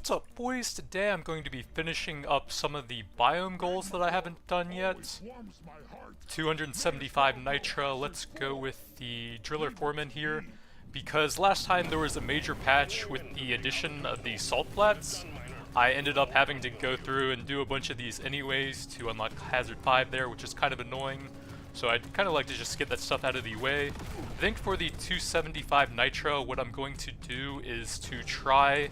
What's up, boys? Today I'm going to be finishing up some of the biome goals that I haven't done yet. 275 Nitra, let's go with the Driller Foreman here, because last time there was a major patch with the addition of the salt flats. I ended up having to go through and do a bunch of these anyways to unlock Hazard 5 there, which is kind of annoying. So I'd kind of like to just get that stuff out of the way. I think for the 275 Nitra, what I'm going to do is to try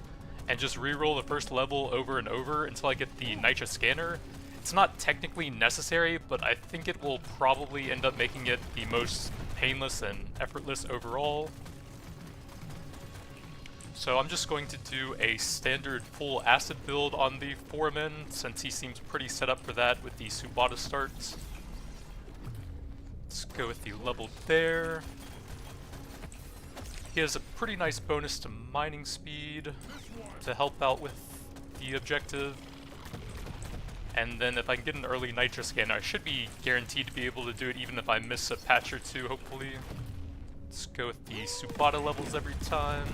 and just reroll the first level over and over until I get the Nitra scanner. It's not technically necessary, but I think it will probably end up making it the most painless and effortless overall. So I'm just going to do a standard full acid build on the Foreman, since he seems pretty set up for that with the Subata starts. Let's go with the level there. He has a pretty nice bonus to mining speed to help out with the objective. And then if I can get an early Nitra scanner, I should be guaranteed to be able to do it even if I miss a patch or two, hopefully. Let's go with the Subata levels every time.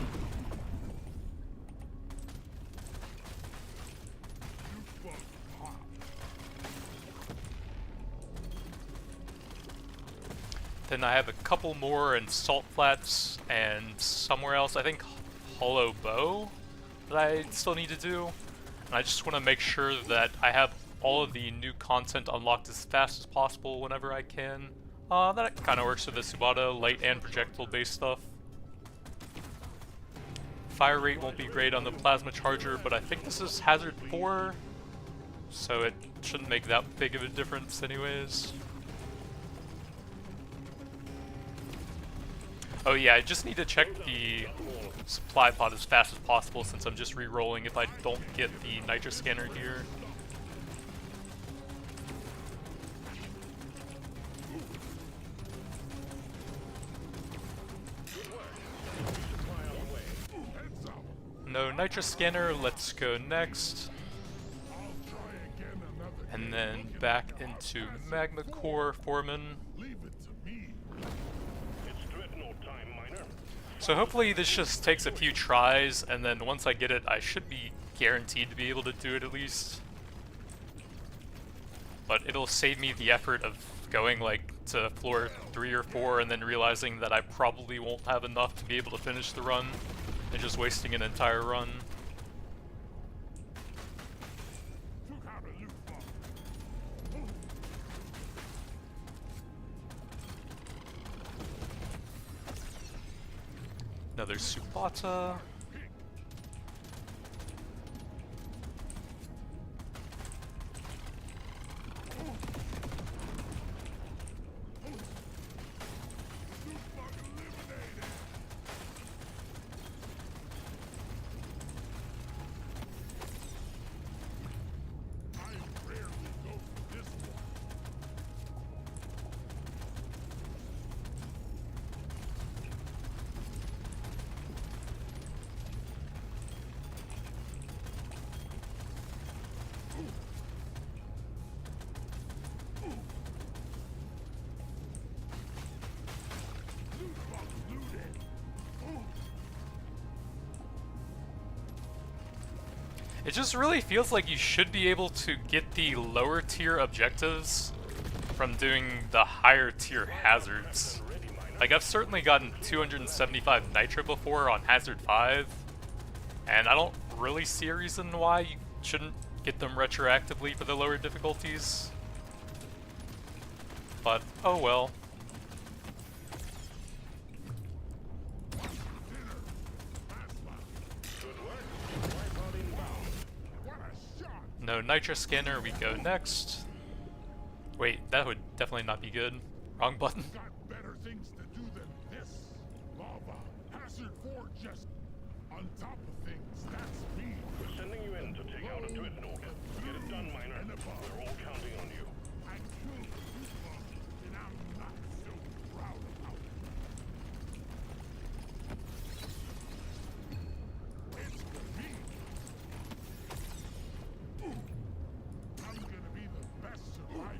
Then I have a couple more in salt flats and somewhere else, I think hollow bow, that I still need to do. And I just want to make sure that I have all of the new content unlocked as fast as possible whenever I can. That kind of works with the Subata, light and projectile based stuff. Fire rate won't be great on the plasma charger, but I think this is hazard 4, so it shouldn't make that big of a difference anyways. Oh yeah, I just need to check the supply pod as fast as possible since I'm just re-rolling if I don't get the Nitra scanner here. No Nitra scanner, let's go next. And then back into Magma Core Foreman. So hopefully this just takes a few tries, and then once I get it, I should be guaranteed to be able to do it at least. But it'll save me the effort of going like to floor 3 or 4 and then realizing that I probably won't have enough to be able to finish the run, and just wasting an entire run. Another Subata. It just really feels like you should be able to get the lower tier objectives from doing the higher tier hazards. Like, I've certainly gotten 275 Nitra before on Hazard 5, and I don't really see a reason why you shouldn't get them retroactively for the lower difficulties. But, oh well. No Nitra scanner, we go next. Wait, that would definitely not be good. Wrong button. Got better things to do than this. Lava, hazard 4 just on top of things. That's me. We're sending you in to take out a dreadnought. Get it done, miner. We're all counting on you. I killed Deep Rock, and I'm not so proud about it. It's me. I'm gonna be the best survivor.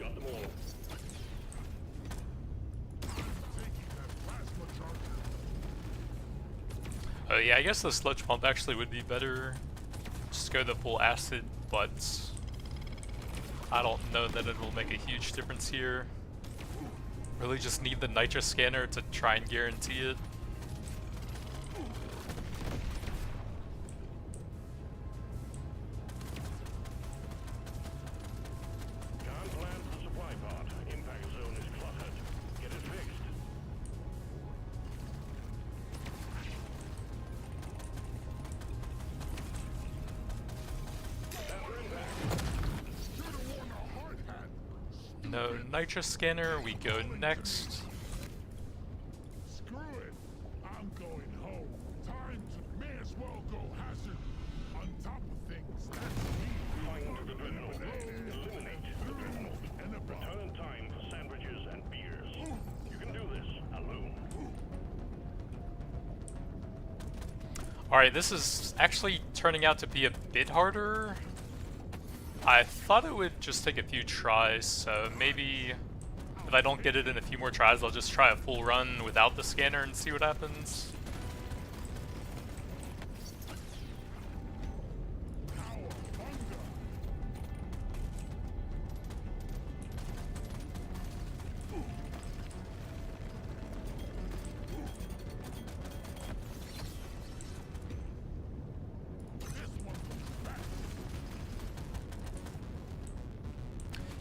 Got them all. Taking that plasma charger. Oh yeah, I guess the sludge pump actually would be better. Just go the full acid, but I don't know that it'll make a huge difference here. Really just need the Nitra scanner to try and guarantee it. Can't land the supply pod. Impact zone is cluttered. Get it fixed. After impact. Should've worn a hard hat. No Nitra scanner, we go next. Screw it. I'm going home. Time to may as well go hazard. On top of things, that's me. Find the Juggernaut. Eliminate the Juggernaut. And above. Return in time for sandwiches and beers. You can do this alone. Alright, this is actually turning out to be a bit harder. I thought it would just take a few tries, so maybe if I don't get it in a few more tries, I'll just try a full run without the scanner and see what happens.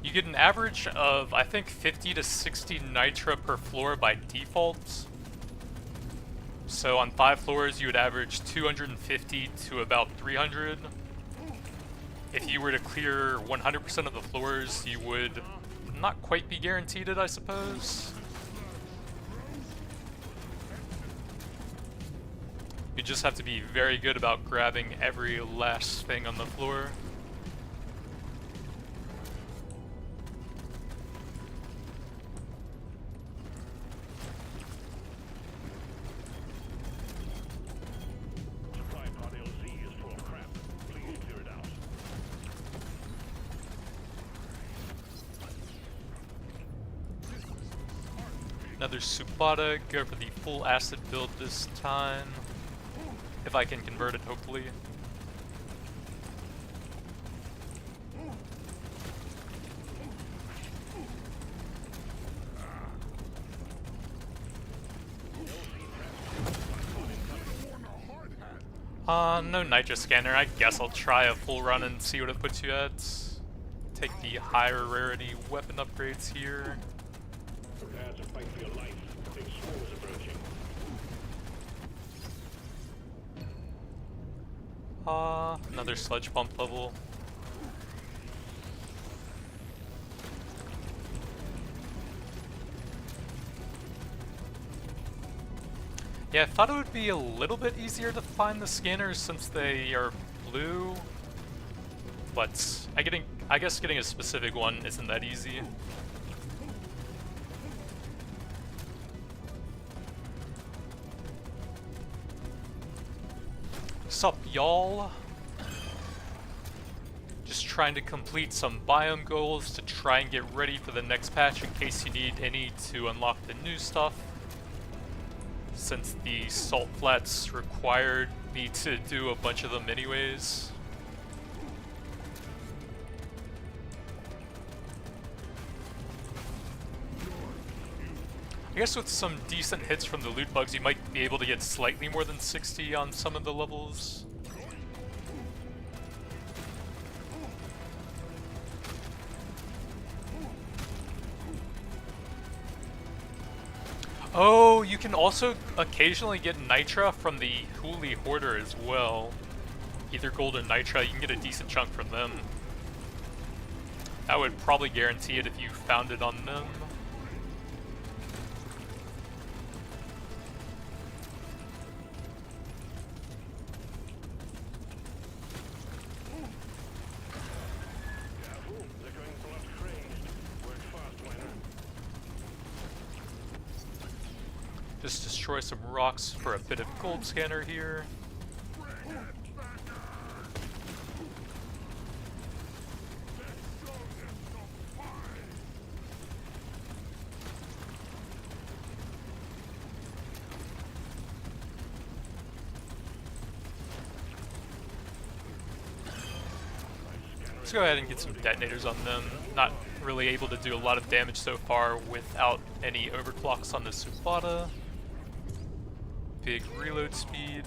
You get an average of, I think, 50 to 60 Nitra per floor by default. So on 5 floors, you would average 250 to about 300. If you were to clear 100% of the floors, you would not quite be guaranteed it, I suppose. You just have to be very good about grabbing every last thing on the floor. Supply pod LZ is full of crap. Please clear it out. Another Subata, go for the full acid build this time. If I can convert it, hopefully. No Nitra scanner. I guess I'll try a full run and see what it puts you at. Take the higher rarity weapon upgrades here. Prepare to fight for your life. Big swarm is approaching. Another sludge pump level. Yeah, I thought it would be a little bit easier to find the scanners since they are blue, but I guess getting a specific one isn't that easy. Sup, y'all? Just trying to complete some biome goals to try and get ready for the next patch in case you need any to unlock the new stuff. Since the salt flats required me to do a bunch of them anyways. I guess with some decent hits from the loot bugs, you might be able to get slightly more than 60 on some of the levels. Oh, you can also occasionally get Nitra from the Huli Hoarder as well. Either gold or Nitra, you can get a decent chunk from them. That would probably guarantee it if you found it on them. Careful, they're going blood crazed. Work fast, miner. Just destroy some rocks for a bit of gold scanner here. Let's go ahead and get some detonators on them. Not really able to do a lot of damage so far without any overclocks on the Subata. Big reload speed.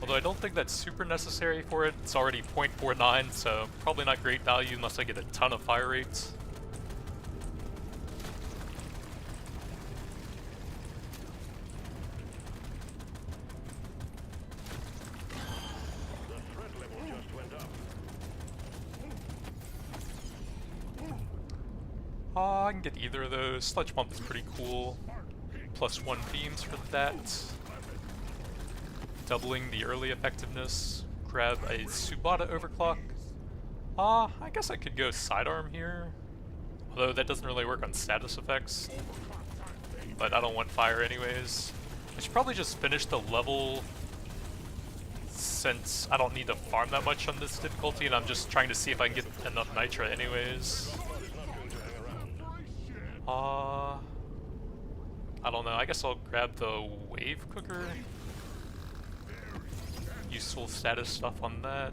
Although I don't think that's super necessary for it. It's already 0.49, so probably not great value unless I get a ton of fire rates. I can get either of those. Sledge Pump is pretty cool. +1 beams for that. Doubling the early effectiveness. Grab a Subata overclock. I guess I could go sidearm here. Although that doesn't really work on status effects. But I don't want fire anyways. I should probably just finish the level since I don't need to farm that much on this difficulty and I'm just trying to see if I can get enough Nitra anyways. I don't know, I guess I'll grab the wave cooker. Useful status stuff on that.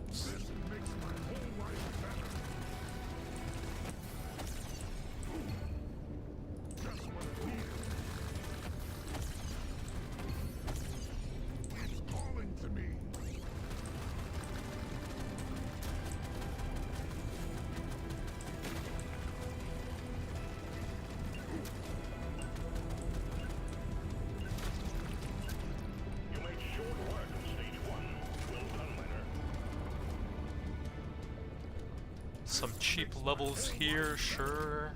Some cheap levels here, sure.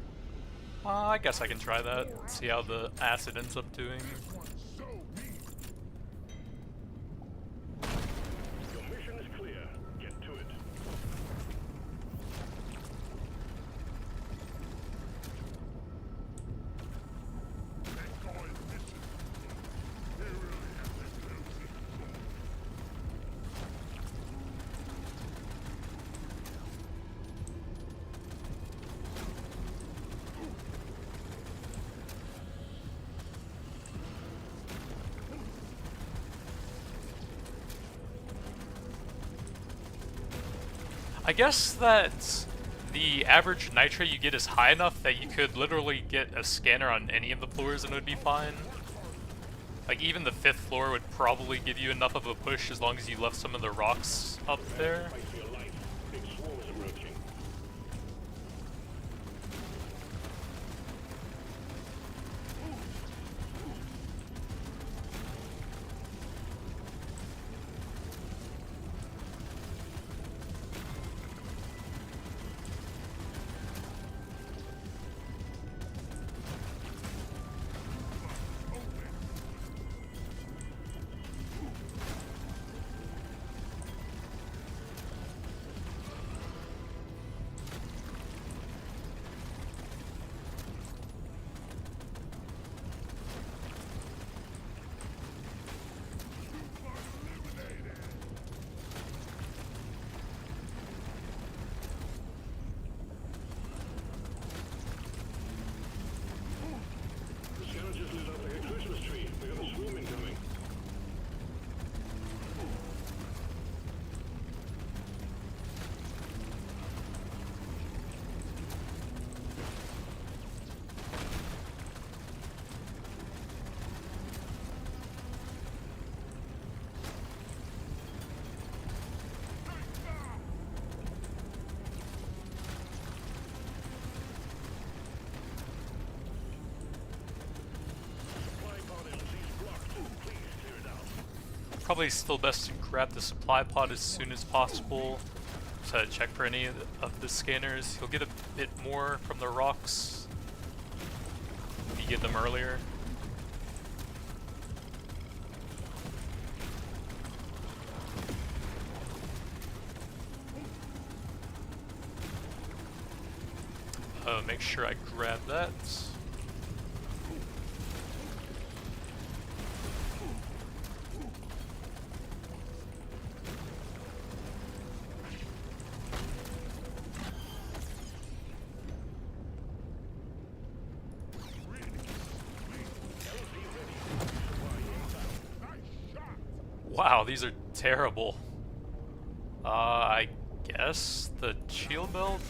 I guess I can try that. See how the acid ends up doing. Your mission is clear. Get to it. I guess that the average Nitra you get is high enough that you could literally get a scanner on any of the floors and it would be fine. Like even the 5th floor would probably give you enough of a push as long as you left some of the rocks up there. Probably still best to grab the supply pod as soon as possible to check for any of the scanners. You'll get a bit more from the rocks if you get them earlier. Make sure I grab that. Wow, these are terrible. I guess the shield belt.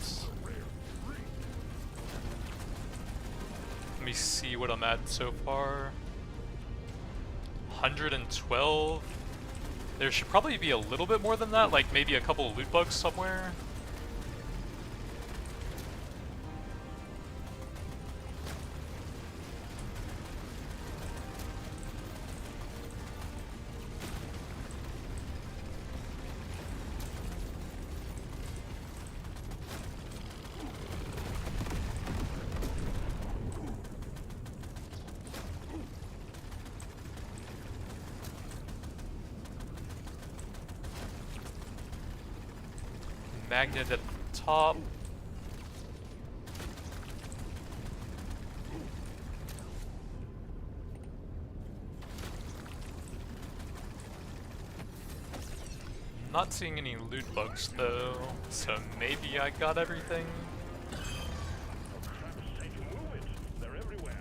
Let me see what I'm at so far. 112. There should probably be a little bit more than that, like maybe a couple loot bugs somewhere. Magnet at the top. Not seeing any loot bugs though, so maybe I got everything. Say to move it. They're everywhere.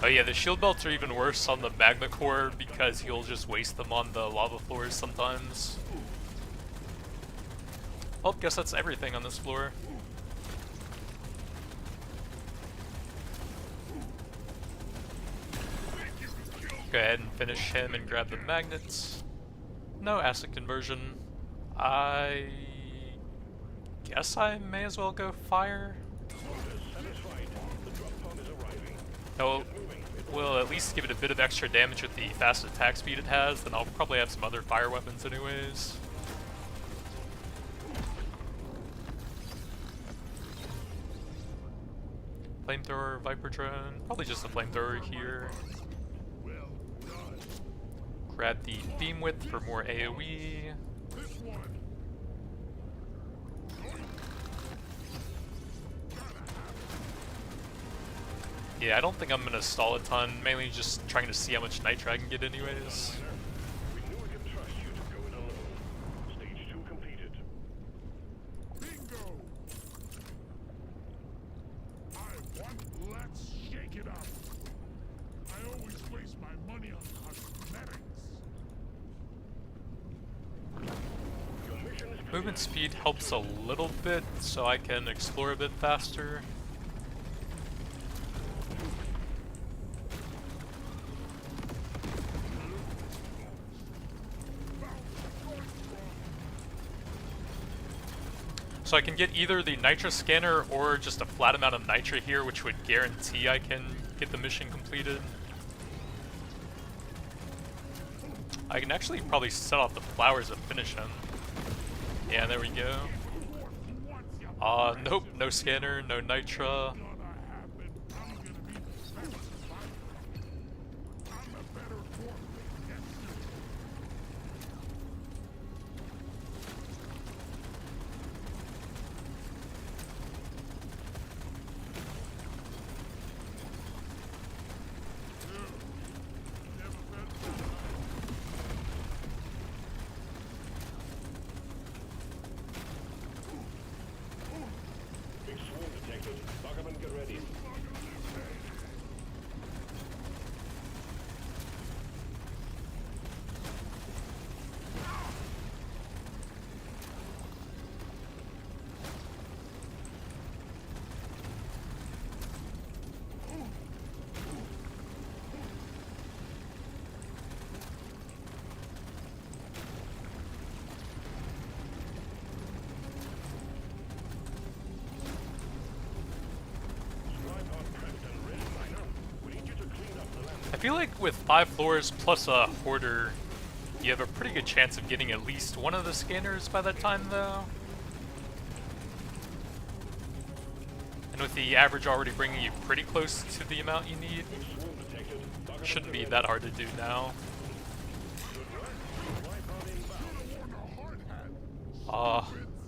Oh yeah, the shield belts are even worse on the magma core because he'll just waste them on the lava floors sometimes. Well, guess that's everything on this floor. Go ahead and finish him and grab the magnets. No acid conversion. I guess I may as well go fire. Satisfied. The drop pod is arriving. No, we'll at least give it a bit of extra damage with the fast attack speed it has, then I'll probably have some other fire weapons anyways. Flamethrower, Viper drone, probably just a flamethrower here. Well done. Grab the beam width for more AoE. This one. Yeah, I don't think I'm gonna stall a ton, mainly just trying to see how much Nitra I can get anyways. We knew we could trust you to go it alone. Stage 2 completed. Bingo. Let's shake it up. I always waste my money on cosmetics. Your mission is Movement speed helps a little bit, so I can explore a bit faster. So I can get either the Nitra scanner or just a flat amount of Nitra here, which would guarantee I can get the mission completed. I can actually probably set off the flowers and finish him. Yeah, there we go. Nope, no scanner, no Nitra. Gonna happen. I'm gonna be the best survivor. I'm a better dwarf than yesterday. big swarm detected. Buggerman, get ready. I feel like with 5 floors plus a hoarder, you have a pretty good chance of getting at least one of the scanners by that time though. And with the average already bringing you pretty close to the amount you need, shouldn't be that hard to do now.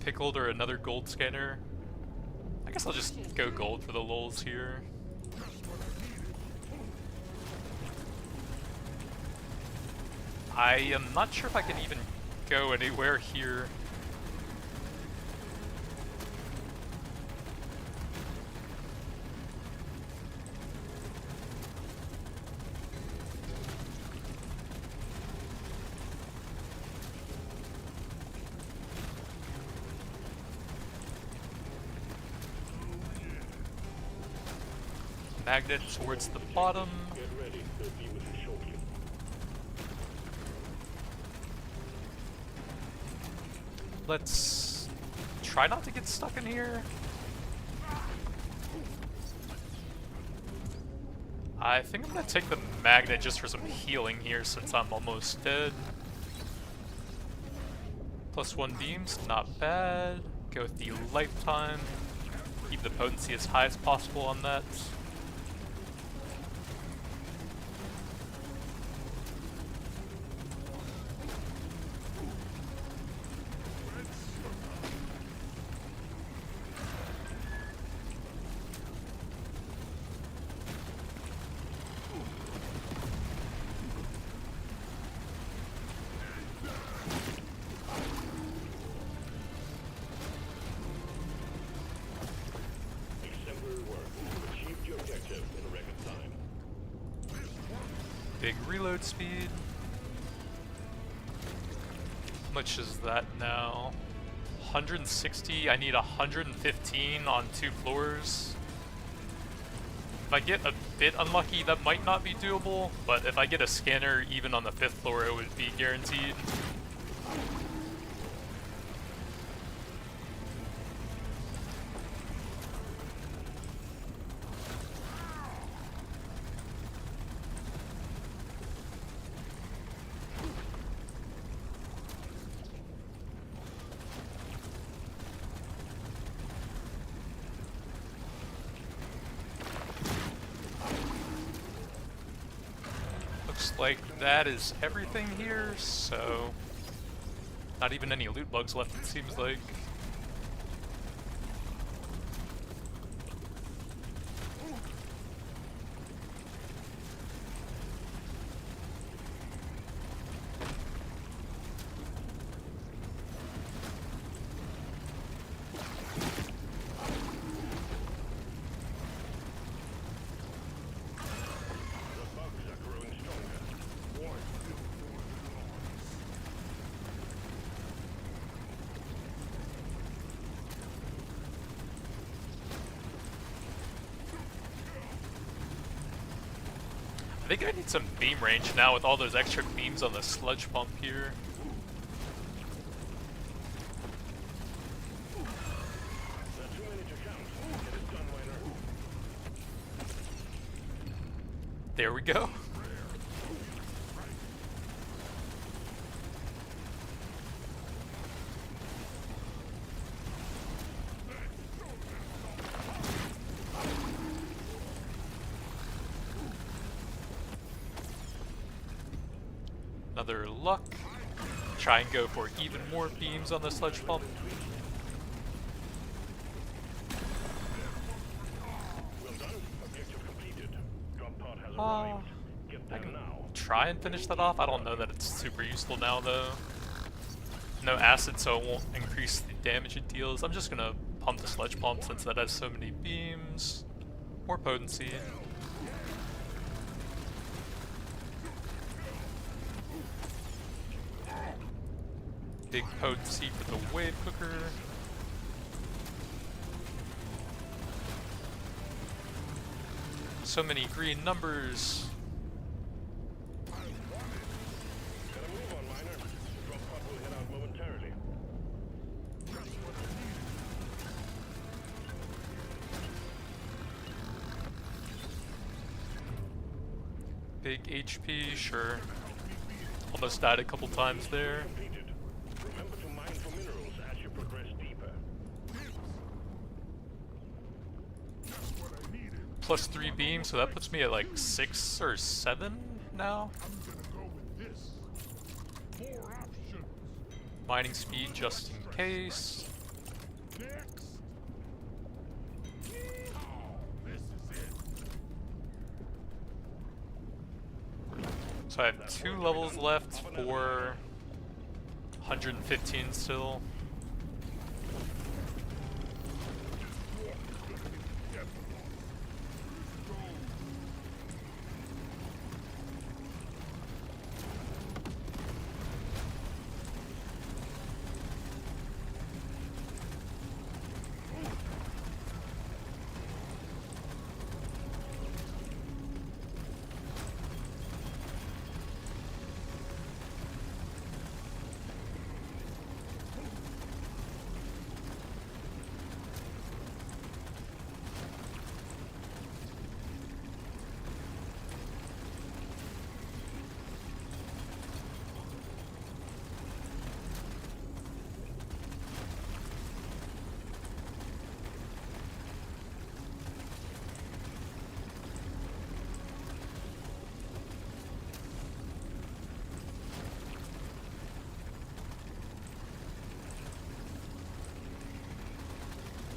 Pickled or another gold scanner. I guess I'll just go gold for the lulz here. I am not sure if I can even go anywhere here. Magnet towards the bottom. Get ready. They'll be with you shortly. Let's try not to get stuck in here. I think I'm gonna take the magnet just for some healing here since I'm almost dead. +1 beams, not bad. Go with the lifetime. Keep the potency as high as possible on that. Exemplary work. You achieved your objective in a record time. Big reload speed. How much is that now? 160, I need 115 on 2 floors. If I get a bit unlucky, that might not be doable, but if I get a scanner even on the 5th floor, it would be guaranteed. Looks like that is everything here, so not even any loot bugs left, it seems like. The bugs are growing stronger. I think I need some beam range now with all those extra beams on the sludge pump here. Not too many to count. Get it done, Miner. There we go. Another luck. Try and go for even more beams on the sludge pump. Well done. Objective completed. Drop pod has Uh, arrived. Get I them can now. try and finish that off. I don't know that it's super useful now though. No acid, so it won't increase the damage it deals. I'm just gonna pump the sludge pump since that has so many beams. More potency. Big potency for the wave cooker. So many green numbers. Gotta move on, Miner. The drop pod will head out momentarily. Big HP, sure. Almost died a couple times there. Completed. Remember to mine for minerals as you progress deeper. +3 beams, so that puts me at like 6 or 7 now. I'm gonna go with this. More options. Mining speed just in case. Next. Yeehaw! This is it. So I have 2 levels left for 115 still.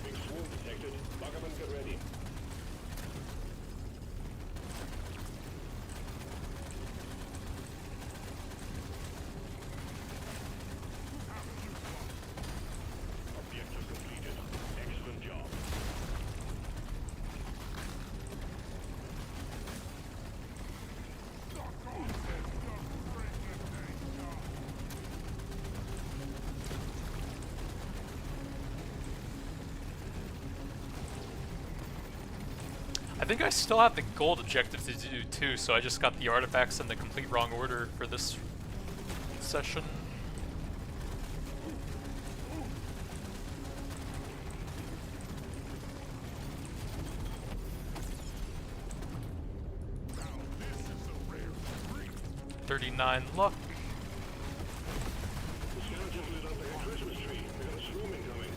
Big swoop detected. Biomes, get ready. Objective completed. Excellent job. I think I still have the gold objective to do too, so I just got the artifacts in the complete wrong order for this session. Now this is a rare treat. 39 luck. The scout just lit up like a Christmas tree. We got a swarm incoming.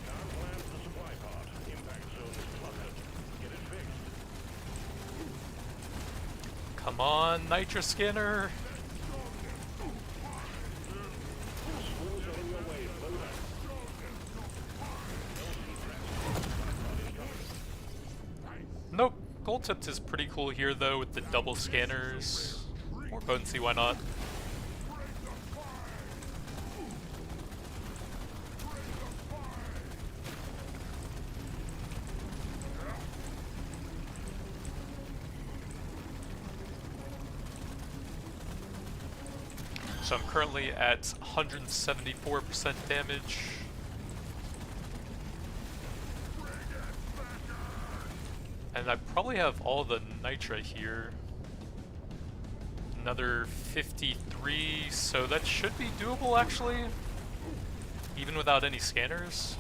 Can't land the supply pod. Impact zone is cluttered. Get it fixed. Come on, Nitra scanner. Swarms are on your way. Load up. Nope. Gold tipped is pretty cool here though with the double scanners. More potency, why not? So I'm currently at 174% damage. And I probably have all the Nitra here. Another 53, so that should be doable actually. Even without any scanners.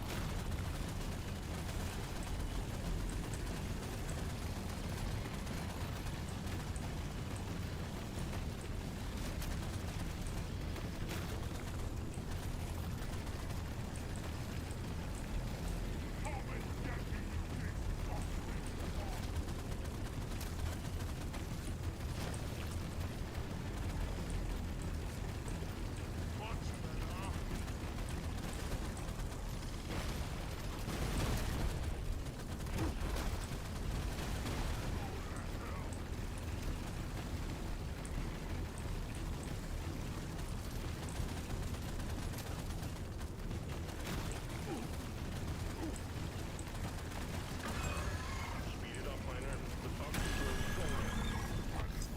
Speed it up, miner. The Hoxxes are strong.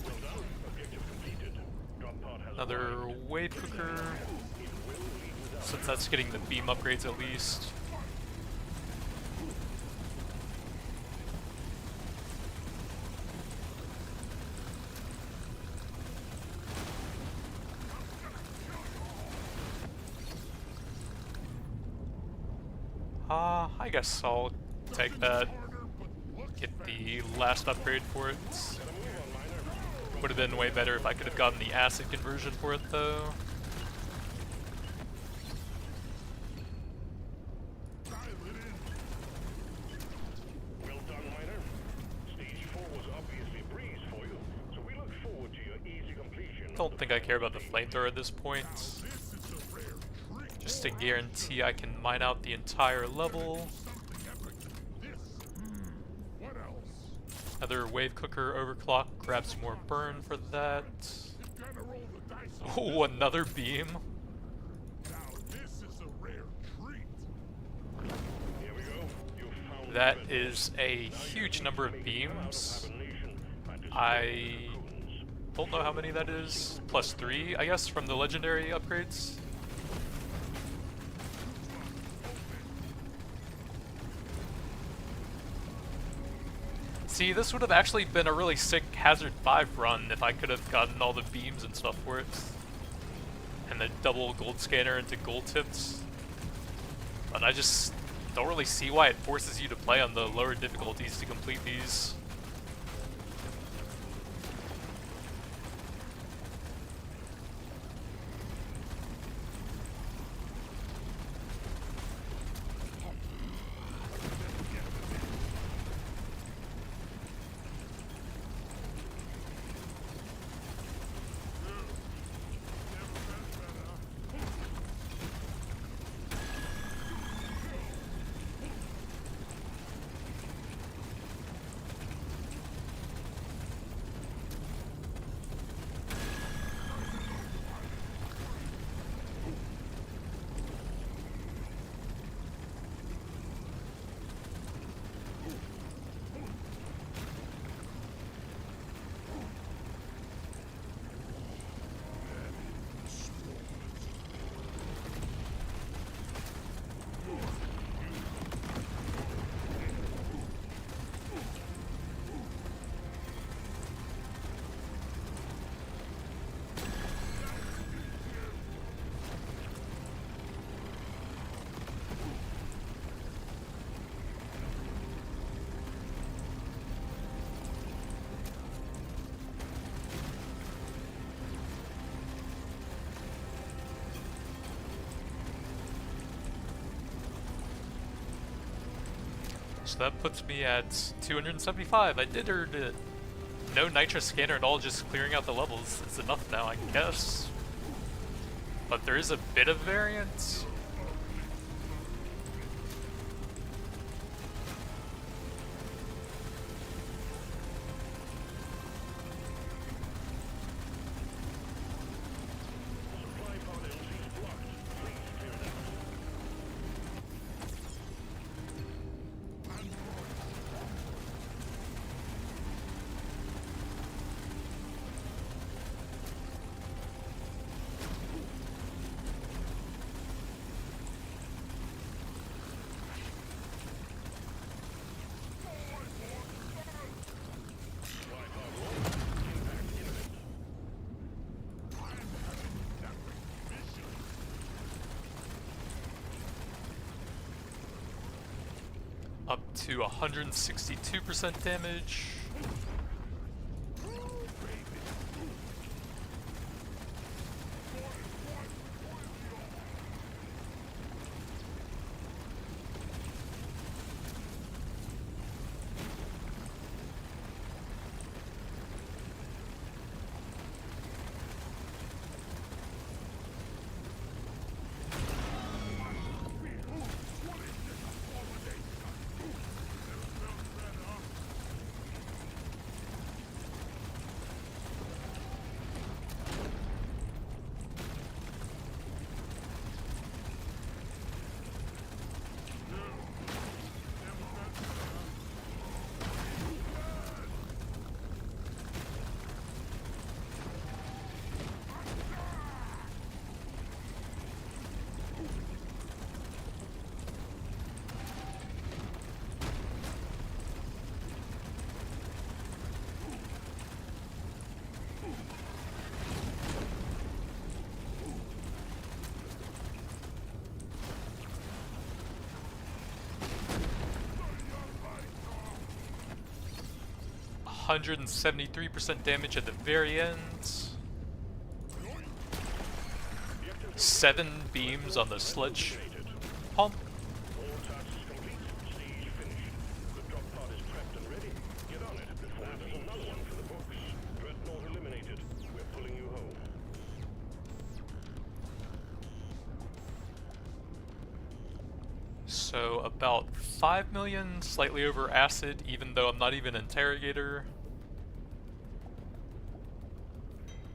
Well done. Objective completed. Drop pod has Another arrived. wave cooker, It will lead without since that's getting the beam upgrades at least. I guess I'll take that. Get the last upgrade for it. Would have been way better if I could have gotten the acid conversion for it though. don't think I care about the flamethrower at this point. Just to guarantee I can mine out the entire level. What else? Another wave cooker overclock, grab some more burn for that. Gotta roll the dice on Oh, another beam. Now this is a rare treat. Here we go. You've found That the treasure. is a huge number of Come out beams. of hibernation by I destroying don't know how many that is. Plus 3, I guess, from the legendary upgrades. See, this would have actually been a really sick Hazard 5 run if I could have gotten all the beams and stuff for it. And the double gold scanner into gold tips. But I just don't really see why it forces you to play on the lower difficulties to complete these. So that puts me at 275. I did earn it. No Nitra scanner at all, just clearing out the levels is enough now, I guess. But there is a bit of variance. Supply pod entries blocked. Please clear them. Supply pod low. Impact imminent. Up to 162% damage. %73% damage at the very end. 7 beams on the sledge pump. All tasks complete. Siege finished. The drop pod is prepped and ready. Get on it before there's another one for the books. Dreadnought eliminated. We're pulling you home. So about 5 million, slightly over acid, even though I'm not even an interrogator.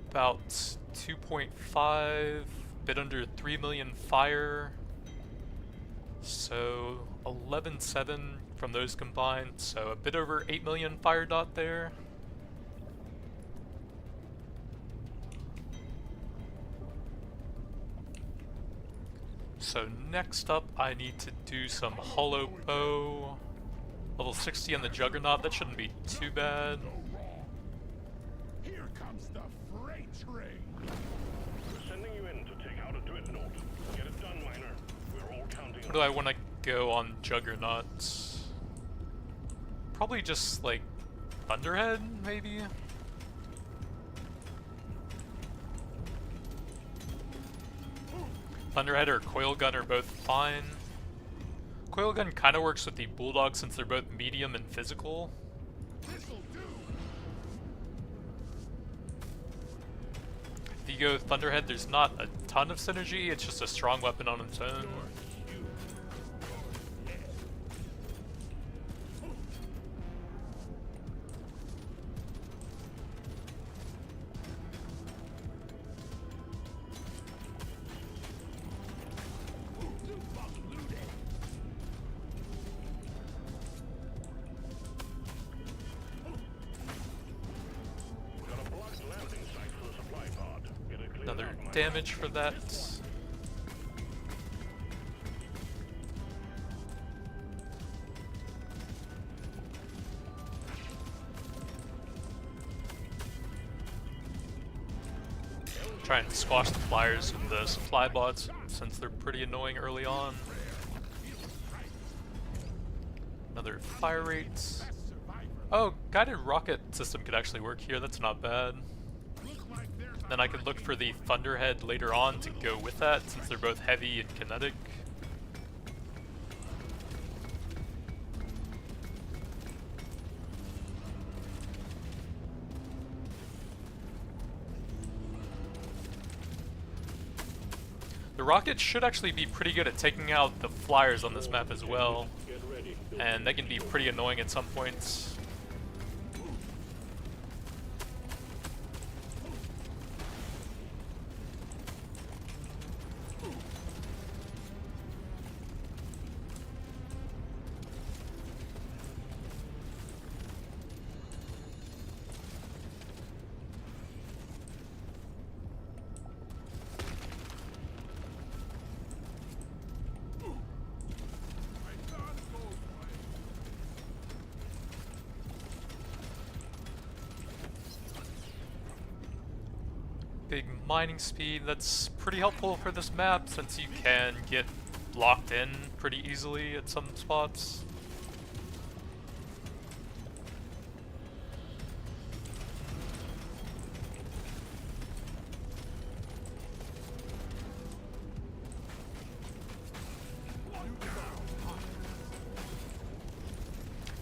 About 2.5, bit under 3 million fire. So 11.7 from those combined, so a bit over 8 million fire dot there. So next up I need to do some hollow bow. Level 60 on the Juggernaut, that shouldn't be too bad. Here comes the freight train. We're sending you in to take out a dreadnought. Get it done, Miner. We're all counting Where on do I want to go on Juggernaut? Probably just like Thunderhead, maybe? Thunderhead or Coil Gun are both fine. Coil Gun kind of works with the Bulldog since they're both medium and physical. This'll do. If you go Thunderhead, there's not a ton of synergy, it's just a strong weapon on its own. Got a blocked landing site for the supply pod. Get it cleared Another out, Miner. damage for that. Try and squash the flyers with the supply bots since they're pretty annoying early on. Another fire rate. Oh, guided rocket system could actually work here, that's not bad. Then I could look for the Thunderhead later on to go with that since they're both heavy and kinetic. The rocket should actually be pretty good at taking out the flyers on this map as well, Get ready. and they can be pretty annoying at some points. Big mining speed, that's pretty helpful for this map since you can get locked in pretty easily at some spots.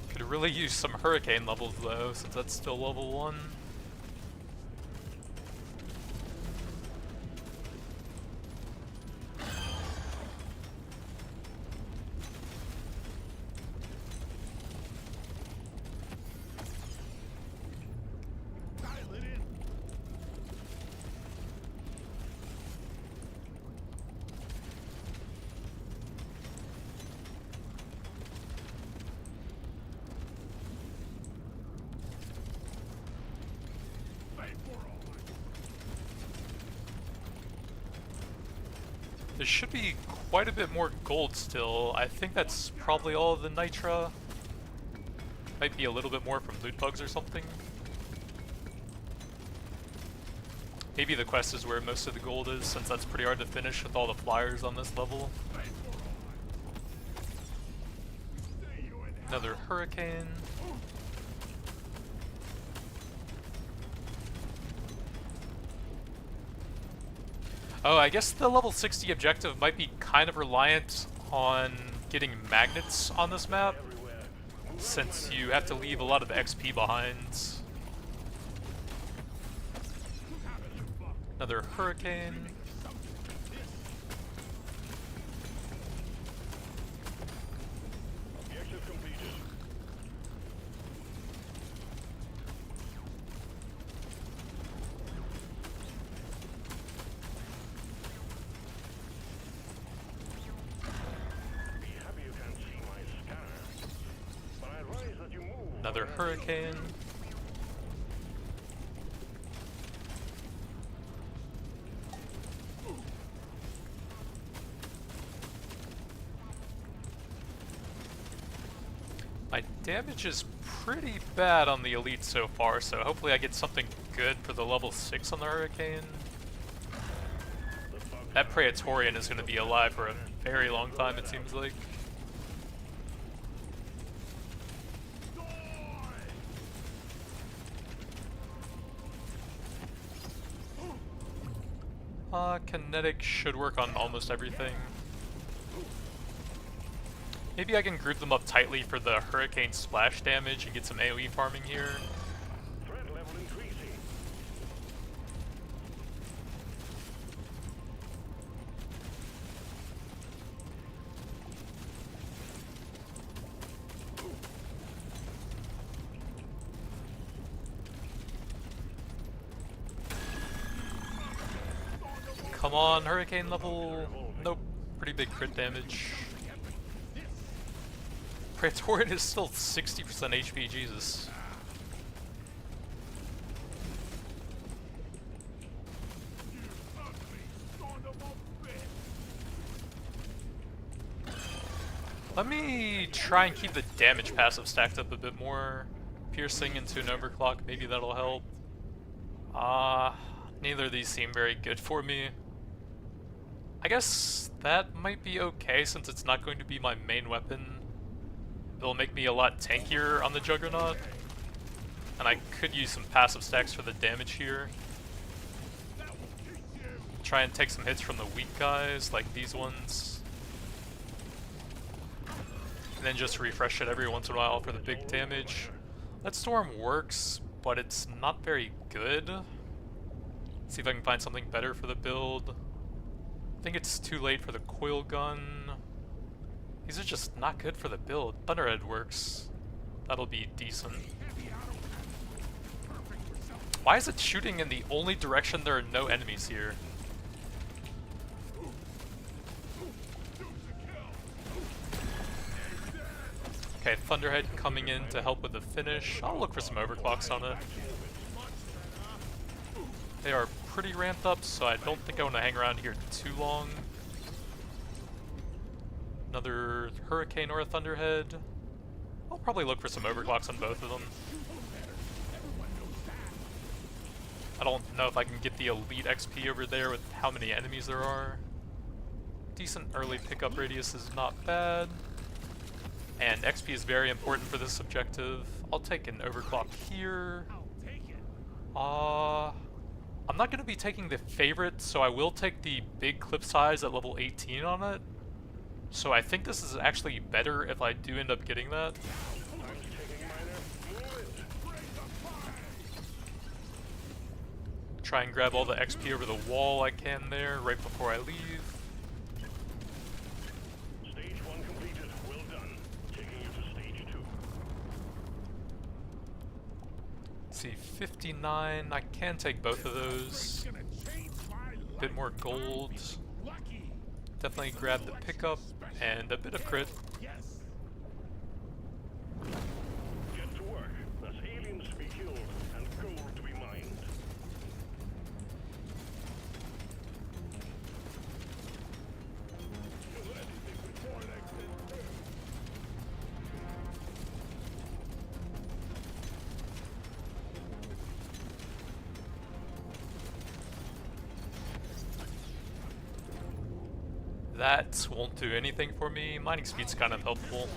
Could really use some hurricane levels though, since that's still level 1. Dial it in. There should be quite a bit more gold still. I think that's probably all of the Nitra. Might be a little bit more from loot bugs or something. Maybe the quest is where most of the gold is, since that's pretty hard to finish with all the flyers on this level. Another hurricane. Oh, I guess the level 60 objective might be kind of reliant on getting magnets on this map, since you have to leave a lot of XP behind. Another hurricane. another hurricane. My damage is pretty bad on the elite so far, so hopefully I get something good for the level 6 on the hurricane. That Praetorian is going to be alive for a very long time, it seems like. Kinetic should work on almost everything. Maybe I can group them up tightly for the hurricane splash damage and get some AoE farming here. Threat level increasing. Come on, hurricane level. Nope. Pretty big crit damage. Praetorian is still 60% HP, Jesus. Let me try and keep the damage passive stacked up a bit more. Piercing into an overclock, maybe that'll help. Neither of these seem very good for me. I guess that might be okay since it's not going to be my main weapon. It'll make me a lot tankier on the Juggernaut. And I could use some passive stacks for the damage here. Try and take some hits from the weak guys, like these ones. And then just refresh it every once in a while for the big damage. That storm works, but it's not very good. See if I can find something better for the build. I think it's too late for the coil gun. These are just not good for the build. Thunderhead works. That'll be decent. Why is it shooting in the only direction there are no enemies here? Okay, Thunderhead coming in to help with the finish. I'll look for some overclocks on it. They are pretty ramped up, so I don't think I want to hang around here too long. Another Hurricane or a Thunderhead. I'll probably look for some overclocks on both of them. I don't know if I can get the elite XP over there with how many enemies there are. Decent early pickup radius is not bad. And XP is very important for this objective. I'll take an overclock here. I'm not going to be taking the favorite, so I will take the big clip size at level 18 on it. So I think this is actually better if I do end up getting that. Try and grab all the XP over the wall I can there right before I leave. Stage 1 completed. Well done. Taking you to stage 2. Let's see, 59. I can take both of those. A bit more gold. Definitely grab the pickup and a bit of crit. Get to work. There's aliens to be killed and gold to be mined. That won't do anything for me. Mining speed's kind of helpful.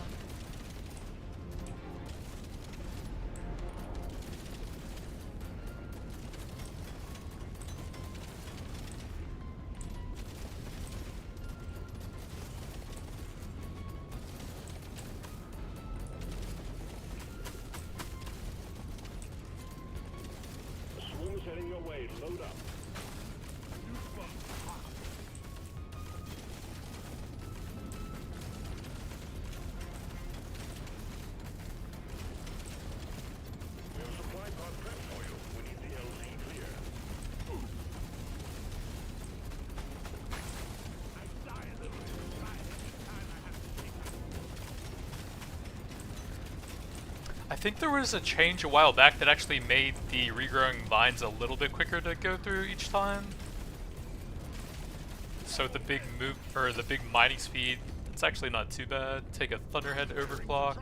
The swarm's heading your way. Load up. I I think there was a change a while back that actually made the regrowing vines a little bit quicker to go through each time. So the big move, or the big mining speed, it's actually not too bad. Take a Thunderhead overclock.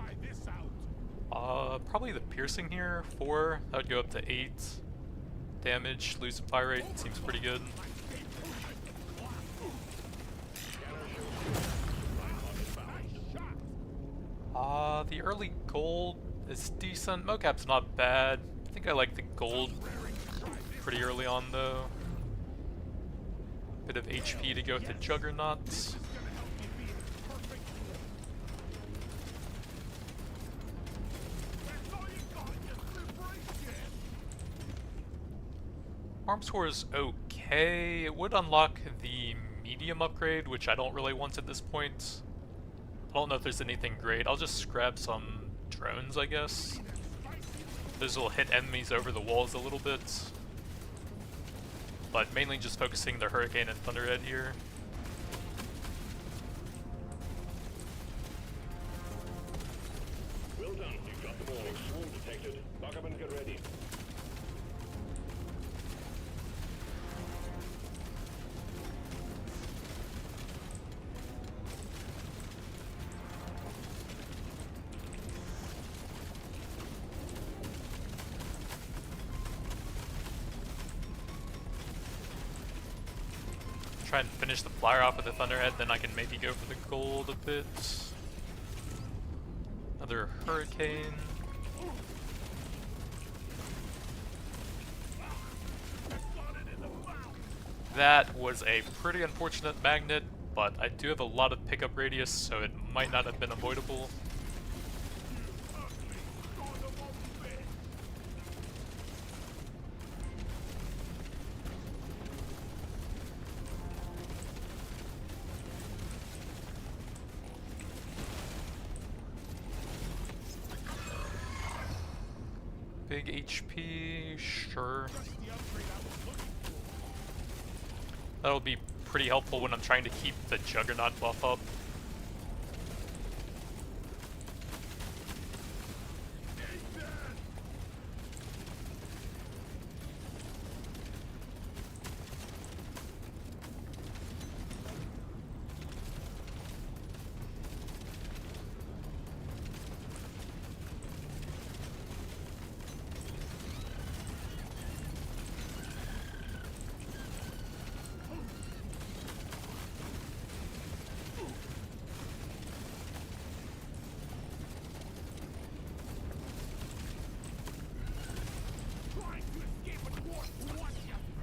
Probably the piercing here, 4. That would go up to 8. Damage, lose some fire rate, seems pretty good. The early gold is decent. Mocap's not bad. I think I like the gold pretty early on though. Bit of HP to go with the Juggernaut. Arms Core is okay. It would unlock the medium upgrade, which I don't really want at this point. I don't know if there's anything great. I'll just grab some drones, I guess. Those will hit enemies over the walls a little bit. But mainly just focusing the Hurricane and Thunderhead here. Well done. You've got them all. Swarm detected. Buck up and get ready. Try and finish the flyer off with the Thunderhead, then I can maybe go for the gold a bit. Another Hurricane. That was a pretty unfortunate magnet, but I do have a lot of pickup radius, so it might not have been avoidable. Big HP, sure. That'll be pretty helpful when I'm trying to keep the Juggernaut buff up.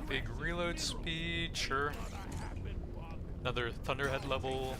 Big reload speed, sure. Another Thunderhead level.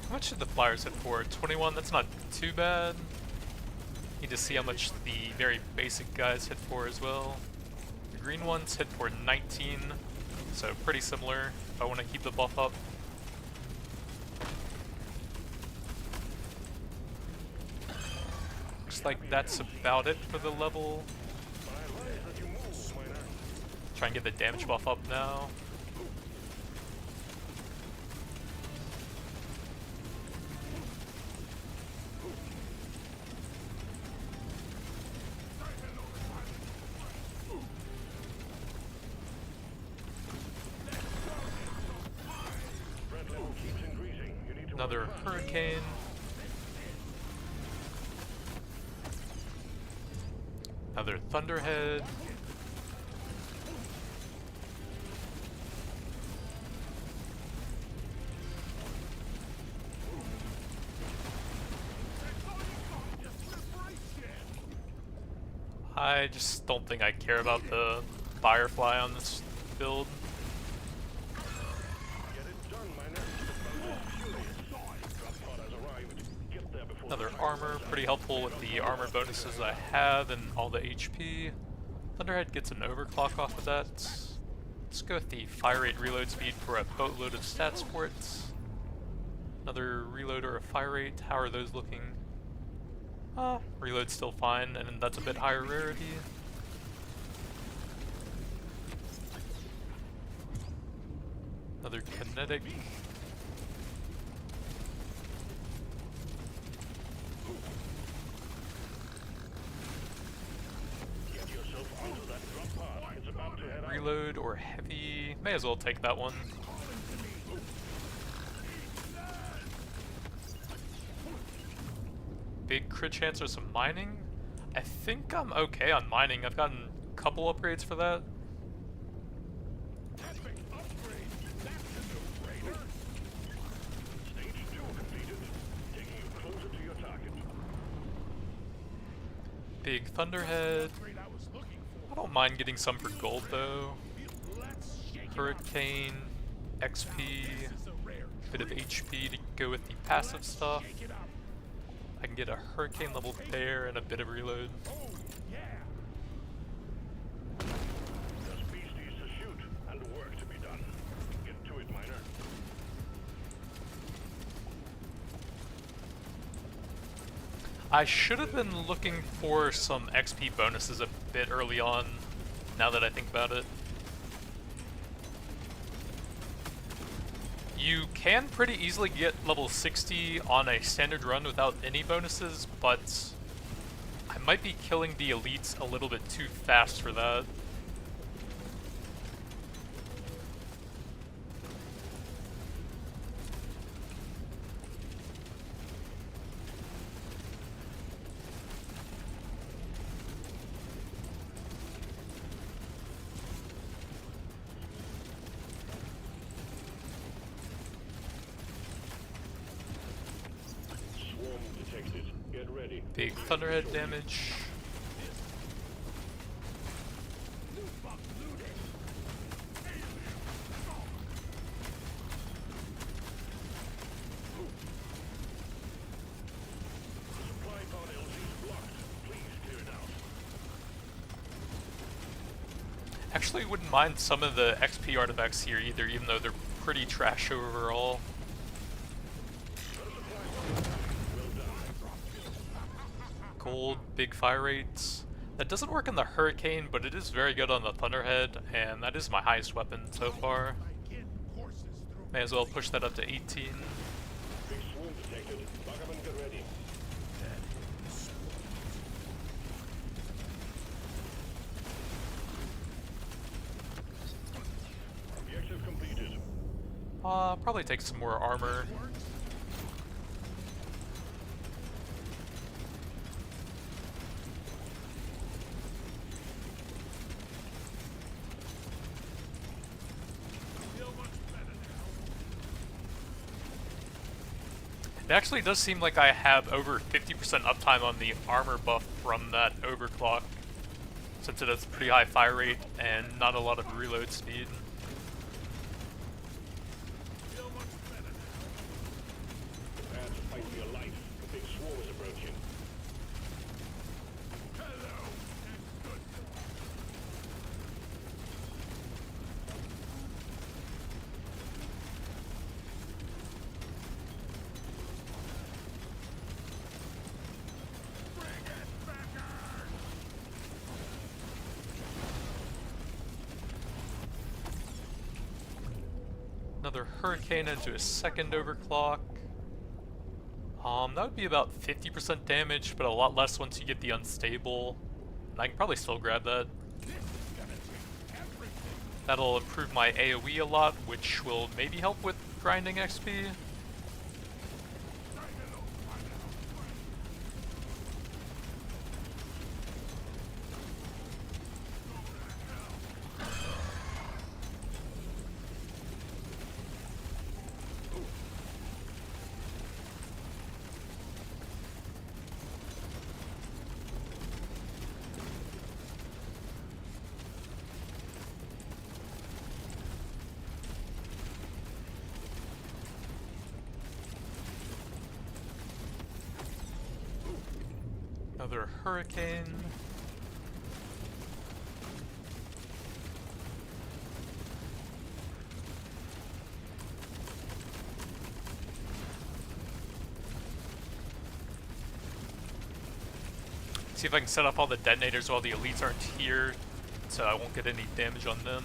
How much did the flyers hit for? 21? That's not too bad. Need to see how much the very basic guys hit for as well. The green ones hit for 19, so pretty similar if I want to keep the buff up. Looks like that's about it for the level. Try and get the damage buff up now. Another Hurricane. Another Thunderhead. I just don't think I care about the Firefly on this build. Another armor, pretty helpful with the armor bonuses I have and all the HP. Thunderhead gets an overclock off of that. Let's go with the fire rate reload speed for a boatload of stat sports. Another reload or a fire rate. How are those looking? Reload's still fine, and that's a bit higher rarity. Another kinetic. Get yourself onto that drop pod. It's about to head out. Reload or heavy. May as well take that one. Big crit chance or some mining? I think I'm okay on mining. I've gotten a couple upgrades for that. Epic upgrade. That's a no-brainer. Stage 2 completed. Taking you closer to your target. Big thunderhead. Upgrade I was looking I for. don't mind getting some for gold though. Let's shake it up. Hurricane, XP, This is a rare bit of HP to go with the passive stuff. shake it up. I can get a hurricane level bear and a bit of reload. Oh, yeah. There's beasties to shoot and work to be done. Get to it, miner. I should have been looking for some XP bonuses a bit early on, now that I think about it. You can pretty easily get level 60 on a standard run without any bonuses, but I might be killing the elites a little bit too fast for that. Swarm detected. Get ready. Big thunderhead damage. Supply pod LZ blocked. Please clear it out. Actually wouldn't mind some of the XP artifacts here either, even though they're pretty trash overall. Gold, big fire rates. That doesn't work on the Hurricane, but it is very good on the Thunderhead, and that is my highest weapon so far. May as well push that up to 18. Big swarm detected. Buggerman, get ready. Objective completed. Probably take some more armor. It actually does seem like I have over 50% uptime on the armor buff from that overclock, since it has a pretty high fire rate and not a lot of reload speed. Prepare to fight for your life. The big swarm is approaching. Another Hurricane into a second overclock. That would be about 50% damage, but a lot less once you get the unstable. And I can probably still grab that. That'll improve my AoE a lot, which will maybe help with grinding XP. Another Hurricane. See if I can set off all the detonators while the elites aren't here, so I won't get any damage on them.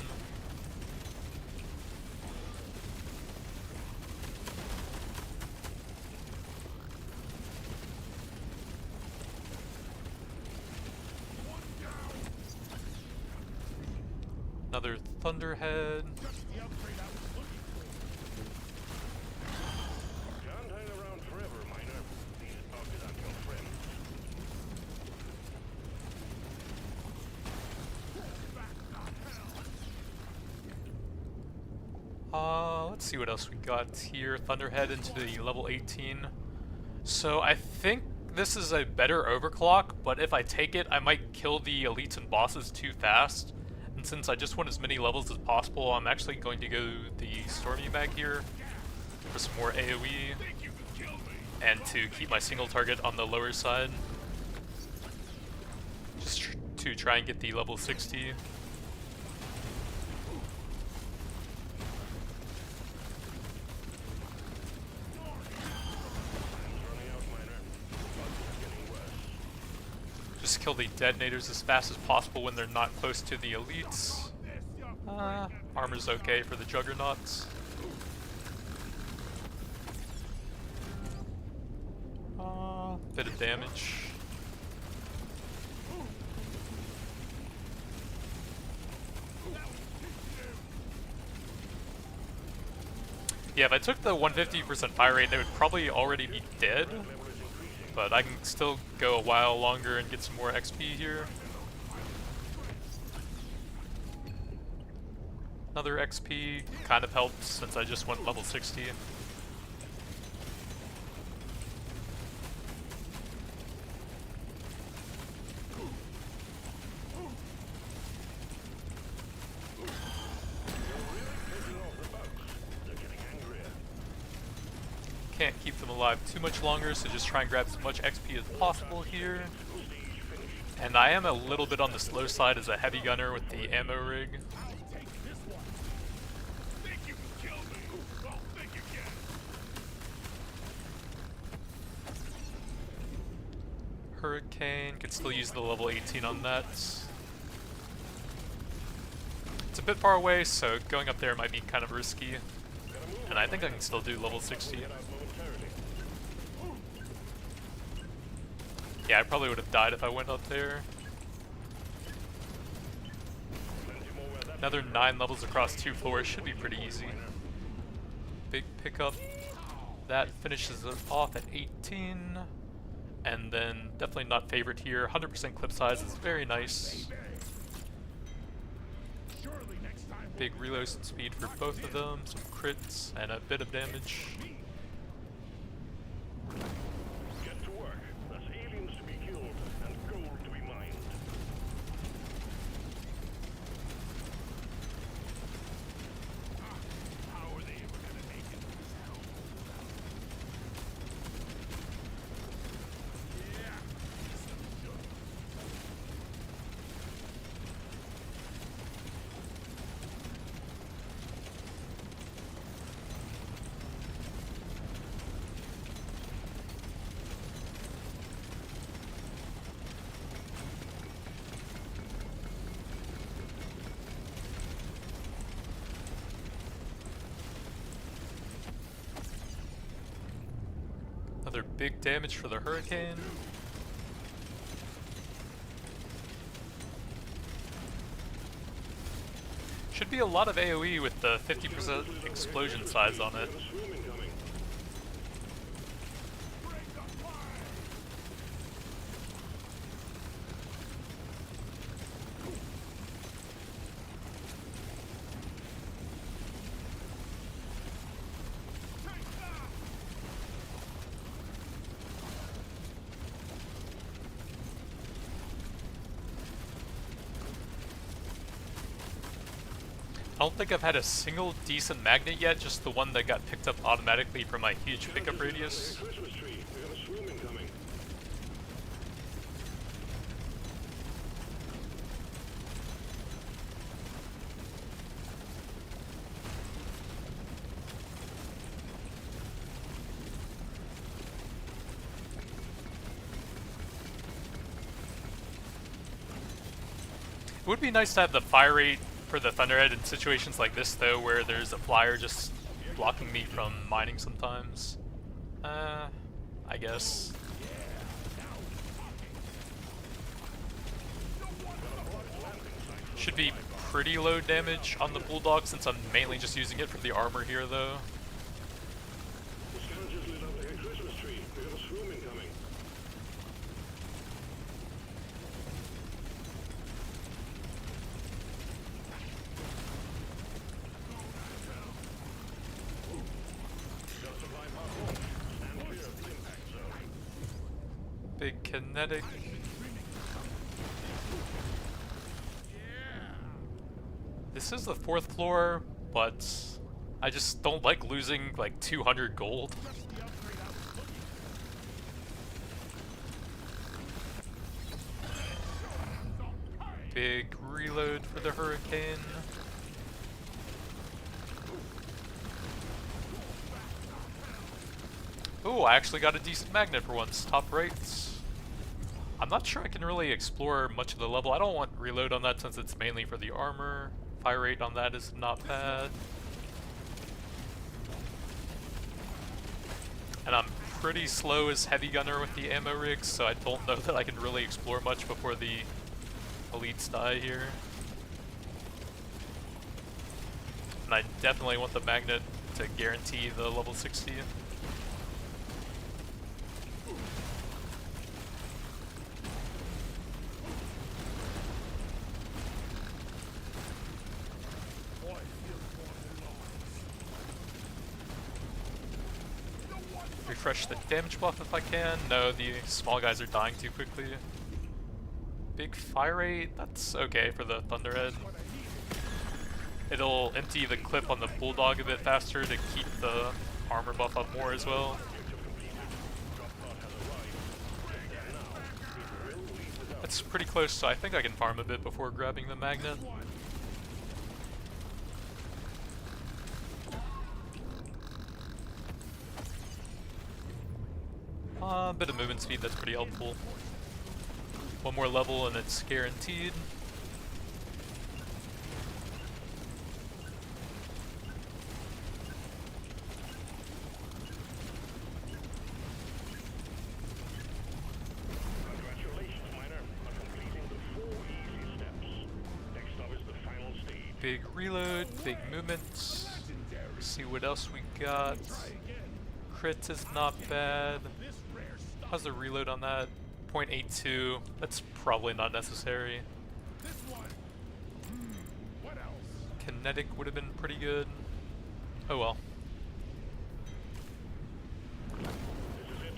Another Thunderhead. Can't hang around forever, Miner. These bugs aren't your friends. Let's see what else we got here. Thunderhead into the level 18. So I think this is a better overclock, but if I take it, I might kill the elites and bosses too fast. And since I just want as many levels as possible, I'm actually going to go the Stormy Mag here for some more AoE and to keep my single target on the lower side. Just to try and get the level 60. Just kill the detonators as fast as possible when they're not close to the elites. Armor's okay for the Juggernauts. Bit of damage. Yeah, if I took the 150% fire rate, they would probably already be dead. But I can still go a while longer and get some more XP here. Another XP kind of helps since I just went level 60. Can't keep them alive too much longer, so just try and grab as much XP as possible here. And I am a little bit on the slow side as a heavy gunner with the ammo rig. Hurricane, could still use the level 18 on that. It's a bit far away, so going up there might be kind of risky. And I think I can still do level 60. Yeah, I probably would have died if I went up there. Another 9 levels across 2 floors should be pretty easy. Big pickup. That finishes it off at 18. And then definitely not favorite here. 100% clip size is very nice. Big reload speed for both of them, some crits, and a bit of damage. Get to work. There's aliens to be killed and gold to be mined. How are they ever gonna make it themselves? Yeah. Another big damage for the Hurricane. Should be a lot of AoE with the 50% explosion size on it. I don't think I've had a single decent magnet yet, just the one that got picked up automatically from my huge pickup radius. Christmas tree. We got a swoon incoming. It would be nice to have the fire rate for the Thunderhead in situations like this, though, where there's a flyer just blocking me from mining sometimes. I guess. Should be pretty low damage on the Bulldog since I'm mainly just using it for the armor here, though. The scout just lit up a Christmas tree. We got a swarm incoming. Got supply power. Stand clear of the impact zone. Big kinetic. This is the 4th floor, but I just don't like losing like 200 gold. Big reload for the Hurricane. Oh, I actually got a decent magnet for once, top right. I'm not sure I can really explore much of the level. I don't want reload on that since it's mainly for the armor. Fire rate on that is not bad. And I'm pretty slow as heavy gunner with the ammo rigs, so I don't know that I can really explore much before the elites die here. And I definitely want the magnet to guarantee the level 60. Refresh the damage buff if I can. No, the small guys are dying too quickly. Big fire rate, that's okay for the Thunderhead. It'll empty the clip on the Bulldog a bit faster to keep the armor buff up more as well. That's pretty close, so I think I can farm a bit before grabbing the magnet. A bit of movement speed, that's pretty helpful. One more level and it's guaranteed. Congratulations, Miner, on completing the 4 easy steps. Next up is the final stage. Big reload, big movement. See what else we got. Crit is not bad. How's the reload on that? 0.82. That's probably not necessary. Kinetic would have been pretty good. Oh well. This is it.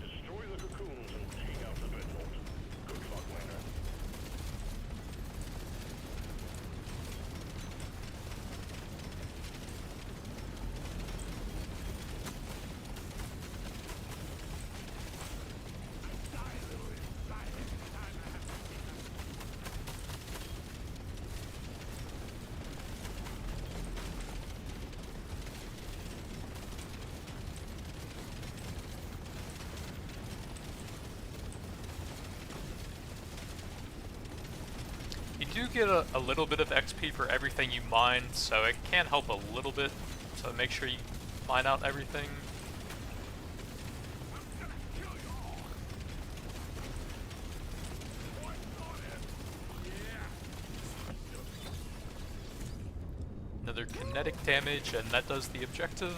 Destroy the cocoons and take out the dreadnought. Good luck, Miner. You do get a little bit of XP for everything you mine, so it can help a little bit. So make sure you mine out everything. Another kinetic damage, and that does the objective.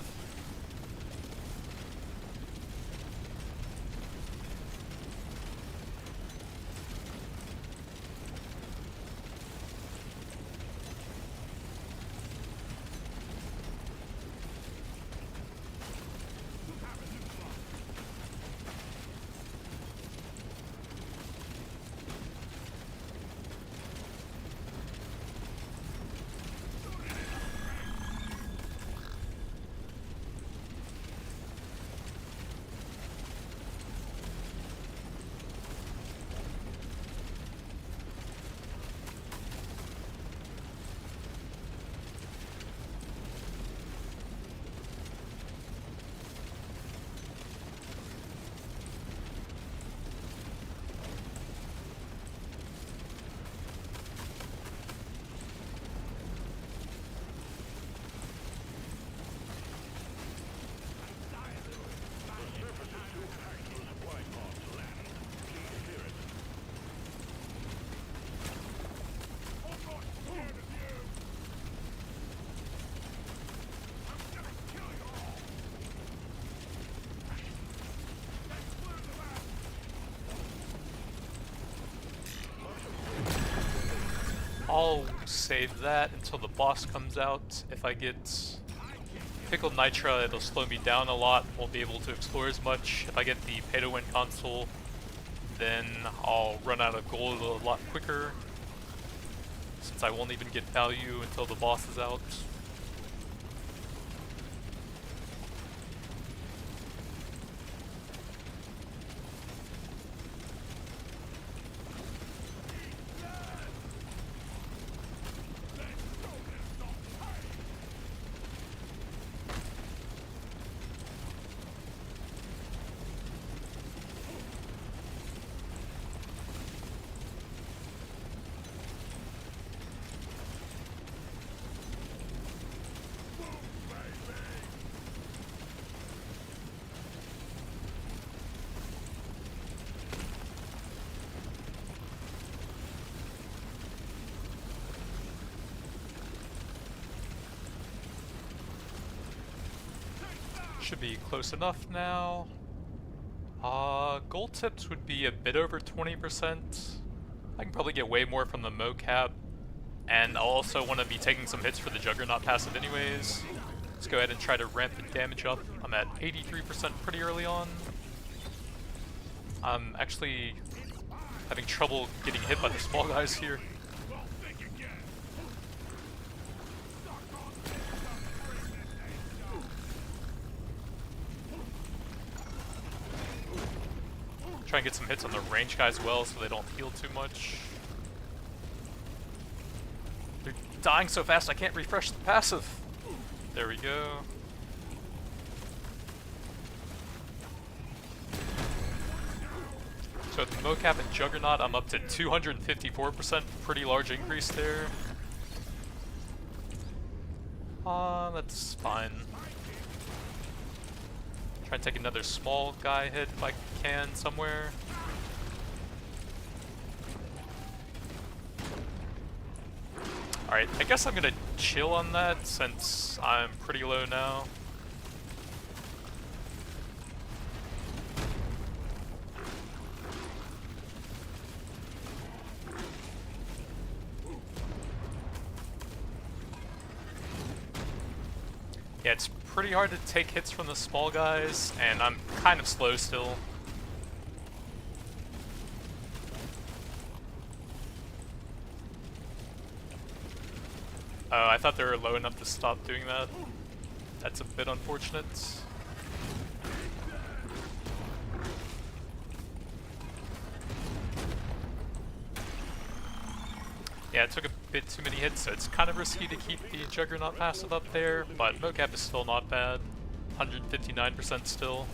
I'll save that until the boss comes out. If I get Pickled Nitra, it'll slow me down a lot, won't be able to explore as much. If I get the pay to win console, then I'll run out of gold a lot quicker, since I won't even get value until the boss is out. Should be close enough now. Gold tips would be a bit over 20%. I can probably get way more from the mocap. And I'll also want to be taking some hits for the Juggernaut passive anyways. Let's go ahead and try to ramp the damage up. I'm at 83% pretty early on. I'm actually having trouble getting hit by the small guys here. Try and get some hits on the range guys as well so they don't heal too much. They're dying so fast I can't refresh the passive. There we go. So with mocap and Juggernaut I'm up to 254%, pretty large increase there. That's fine. Try and take another small guy hit if I can somewhere. Alright, I guess I'm gonna chill on that since I'm pretty low now. Yeah, it's pretty hard to take hits from the small guys, and I'm kind of slow still. Oh, I thought they were low enough to stop doing that. That's a bit unfortunate. Yeah, it took a bit too many hits, so it's kind of risky to keep the Juggernaut passive up there, but mocap is still not bad. 159% still.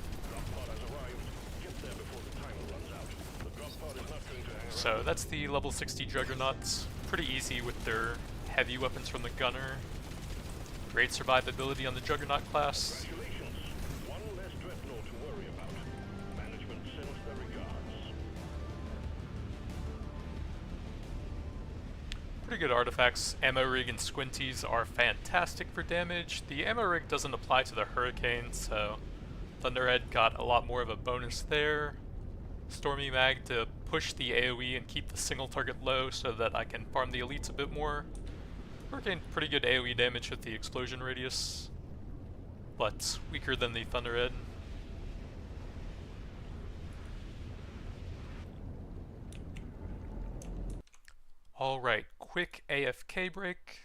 So that's the level 60 Juggernauts. Pretty easy with their heavy weapons from the gunner. Great survivability on the Juggernaut class. One less dreadnought to worry about. Management sends their regards. Pretty good artifacts. Ammo rig and squinties are fantastic for damage. The ammo rig doesn't apply to the hurricane, so Thunderhead got a lot more of a bonus there. Stormy Mag to push the AoE and keep the single target low so that I can farm the elites a bit more. Hurricane pretty good AoE damage with the explosion radius, but weaker than the Thunderhead. Alright, quick AFK break.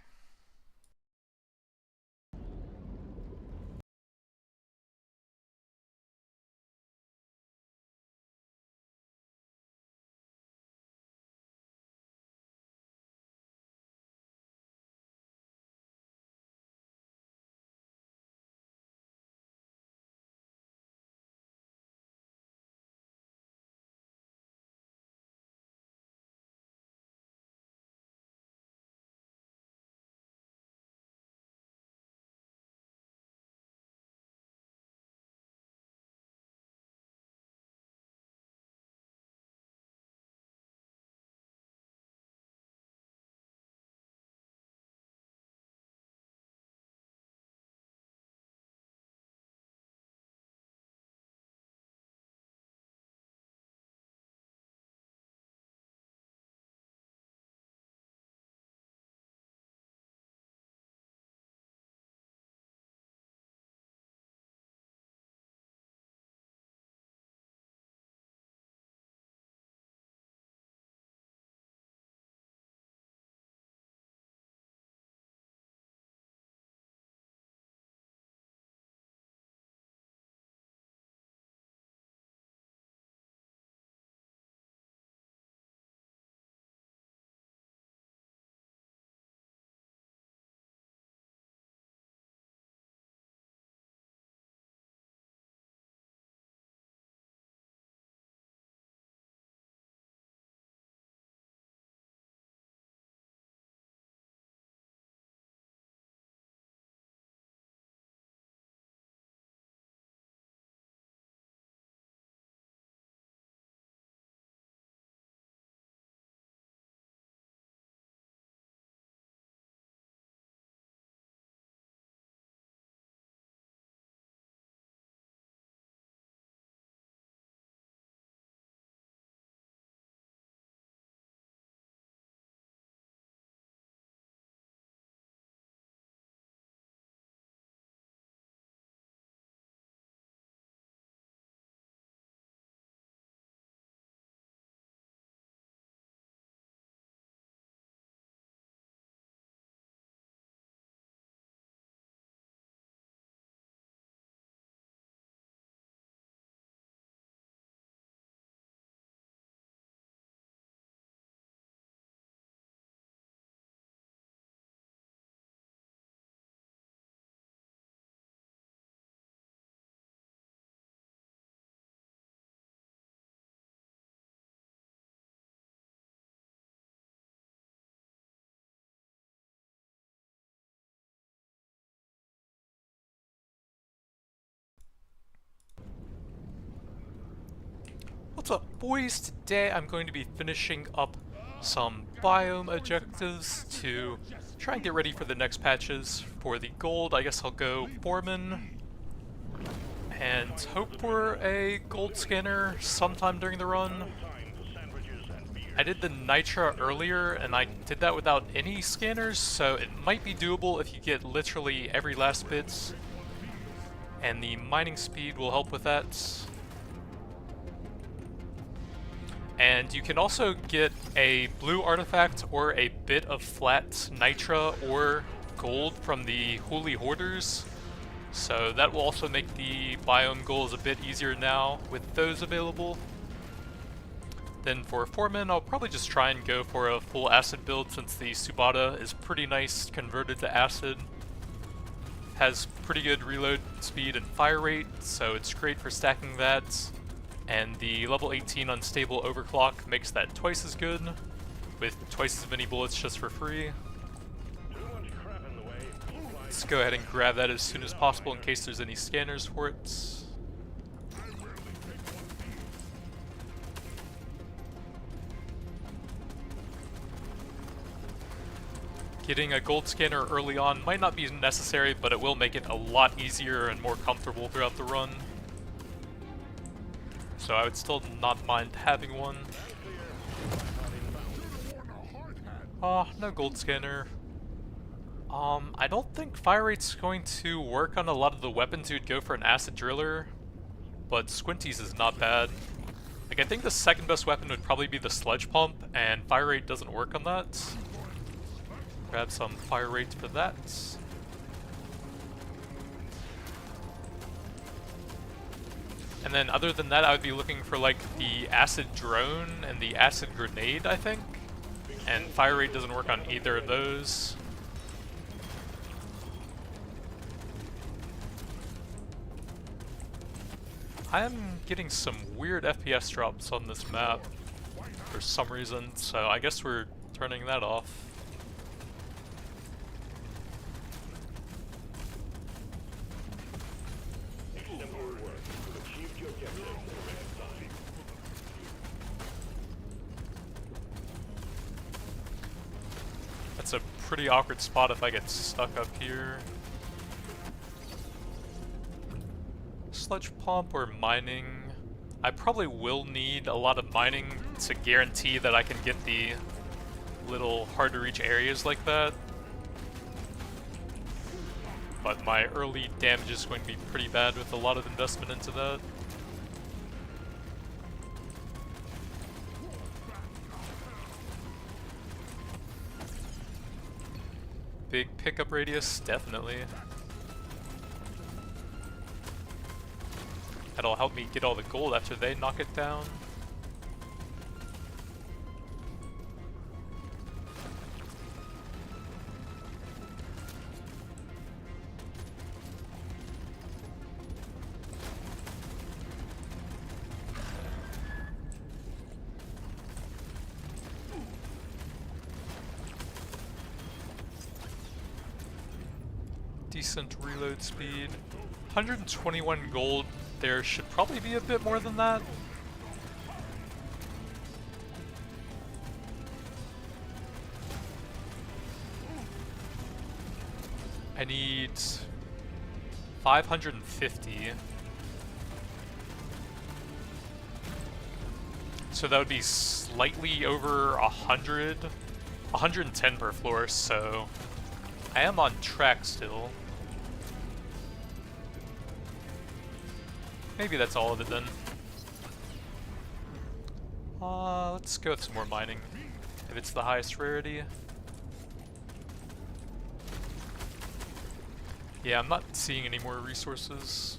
What's up, boys? Today I'm going to be finishing up some biome objectives to try and get ready for the next patches. For the gold, I guess I'll go foreman and hope for a gold scanner sometime during the run. I did the Nitra earlier and I did that without any scanners, so it might be doable if you get literally every last bit, and the mining speed will help with that. And you can also get a blue artifact or a bit of flat Nitra or gold from the holy hoarders, so that will also make the biome goals a bit easier now with those available. Then for foreman, I'll probably just try and go for a full acid build since the Subata is pretty nice converted to acid. Has pretty good reload speed and fire rate, so it's great for stacking that. And the level 18 unstable overclock makes that twice as good, with twice as many bullets just for free. Let's go ahead and grab that as soon as possible in case there's any scanners for it. Getting a gold scanner early on might not be necessary, but it will make it a lot easier and more comfortable throughout the run. So I would still not mind having one. No gold scanner. I don't think fire rate's going to work on a lot of the weapons you'd go for an acid driller, but Squinties is not bad. Like, I think the second best weapon would probably be the sludge pump, and fire rate doesn't work on that. Grab some fire rate for that. And then other than that, I would be looking for like the acid drone and the acid grenade, I think. And fire rate doesn't work on either of those. I am getting some weird FPS drops on this map for some reason, so I guess we're turning that off. That's a pretty awkward spot if I get stuck up here. Sludge pump or mining? I probably will need a lot of mining to guarantee that I can get the little hard to reach areas like that. But my early damage is going to be pretty bad with a lot of investment into that. Big pickup radius, definitely. That'll help me get all the gold after they knock it down. Decent reload speed. 121 gold. There should probably be a bit more than that. I need 550. So that would be slightly over 100. 110 per floor, so I am on track still. Maybe that's all of it then. Let's go with some more mining, if it's the highest rarity. Yeah, I'm not seeing any more resources.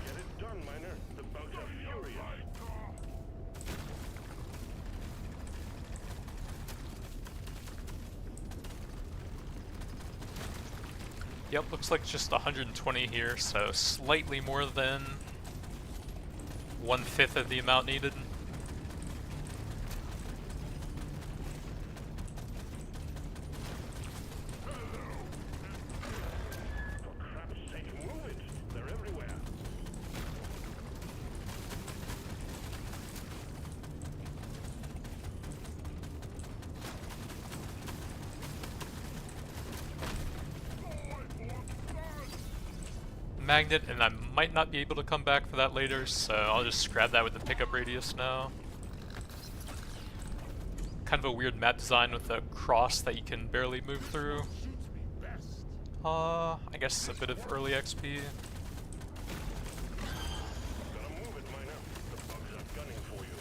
Get it done, miner. The bugs are furious. Yep, looks like just 120 here, so slightly more than 1/5 of the amount needed. magnet, and I might not be able to come back for that later, so I'll just grab that with the pickup radius now. Kind of a weird map design with a cross that you can barely move through. I guess a bit of early XP. Gotta move it, miner. The bugs are gunning for you.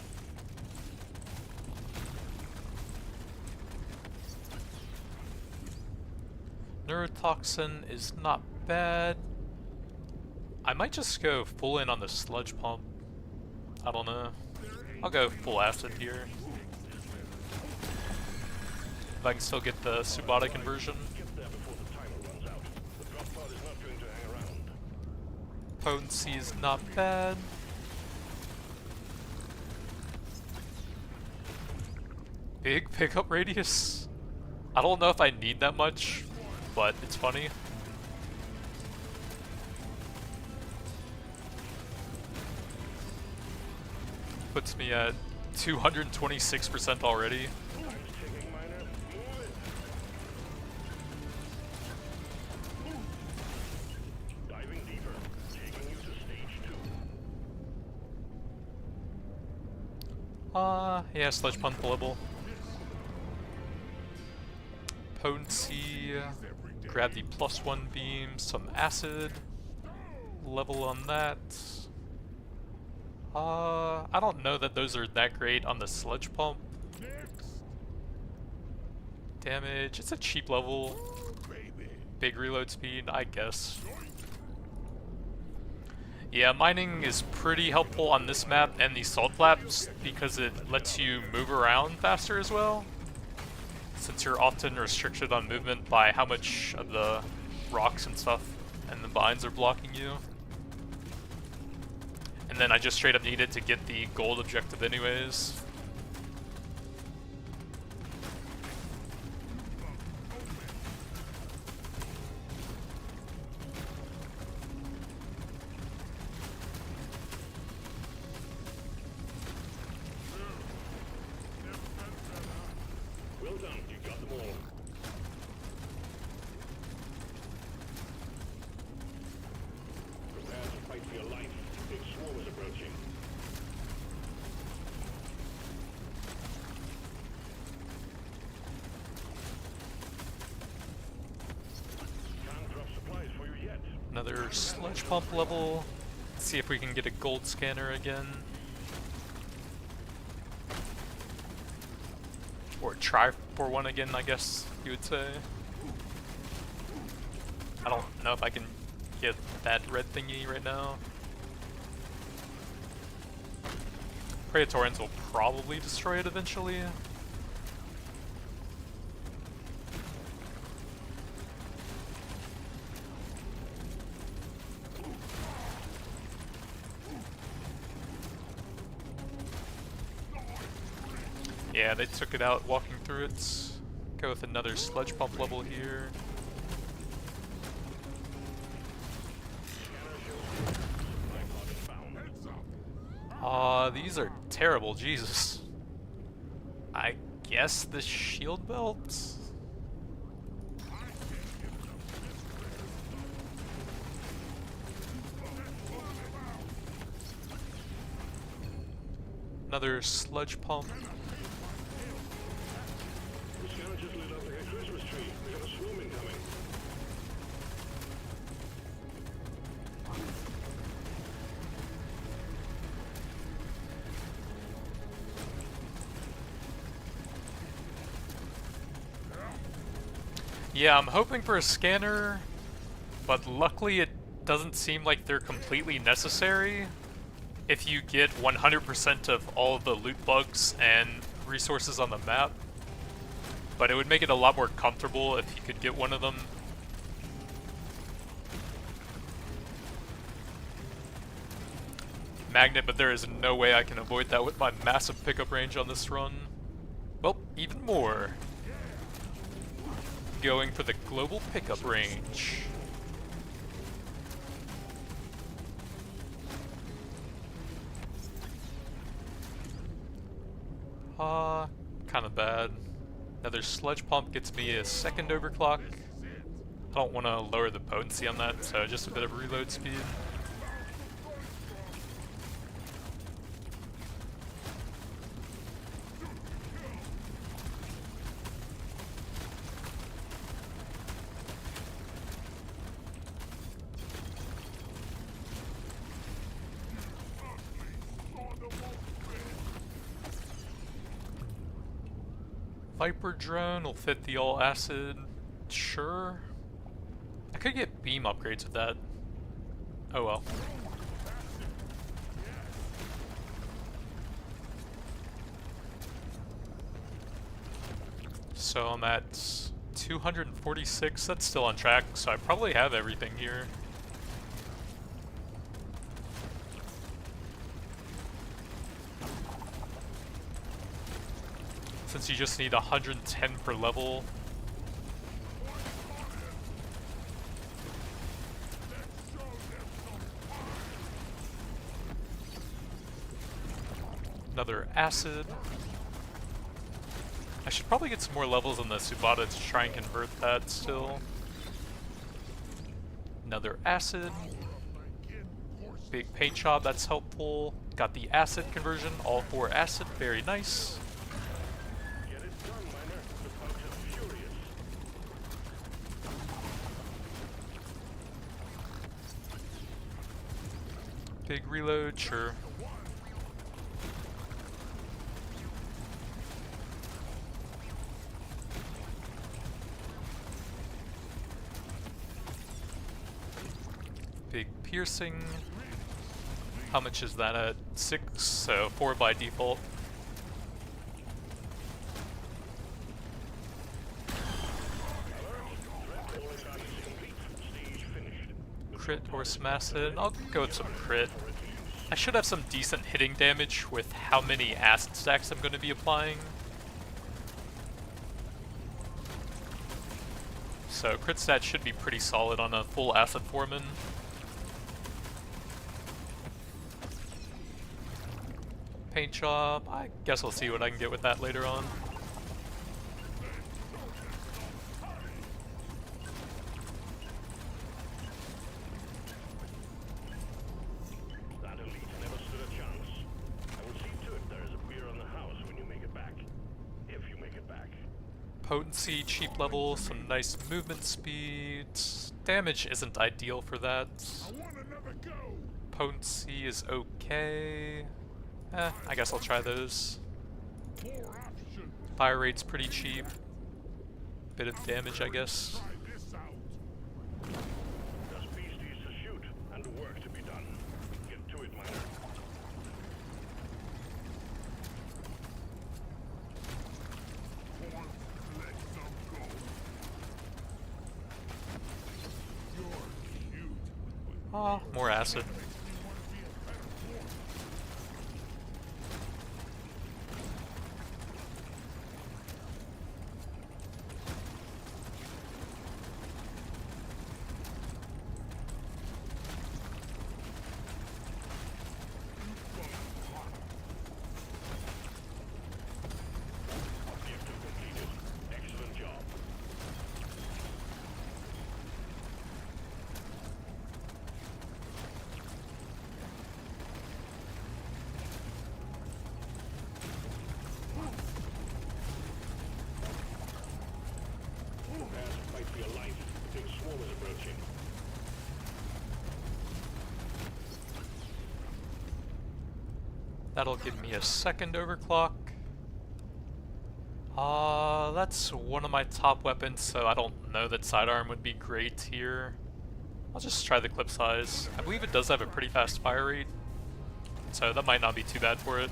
Neurotoxin is not bad. I might just go full in on the sludge pump. I don't know. I'll go full acid here. If I can still get the Subata conversion. Get there before the timer runs out. The drop pod is not going to hang around. Potency is not bad. Big pickup radius. I don't know if I need that much, but it's funny. Puts me at 226% already. Time's ticking, miner. Move it. Diving deeper. Taking you to stage 2. Yeah, sludge pump level. Potency, grab the +1 beam, some acid, level on that. I don't know that those are that great on the sludge pump. Damage, it's a cheap level. Big reload speed, I guess. Yeah, mining is pretty helpful on this map and the salt flaps because it lets you move around faster as well. Since you're often restricted on movement by how much of the rocks and stuff and the vines are blocking you. And then I just straight up need it to get the gold objective anyways. Well done. You got them all. Prepare to fight for your life. Big swarm is approaching. Can't drop supplies for you yet. Another sludge pump level. Let's see if we can get a gold scanner again. Or try for one again, I guess you would say. I don't know if I can get that red thingy right now. Praetorians will probably destroy it eventually. Yeah, they took it out walking through it. Go with another sludge pump level here. These are terrible, Jesus. I guess the shield belt? Another sludge pump. The scanner just lit up like a Christmas tree. We got a swarm incoming. Yeah, I'm hoping for a scanner, but luckily it doesn't seem like they're completely necessary if you get 100% of all of the loot bugs and resources on the map. But it would make it a lot more comfortable if you could get one of them. Magnet, but there is no way I can avoid that with my massive pickup range on this run. Well, even more. Going for the global pickup range. Kinda bad. Another sludge pump gets me a second overclock. I don't want to lower the potency on that, so just a bit of reload speed. Viper drone will fit the all acid, sure. I could get beam upgrades with that. Oh well. So I'm at 246, that's still on track, so I probably have everything here. Since you just need 110 per level. Another acid. I should probably get some more levels on the Subata to try and convert that still. Another acid. Big paint job, that's helpful. Got the acid conversion, all 4 acid, very nice. Big reload, sure. Big piercing. How much is that at? 6, so 4 by default. Crit or smash it. I'll go with some crit. I should have some decent hitting damage with how many acid stacks I'm going to be applying. So crit stat should be pretty solid on a full acid foreman. Paint job, I guess I'll see what I can get with that later on. Potency, cheap level, some nice movement speed. Damage isn't ideal for that. Potency is okay. I guess I'll try those. Fire rate's pretty cheap. Bit of damage, I guess. Oh, more acid. That'll give me a second overclock. That's one of my top weapons, so I don't know that sidearm would be great here. I'll just try the clip size. I believe it does have a pretty fast fire rate, so that might not be too bad for it.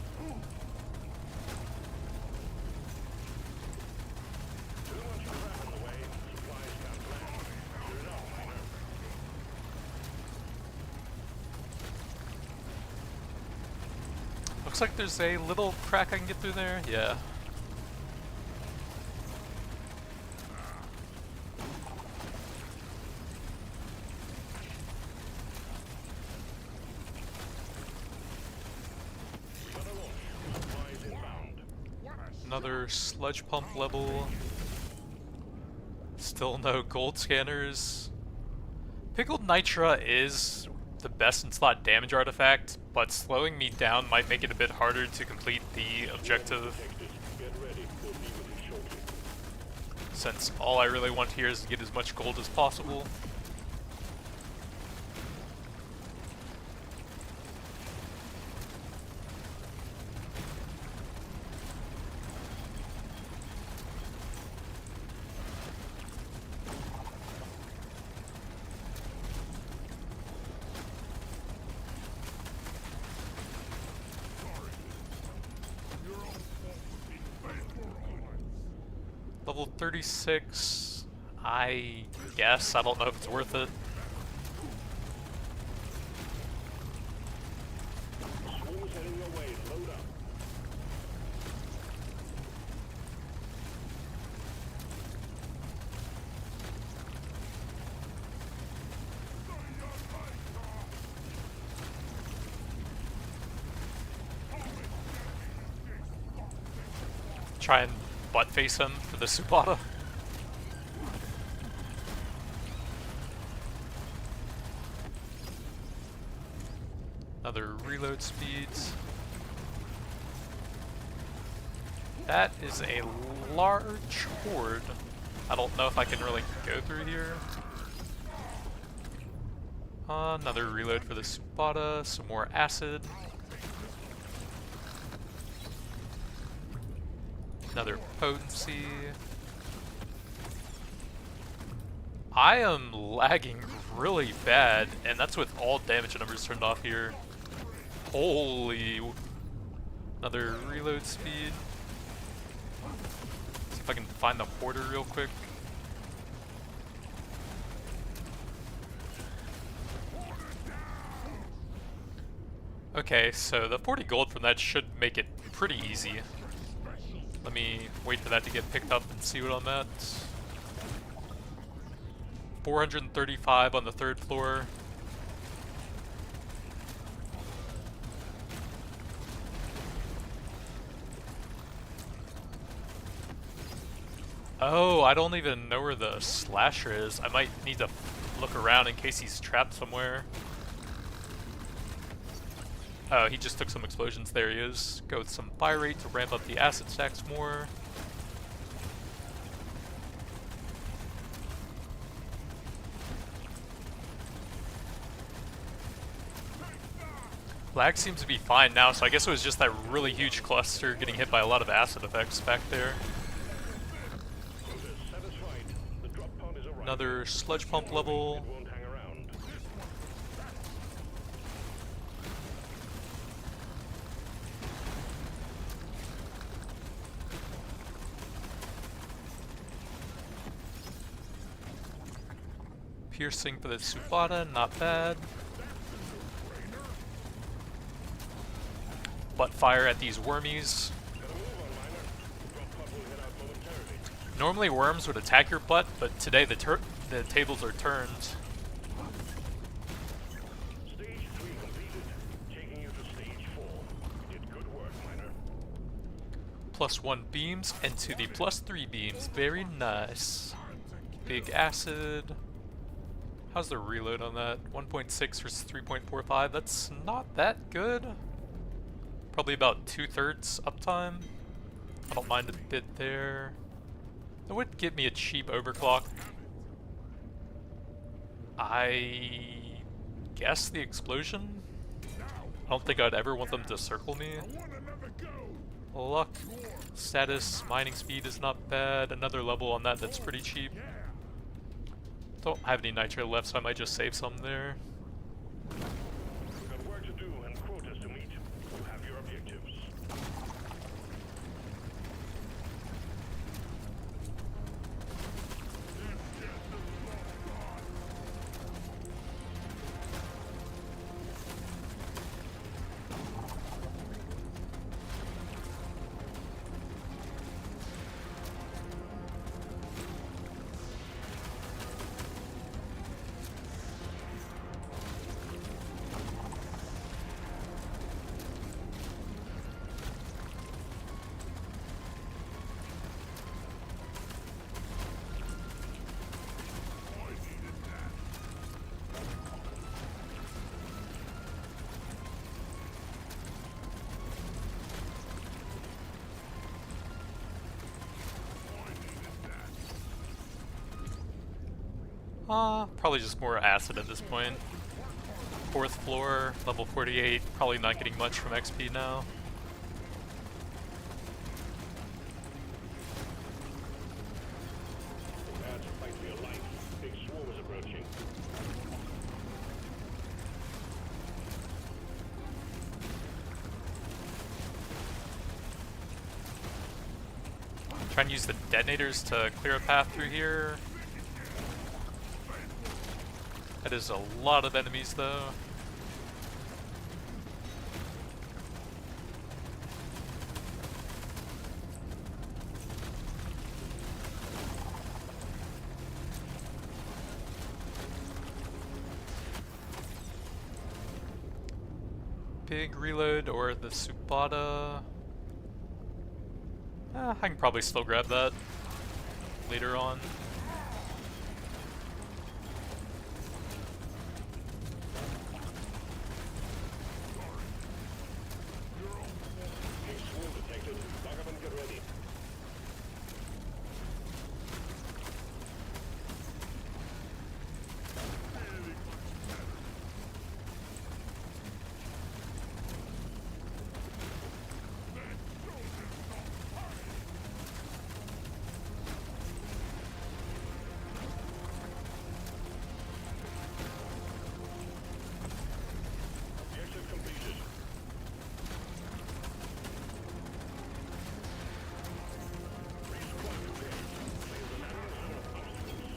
Looks like there's a little crack I can get through there. Yeah. Another sludge pump level. Still no gold scanners. Pickled Nitra is the best in slot damage artifact, but slowing me down might make it a bit harder to complete the objective. Get ready. We'll be with you shortly. Since all I really want here is to get as much gold as possible. Level 36, I guess. I don't know if it's worth it. Swarm's heading your way. Load up. Try and butt face him for the Supata. Another reload speeds. That is a large horde. I don't know if I can really go through here. Another reload for the Supata, some more acid. Another potency. I am lagging really bad, and that's with all damage numbers turned off here. Holy. Another reload speed. See if I can find the hoarder real quick. Okay, so the 40 gold from that should make it pretty easy. Let me wait for that to get picked up and see what I'm at. 435 on the 3rd floor. Oh, I don't even know where the slasher is. I might need to look around in case he's trapped somewhere. Oh, he just took some explosions. There he is. Go with some fire rate to ramp up the acid stacks more. Lag seems to be fine now, so I guess it was just that really huge cluster getting hit by a lot of acid effects back there. Another sludge pump level. Piercing for the Supata, not bad. Butt fire at these wormies. Normally worms would attack your butt, but today the tables are turned. Stage 3 completed. Taking you to stage 4. Did good work, miner. +1 beams and to the +3 beams. Very nice. Big acid. How's the reload on that? 1.6 versus 3.45. That's not that good. Probably about 2/3 uptime. I don't mind a bit there. That would get me a cheap overclock. I guess the explosion? I don't think I'd ever want them to circle me. Luck, status, mining speed is not bad. Another level on that that's pretty cheap. Don't have any nitro left, so I might just save some there. We've got work to do and quotas to meet. You have your objectives. Probably just more acid at this point. 4th floor, level 48, probably not getting much from XP now. Prepare to fight for your life. Big swarm is approaching. Try and use the detonators to clear a path through here. That is a lot of enemies though. Big reload or the Subata. I can probably still grab that later on. Big swarm detected. Back up and get ready. Objective completed. Resupply prepared. Clear the landing zone of obstacles.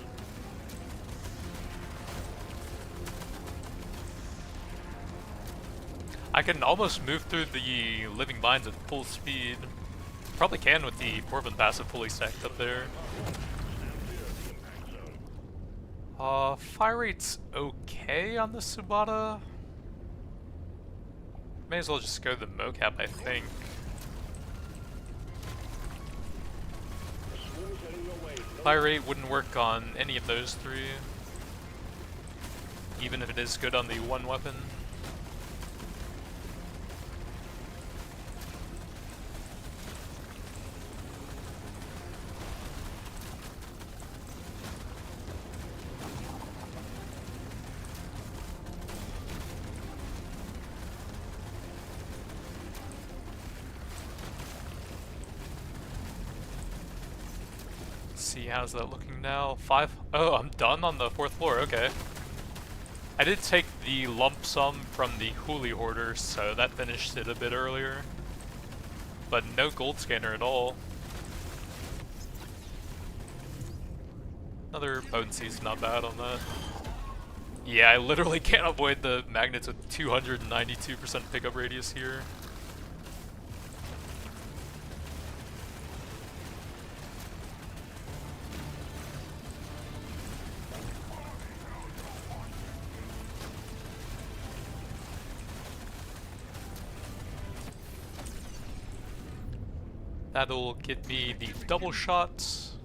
I can almost move through the living mines at full speed. Probably can with the Portland passive fully stacked up there. Fire rate's okay on the Subata. May as well just go the mocap, I think. The swarm is heading your way. No Fire rate wouldn't work on any of those three. Even if it is good on the one weapon. See, how's that looking now? 5? Oh, I'm done on the 4th floor, okay. I did take the lump sum from the Huli Hoarders, so that finished it a bit earlier. But no gold scanner at all. Another potency's not bad on that. Yeah, I literally can't avoid the magnets with 292% pickup radius here. That'll get me the double shots.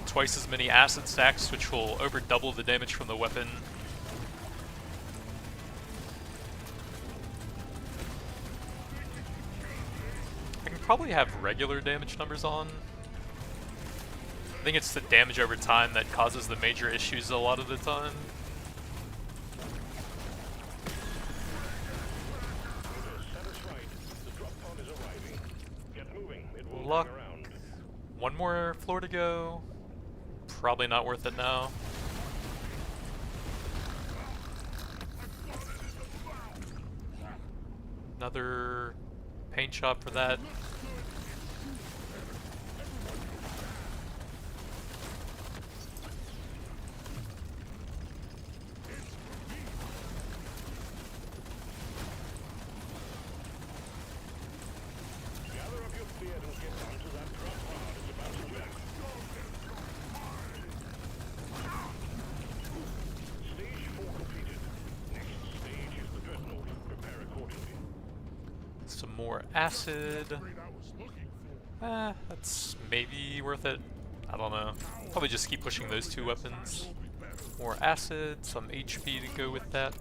Twice as many acid stacks, which will over double the damage from the weapon. I can probably have regular damage numbers on. I think it's the damage over time that causes the major issues a lot of the time. Luck. One more floor to go. Probably not worth it now. Another paint shop for that. Some more acid. That's maybe worth it. I don't know. Probably just keep pushing those two weapons. More acid, some HP to go with that.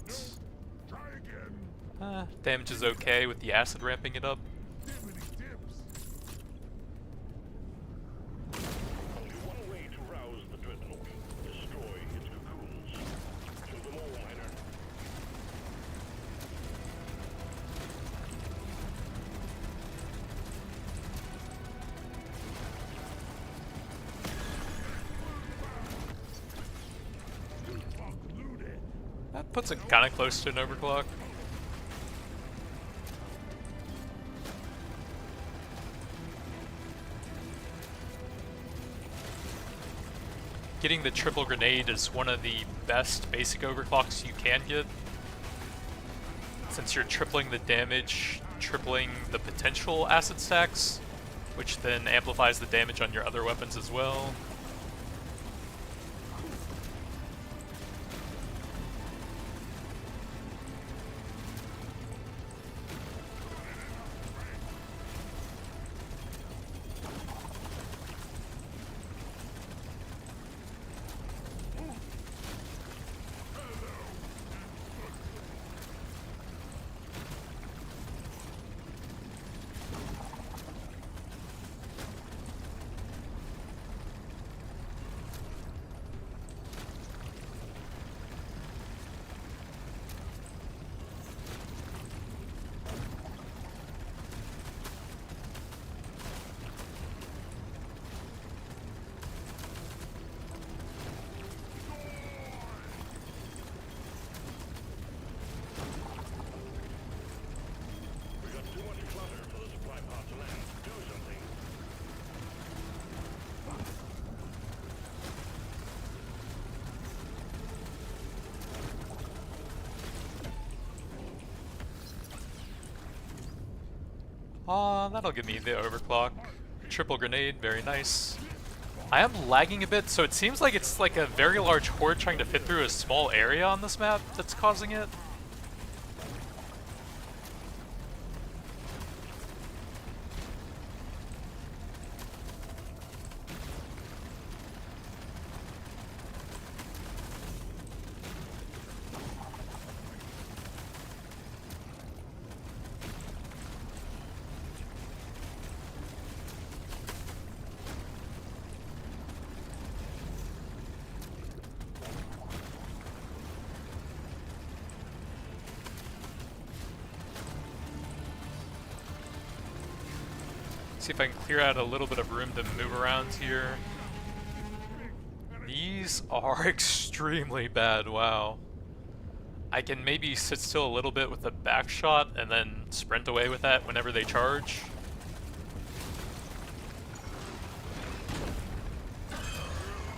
Damage is okay with the acid ramping it up. Only one way to rouse the dreadnought. Destroy Puts it kind of close to an overclock. Getting the triple grenade is one of the best basic overclocks you can get, since you're tripling the damage, tripling the potential acid stacks, which then amplifies the damage on your other weapons as well. We got too much clutter for the supply pod to land. Do something. That'll give me the overclock. Triple grenade, very nice. I am lagging a bit, so it seems like it's like a very large horde trying to fit through a small area on this map that's causing it. See if I can clear out a little bit of room to move around here. These are extremely bad, wow. I can maybe sit still a little bit with the back shot and then sprint away with that whenever they charge.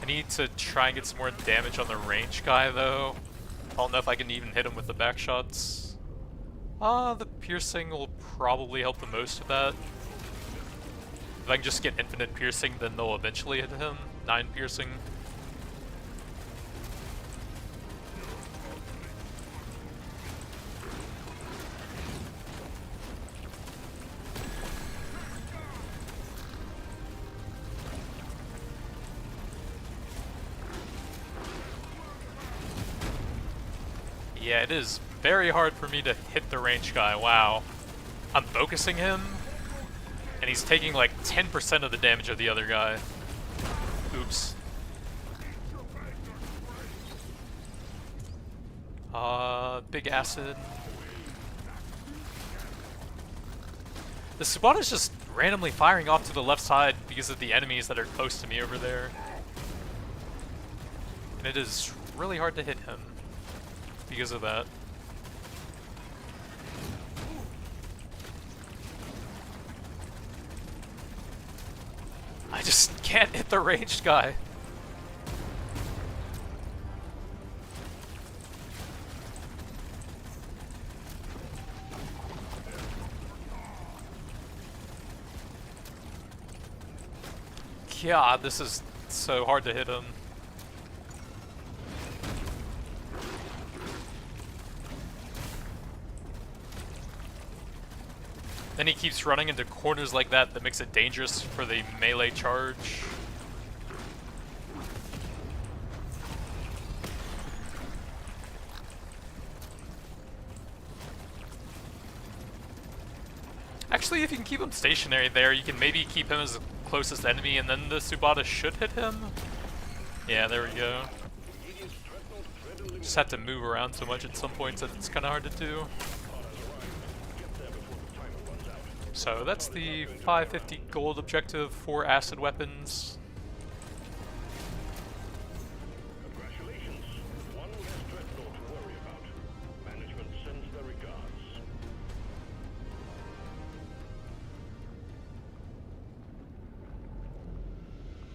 I need to try and get some more damage on the range guy though. I don't know if I can even hit him with the back shots. The piercing will probably help the most with that. If I can just get infinite piercing, then they'll eventually hit him. 9 piercing. Yeah, it is very hard for me to hit the range guy, wow. I'm focusing him, and he's taking like 10% of the damage of the other guy. Oops. Big acid. The Subata's just randomly firing off to the left side because of the enemies that are close to me over there. And it is really hard to hit him because of that. I just can't hit the ranged guy. God, this is so hard to hit him. Then he keeps running into corners like that that makes it dangerous for the melee charge. Actually, if you can keep him stationary there, you can maybe keep him as the closest enemy and then the Subata should hit him. Yeah, there we go. Just have to move around so much at some points that it's kind of hard to do. So that's the 550 gold objective for acid weapons. Congratulations. One less dreadnought to worry about.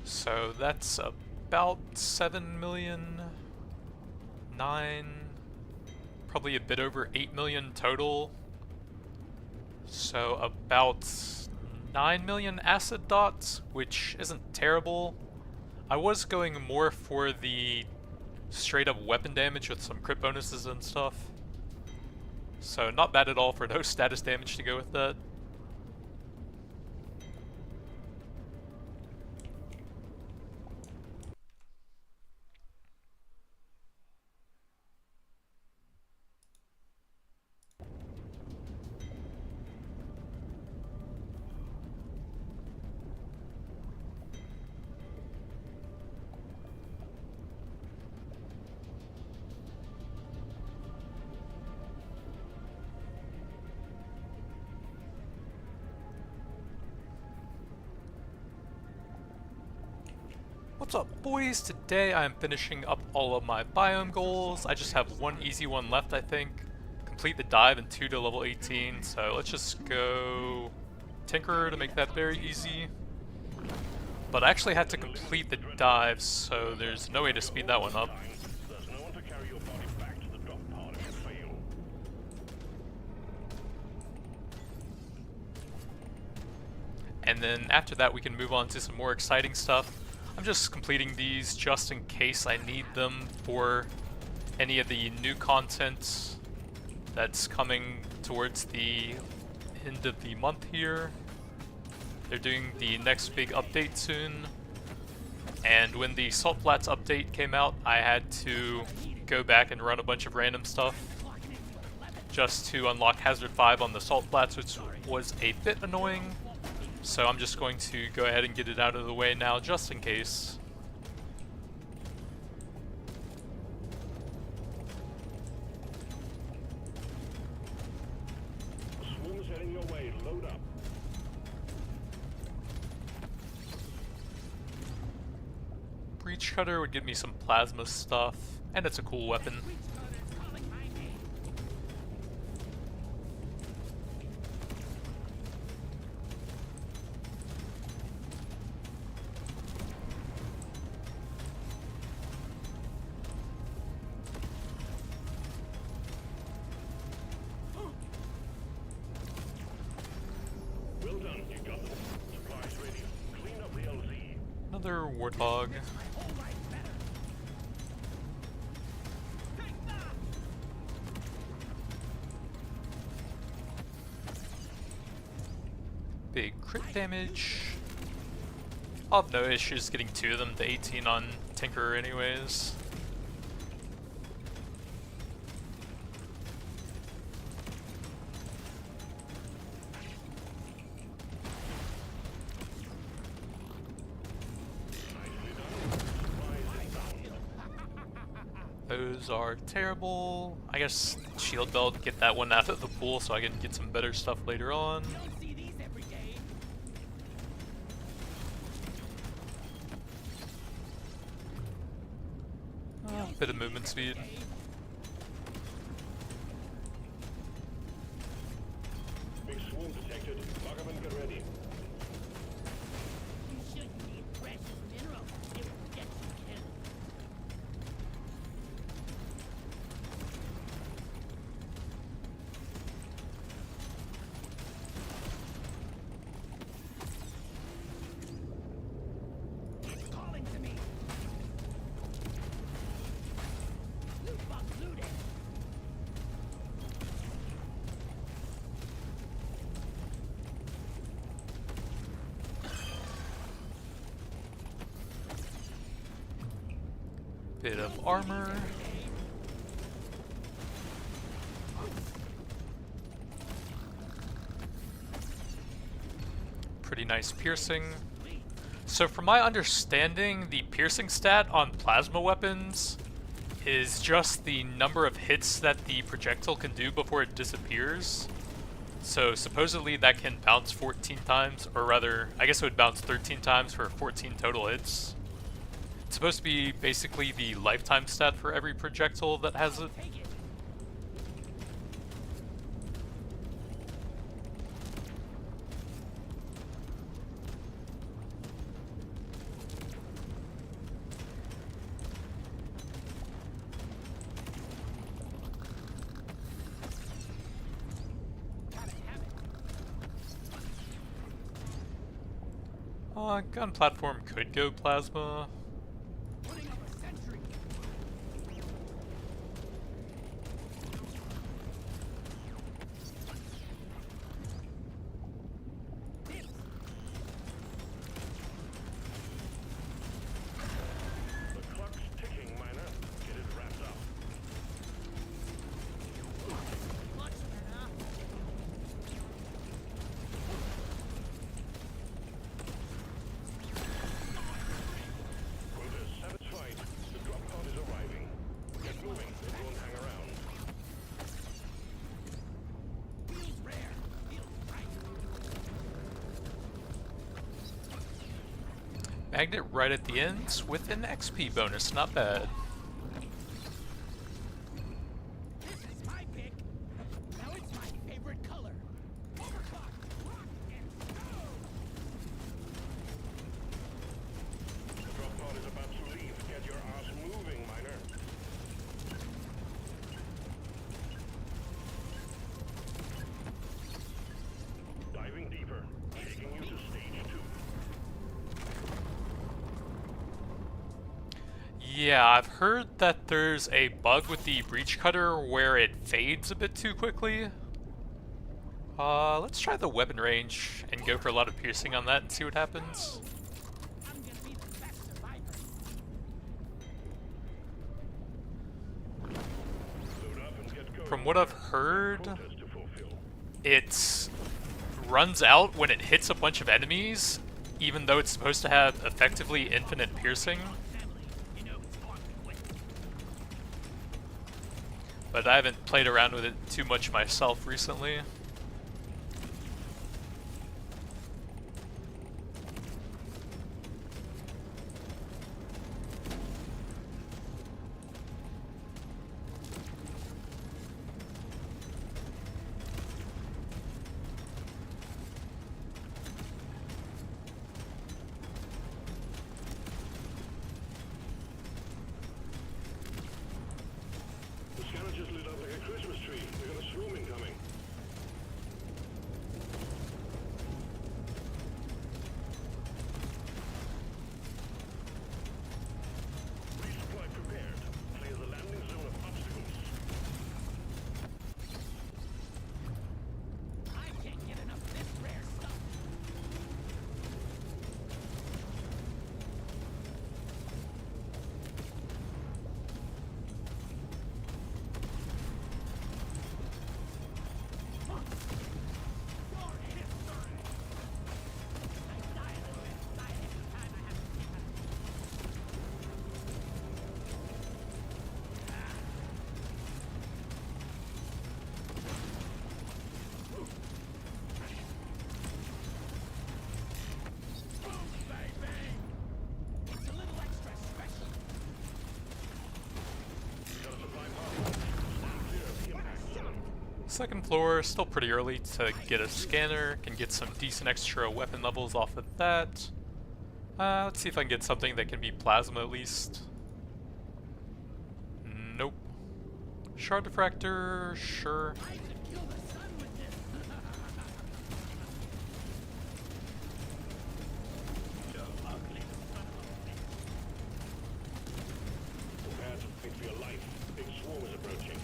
So that's about 7 million, 9, probably a bit over 8 million total. So about 9 million acid dots, which isn't terrible. I was going more for the straight up weapon damage with some crit bonuses and stuff. So not bad at all for no status damage to go with that. What's up, boys? Today I'm finishing up all of my biome goals. I just have one easy one left, I think. Complete the dive and 2 to level 18, so let's just go Tinkerer to make that very easy. But I actually had to complete the dive, so there's no way to speed that one up. There's no one to carry your body back to the drop pod if you fail. And then after that we can move on to some more exciting stuff. I'm just completing these just in case I need them for any of the new content that's coming towards the end of the month here. They're doing the next big update soon, and when the Salt Flats update came out, I had to go back and run a bunch of random stuff just to unlock Hazard 5 on the Salt Flats, which was a bit annoying. So I'm just going to go ahead and get it out of the way now, just in case. Swarm's heading your way. Load up. Breach Cutter would give me some plasma stuff, and it's a cool weapon. Well done, you got them. Supplies ready. Clean up the LZ. Another Warthog. Big crit damage. I'll have no issues getting 2 of them to 18 on Tinkerer anyways. Those are terrible. I guess shield belt, get that one out of the pool so I can get some better stuff later on. Bit of movement speed. Big swarm detected. Buggerman, get ready. You shouldn't need precious minerals. It will get you killed. It's calling to me. Loot box looted. Bit of armor. Pretty nice piercing. So from my understanding, the piercing stat on plasma weapons is just the number of hits that the projectile can do before it disappears. So supposedly that can bounce 14 times, or rather, I guess it would bounce 13 times for 14 total hits. It's supposed to be basically the lifetime stat for every projectile that has it. Take it. Gun platform could go plasma. Putting up a sentry. The clock's ticking, Miner. Get it wrapped up. Much better. Quota satisfied. The drop pod is arriving. Get moving. It won't hang around. Feels rare. Feels right. Magnet right at the end with an XP bonus, not bad. This is my pick. Now it's my favorite color. Overclock, rock, and go! The drop pod is about to leave. Get your ass moving, Miner. Diving deeper. Taking you to stage 2. Yeah, I've heard that there's a bug with the breach cutter where it fades a bit too quickly. Let's try the weapon range and go for a lot of piercing on that and see what happens. I'm gonna be the best survivor. Load up and get going. From what I've heard, Quotas to fulfill. it runs out when it hits a bunch of enemies, even though it's supposed to have effectively infinite piercing. Family, you know it's on quick. But I haven't played around with it too much myself recently. The scanner just lit up like a Christmas tree. We got a swarm incoming. Resupply prepared. Clear the landing zone of obstacles. I can't get enough of this rare stuff. It's a little extra special. We got a supply pod. Stand clear of the impact zone. Second floor, still pretty early to get a scanner. Can get some decent extra weapon levels off of that. Let's see if I can get something that can be plasma at least. Nope. Shard diffractor, sure. I could kill the sun with this. You ugly son of a bitch. Prepare to fight for your life. Big swarm is approaching.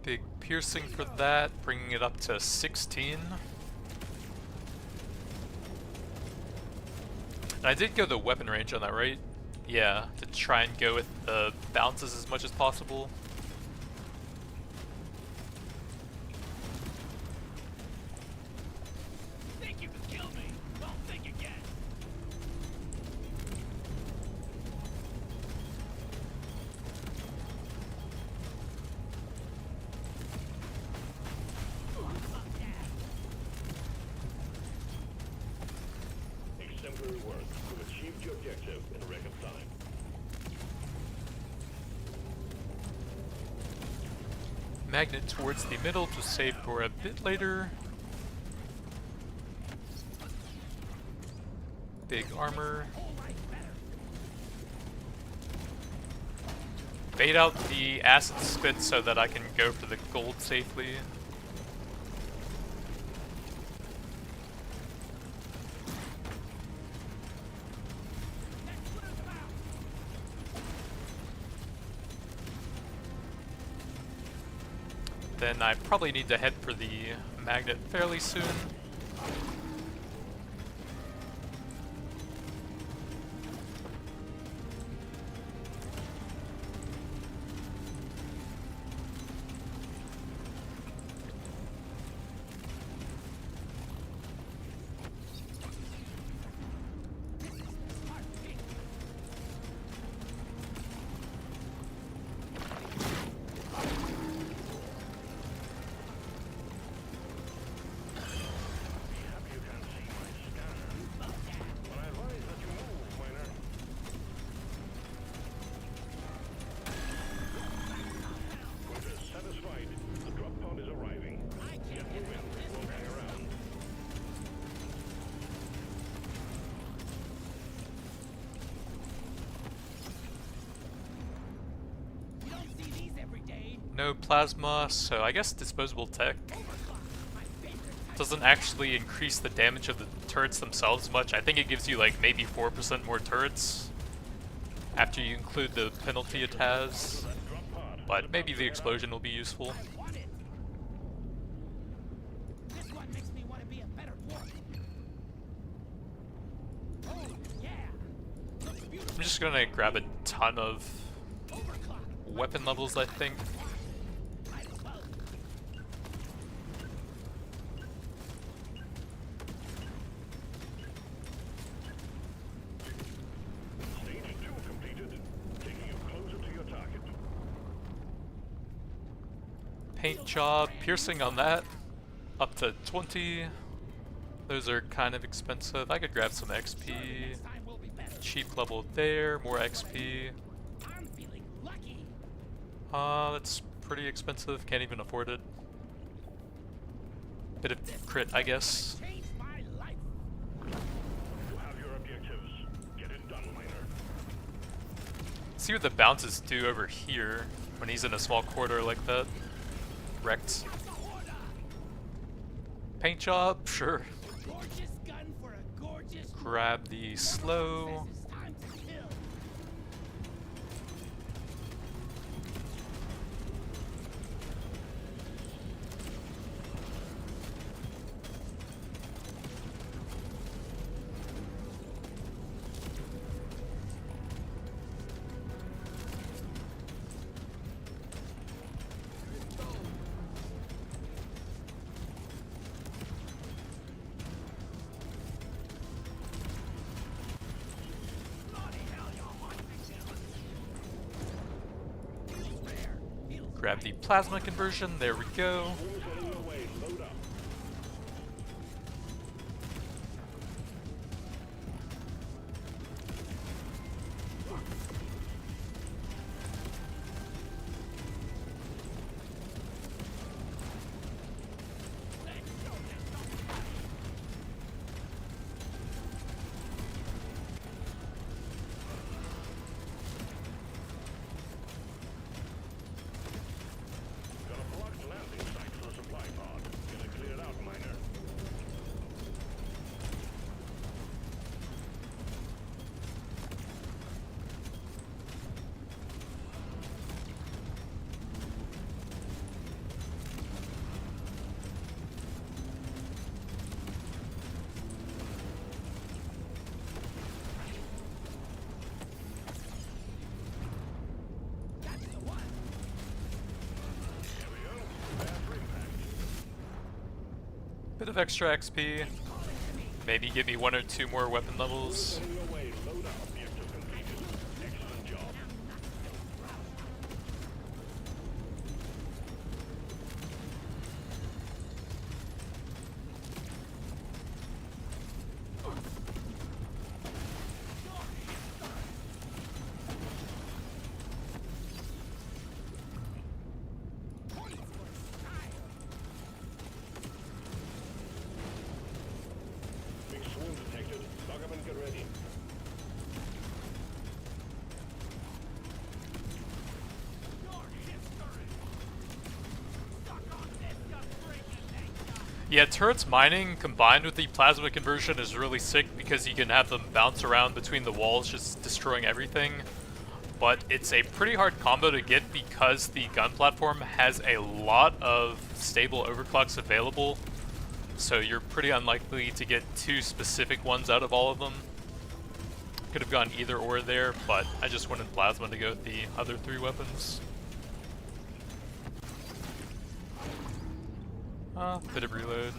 Big piercing for that, bringing it up to 16. And I did go the weapon range on that, right? Yeah, to try and go with the bounces as much as possible. Think you can kill me? Don't think again. Exemplary work. You've achieved your objective in a record time. Magnet towards the middle to save for a bit later. Big armor. Bait out the acid spit so that I can go for the gold safely. then I probably need to head for the magnet fairly soon. No plasma, so I guess disposable tech doesn't actually increase the damage of the turrets themselves much. I think it gives you like maybe 4% more turrets after you include the penalty it has, but maybe the explosion will be useful. This one makes me want to be a better dwarf. Oh, yeah. Looks beautiful. I'm just gonna grab a ton of weapon levels, I think. Might as well. Stage 2 completed. Taking you closer to your target. Paint job, piercing on that, up to 20. Those are kind of expensive. I could grab some XP. Next time will be better. Cheap level there, more XP. I'm feeling lucky. That's pretty expensive, can't even afford it. Bit of crit, I guess. Changed my life. You have your objectives. Get it done, miner. See what the bounces do over here when he's in a small corridor like that. Wrecked. Paint job, sure. Gorgeous gun for a gorgeous Grab the slow. It's time to kill. Grab the plasma conversion, there we go. Almost on your way. Load up. Got a blocked landing site for the supply pod. Get it cleared out, miner. That's the one. Here we go. Prepare for impact. Bit of extra XP. Maybe give me 1 or 2 more weapon levels. On your way. Load up. Objective completed. Excellent job. Big swarm detected. Stock up and get ready. Yeah, turrets mining combined with the plasma conversion is really sick because you can have them bounce around between the walls, just destroying everything. but it's a pretty hard combo to get because the gun platform has a lot of stable overclocks available, so you're pretty unlikely to get two specific ones out of all of them. Could have gone either or there, but I just wanted Plasma to go with the other three weapons. Bit of reload.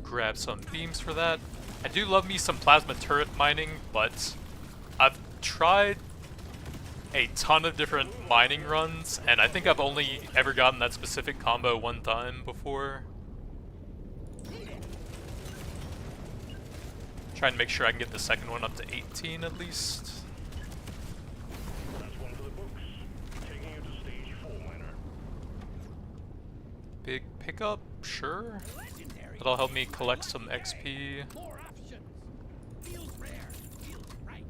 Grab some beams for that. I do love me some plasma turret mining, but I've tried a ton of different mining runs, and I think I've only ever gotten that specific combo one time before. Trying to make sure I can get the second one up to 18 at least. That's one for the books. Taking you to stage 4, miner. Big pickup, sure. That'll help me collect some XP. More options. Feels rare. Feels right.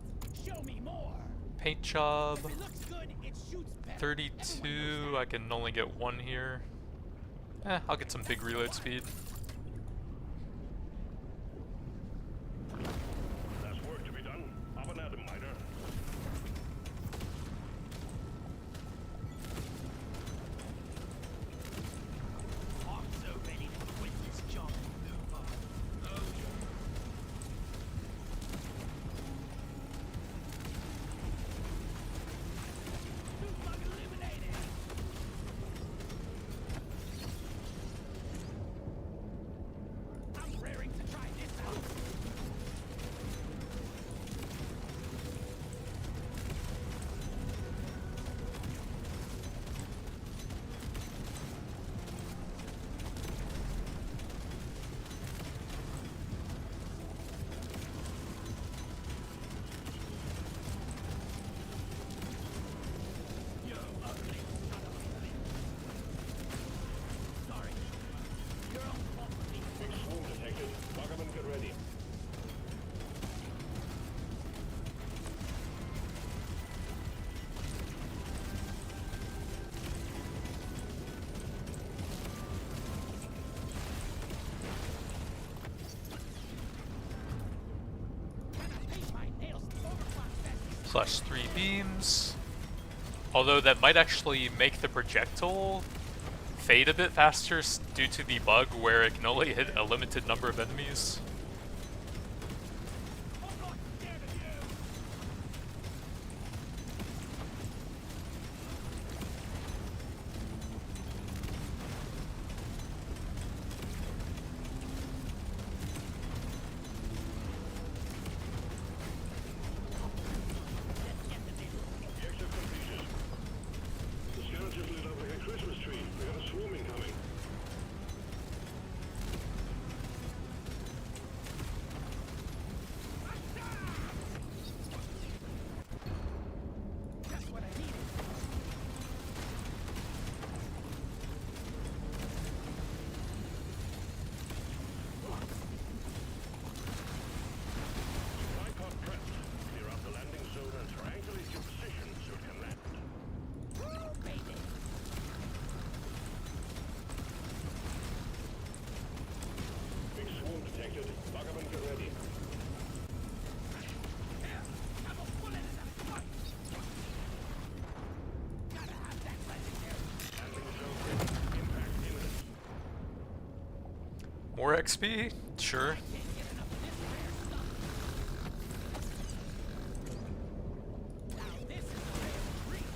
Show me more. Paint job. If it looks good, it shoots better. 32, I can only get one here. I'll get some big reload speed. There's work to be done. Up and at 'em, miner. I'm so ready to quit this job. I'm raring to try this out. You ugly son of a bitch. Sorry. You're all fault for me. Big swarm detected. Buggerman, get ready. Gotta paint my nails overclock fast. Slash 3 beams. Although that might actually make the projectile fade a bit faster due to the bug where it can only hit a limited number of enemies. I'm not scared of you. Objective completed. The scavengers lit up like a Christmas tree. We got a swarm incoming. That's what I needed. Tripod prepped. Clear out the landing zone and triangulate your position so it can land. Woo, baby. Big swarm detected. Buggerman, get ready. I'm a bullet in the fight. Gotta have that legendary. Landing zone ready. Impact imminent. More XP? Sure. Can't get enough of this rare stuff. Now this is a rare treat.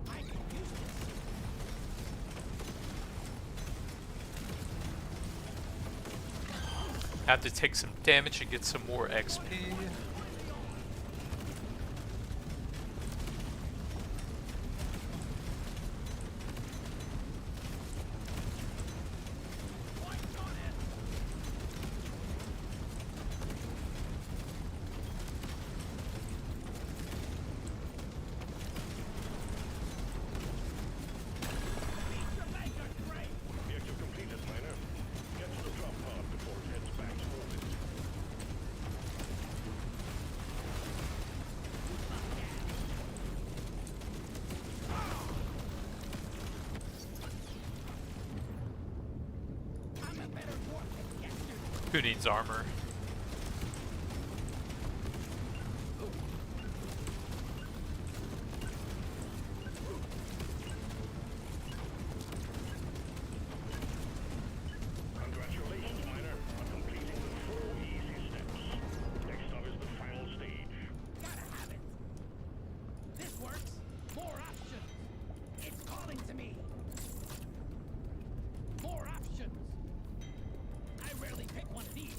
I can use this. Have to take some damage and get some more XP. Who needs armor? Congratulations, miner, on completing the 4 easy steps. Next up is the final stage. Gotta have it. This works. More options. It's calling to me. More options. I rarely pick one of these.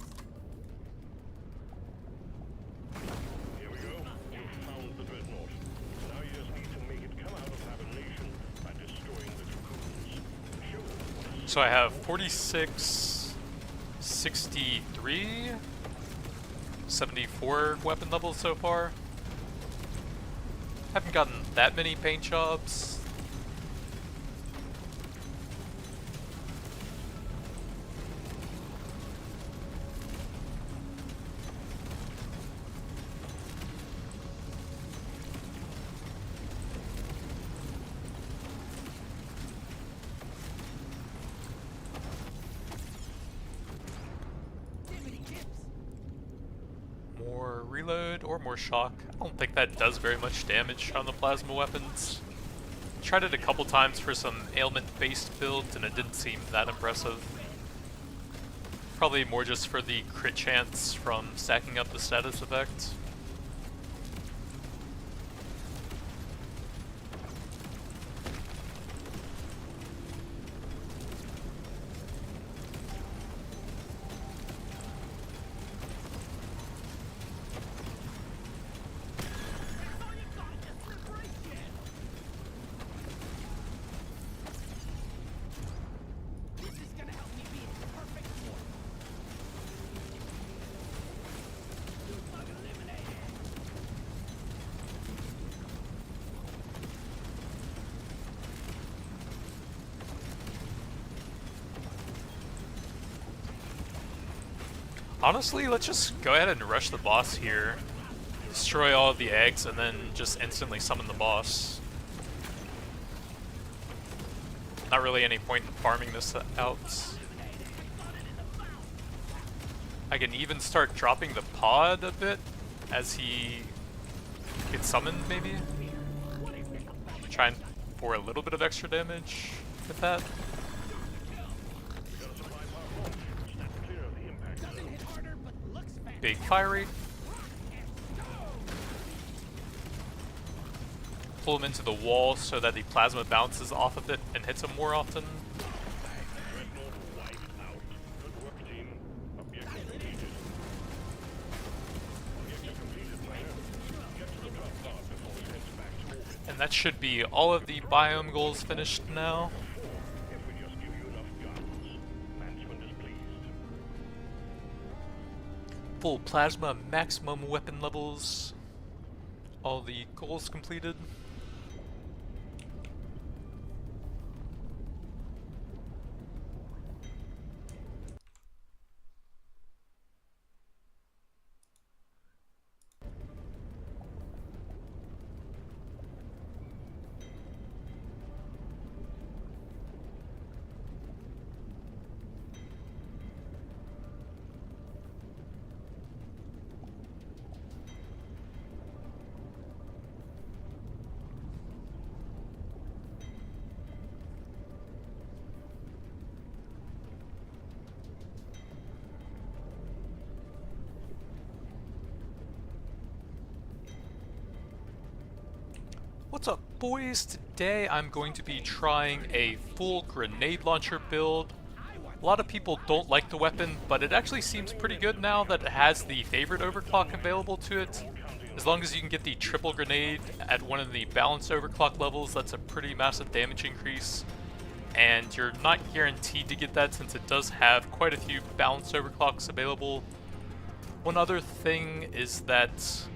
Here we go. You've found the Dreadnought. Now you just need to make it come out of hibernation by destroying the cocoons. Show them what is So I have 46, 63, 74 weapon levels so far. Haven't gotten that many paint jobs. Dippity dips. More reload or more shock. I don't think that does very much damage on the plasma weapons. Tried it a couple times for some ailment-based builds and it didn't seem that impressive. Probably more just for the crit chance from stacking up the status effect. This is gonna help me be a perfect dwarf. Bug eliminated. Honestly, let's just go ahead and rush the boss here. Destroy all of the eggs and then just instantly summon the boss. Not really any point in farming this out. I can even start dropping the pod a bit as he gets summoned, maybe? Trying for a little bit of extra damage with that. clear of the impact zone. Doesn't hit harder, but looks fast. Big fire rate. Pull him into the wall so that the plasma bounces off of it and hits him more often. Dreadnought wiped out. Good work, team. Objective completed. Objective completed, miner. Get to the top pod before it heads back to orbit. And that should be all of the biome goals finished now. If we just give you enough guns, management is pleased. Full plasma maximum weapon levels. All the goals completed. What's up, boys? Today I'm going to be trying a full grenade launcher build. A lot of people don't like the weapon, but it actually seems pretty good now that it has the favorite overclock available to it. As long as you can get the triple grenade at one of the balanced overclock levels, that's a pretty massive damage increase. And you're not guaranteed to get that since it does have quite a few balanced overclocks available. One other thing is that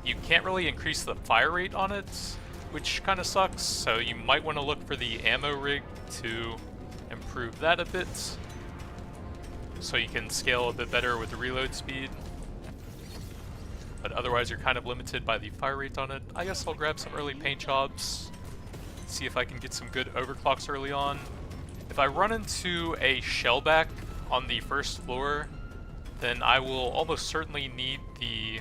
you can't really increase the fire rate on it, which kind of sucks, so you might want to look for the ammo rig to improve that a bit, so you can scale a bit better with the reload speed. But otherwise you're kind of limited by the fire rate on it. I guess I'll grab some early paint jobs, see if I can get some good overclocks early on. If I run into a shellback on the first floor, then I will almost certainly need the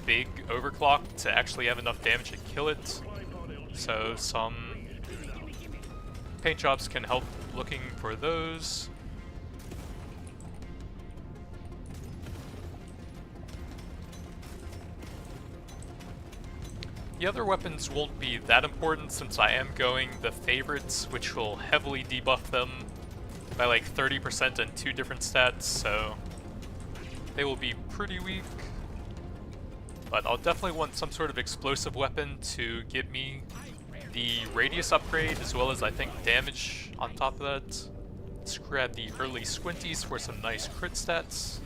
big overclock to actually have enough damage to kill it. So some paint jobs can help looking for those. The other weapons won't be that important since I am going the favorites, which will heavily debuff them by like 30% in 2 different stats, so they will be pretty weak. But I'll definitely want some sort of explosive weapon to get me the radius upgrade, as well as I think damage on top of that. Let's grab the early squinties for some nice crit stats.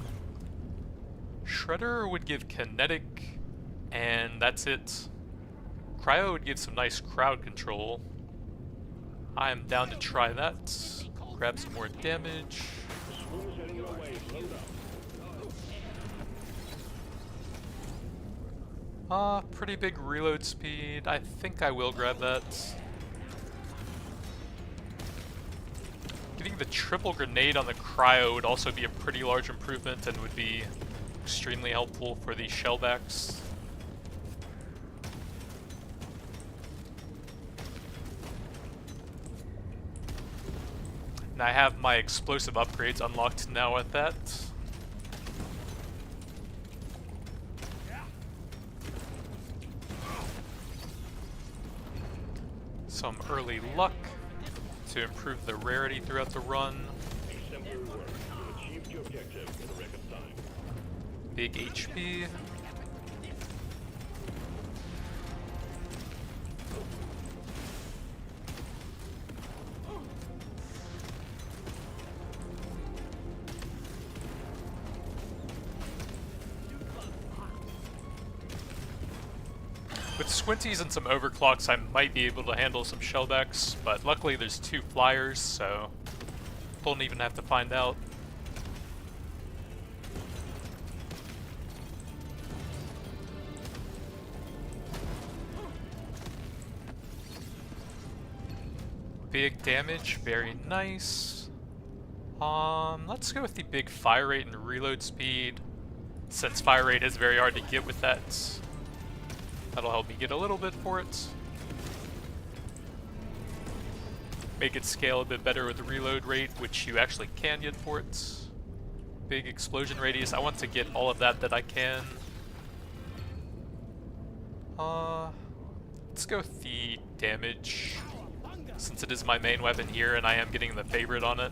Shredder would give kinetic, and that's it. Cryo would give some nice crowd control. I am down to try that. Grab some more damage. Pretty big reload speed. I think I will grab that. Getting the triple grenade on the cryo would also be a pretty large improvement and would be extremely helpful for the shellbacks. And I have my explosive upgrades unlocked now at that. Some early luck to improve the rarity throughout the run. Big HP. With squinties and some overclocks, I might be able to handle some shellbacks, but luckily there's 2 flyers, so don't even have to find out. Big damage, very nice. Let's go with the big fire rate and reload speed, since fire rate is very hard to get with that. That'll help me get a little bit for it. Make it scale a bit better with the reload rate, which you actually can get for it. Big explosion radius. I want to get all of that I can. Let's go with the damage, since it is my main weapon here and I am getting the favorite on it.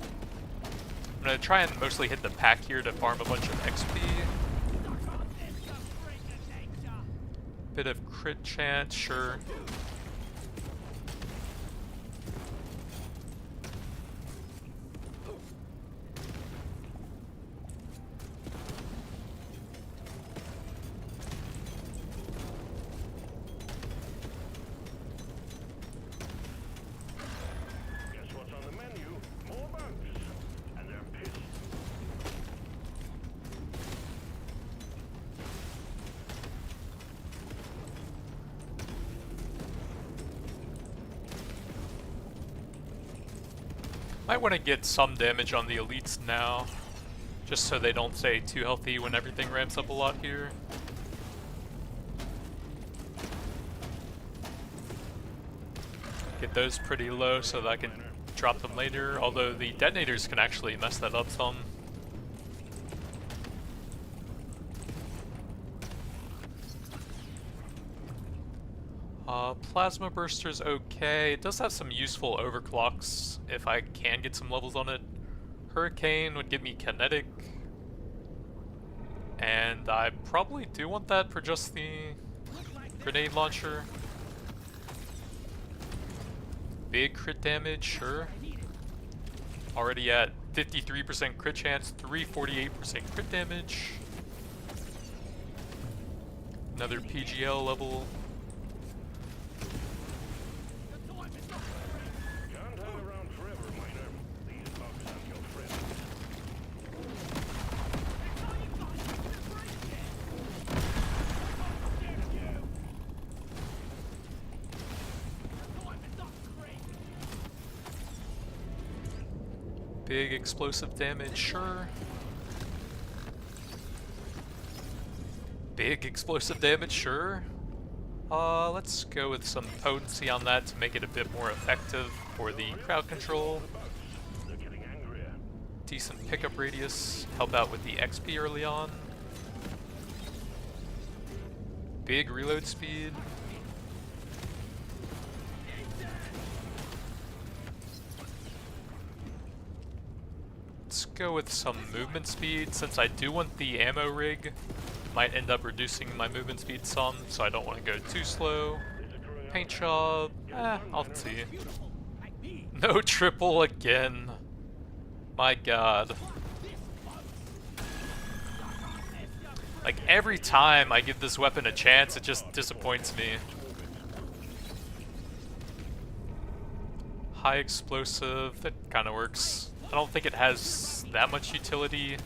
I'm gonna try and mostly hit the pack here to farm a bunch of XP. Bit of crit chance, sure. Guess what's on the menu? More bugs. And they're pissed. Might want to get some damage on the elites now, just so they don't stay too healthy when everything ramps up a lot here. Get those pretty low so that I can drop them later, although the detonators can actually mess that up some. Plasma Burster's okay. It does have some useful overclocks if I can get some levels on it. Hurricane would give me kinetic. And I probably do want that for just the grenade launcher. Big crit damage, sure. Already at 53% crit chance, 348% crit damage. Another PGL level. Can't hang around forever, miner. These bugs aren't your friend. Big explosive damage, sure. Big explosive damage, sure. Let's go with some potency on that to make it a bit more effective for the crowd control. They're getting angrier. Decent pickup radius, help out with the XP early on. Big reload speed. Let's go with some movement speed, since I do want the ammo rig. Might end up reducing my movement speed some, so I don't want to go too slow. Paint job, I'll see. No triple again. My god. Like, every time I give this weapon a chance, it just disappoints me. High explosive, that kind of works. I don't think it has that much utility.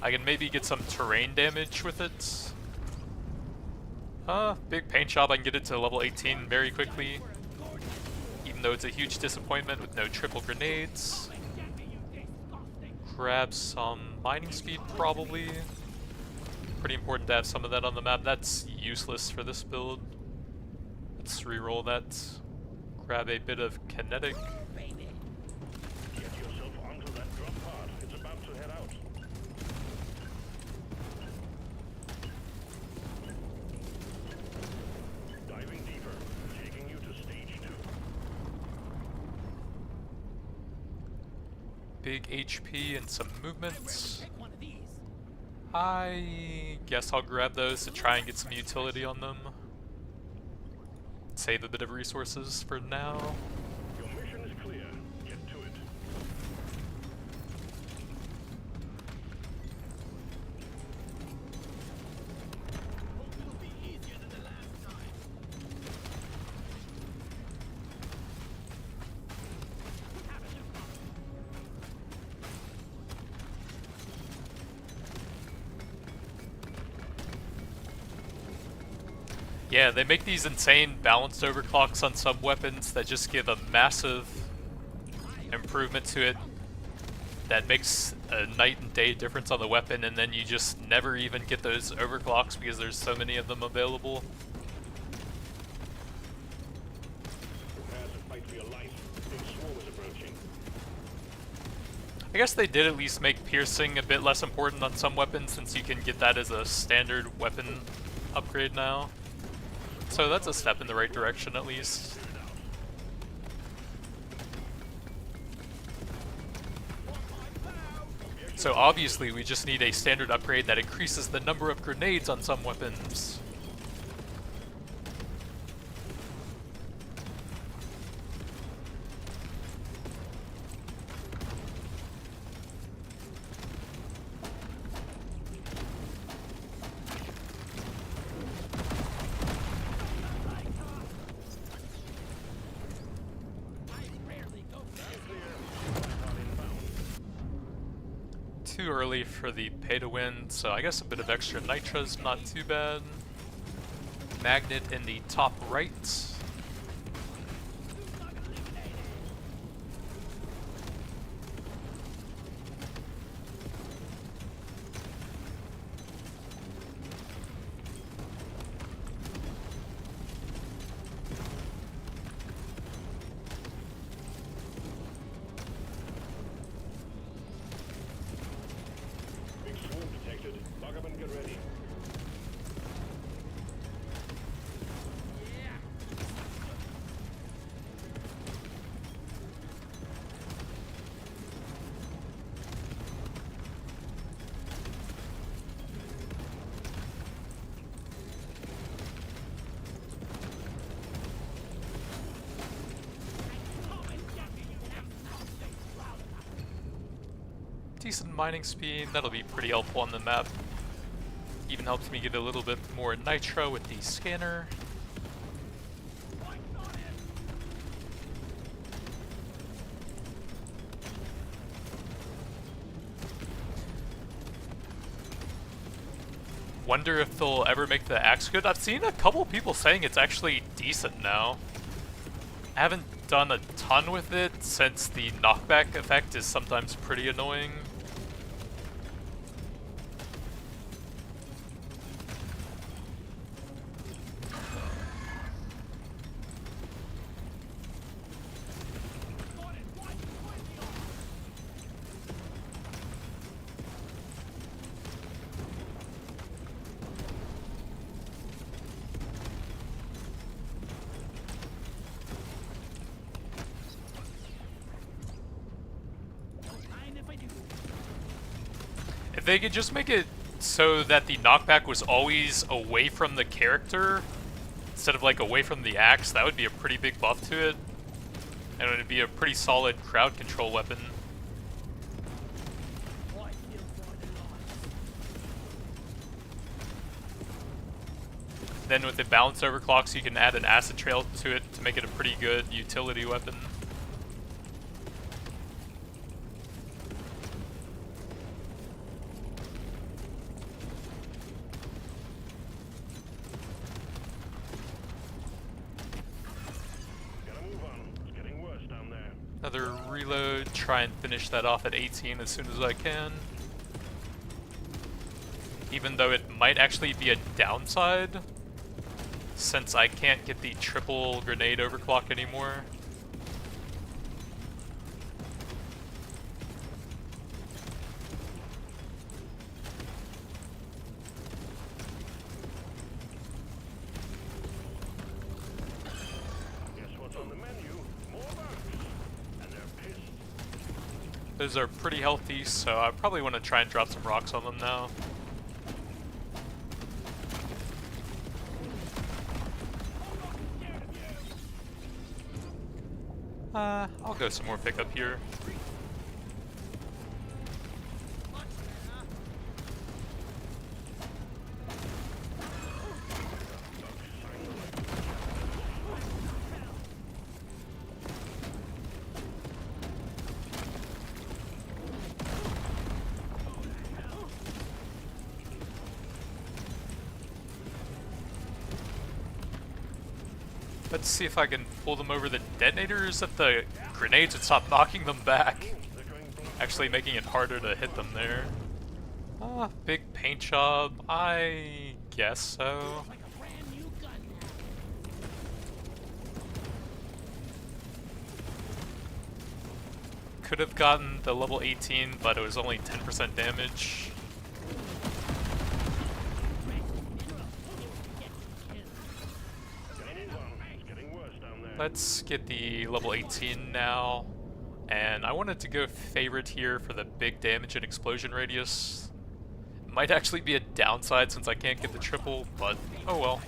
I can maybe get some terrain damage with it. Big paint job, I can get it to level 18 very quickly. Even though it's a huge disappointment with no triple grenades. Grab some mining speed, probably. Pretty important to have some of that on the map. That's useless for this build. Let's reroll that. Grab a bit of kinetic. Get yourself onto that drop pod. It's about to head out. Diving deeper, taking you to stage 2. Big HP and some movements. I guess I'll grab those to try and get some utility on them. Save a bit of resources for now. Your mission is clear. Get to it. Yeah, they make these insane balanced overclocks on some weapons that just give a massive improvement to it that makes a night and day difference on the weapon, and then you just never even get those overclocks because there's so many of them available. Prepare to fight for your life. Big swarm is approaching. I guess they did at least make piercing a bit less important on some weapons, since you can get that as a standard weapon upgrade now. So that's a step in the right direction, at least. So obviously we just need a standard upgrade that increases the number of grenades on some weapons. Too early for the pay to win, so I guess a bit of extra nitra is not too bad. Magnet in the top right. Big swarm detected. Buggerman, get ready. Decent mining speed, that'll be pretty helpful on the map. Even helps me get a little bit more nitro with the scanner. Wonder if they'll ever make the axe good. I've seen a couple people saying it's actually decent now. I haven't done a ton with it since the knockback effect is sometimes pretty annoying. If they could just make it so that the knockback was always away from the character, instead of like away from the axe, that would be a pretty big buff to it. And it would be a pretty solid crowd control weapon. Then with the balanced overclocks, you can add an acid trail to it to make it a pretty good utility weapon. Gotta move on. It's getting worse down there. Another reload, try and finish that off at 18 as soon as I can. Even though it might actually be a downside, since I can't get the triple grenade overclock anymore. Guess what's on the menu? More bugs. And they're pissed. Those are pretty healthy, so I probably want to try and drop some rocks on them now. I'll go some more pickup here. Let's see if I can pull them over the detonators at the grenades and stop knocking them back. Actually making it harder to hit them there. Big paint job. I guess so. Like a brand new gun now. Could have gotten the level 18, but it was only 10% damage. Let's get the level 18 now. And I wanted to go favorite here for the big damage and explosion radius. Might actually be a downside since I can't get the triple, but oh well.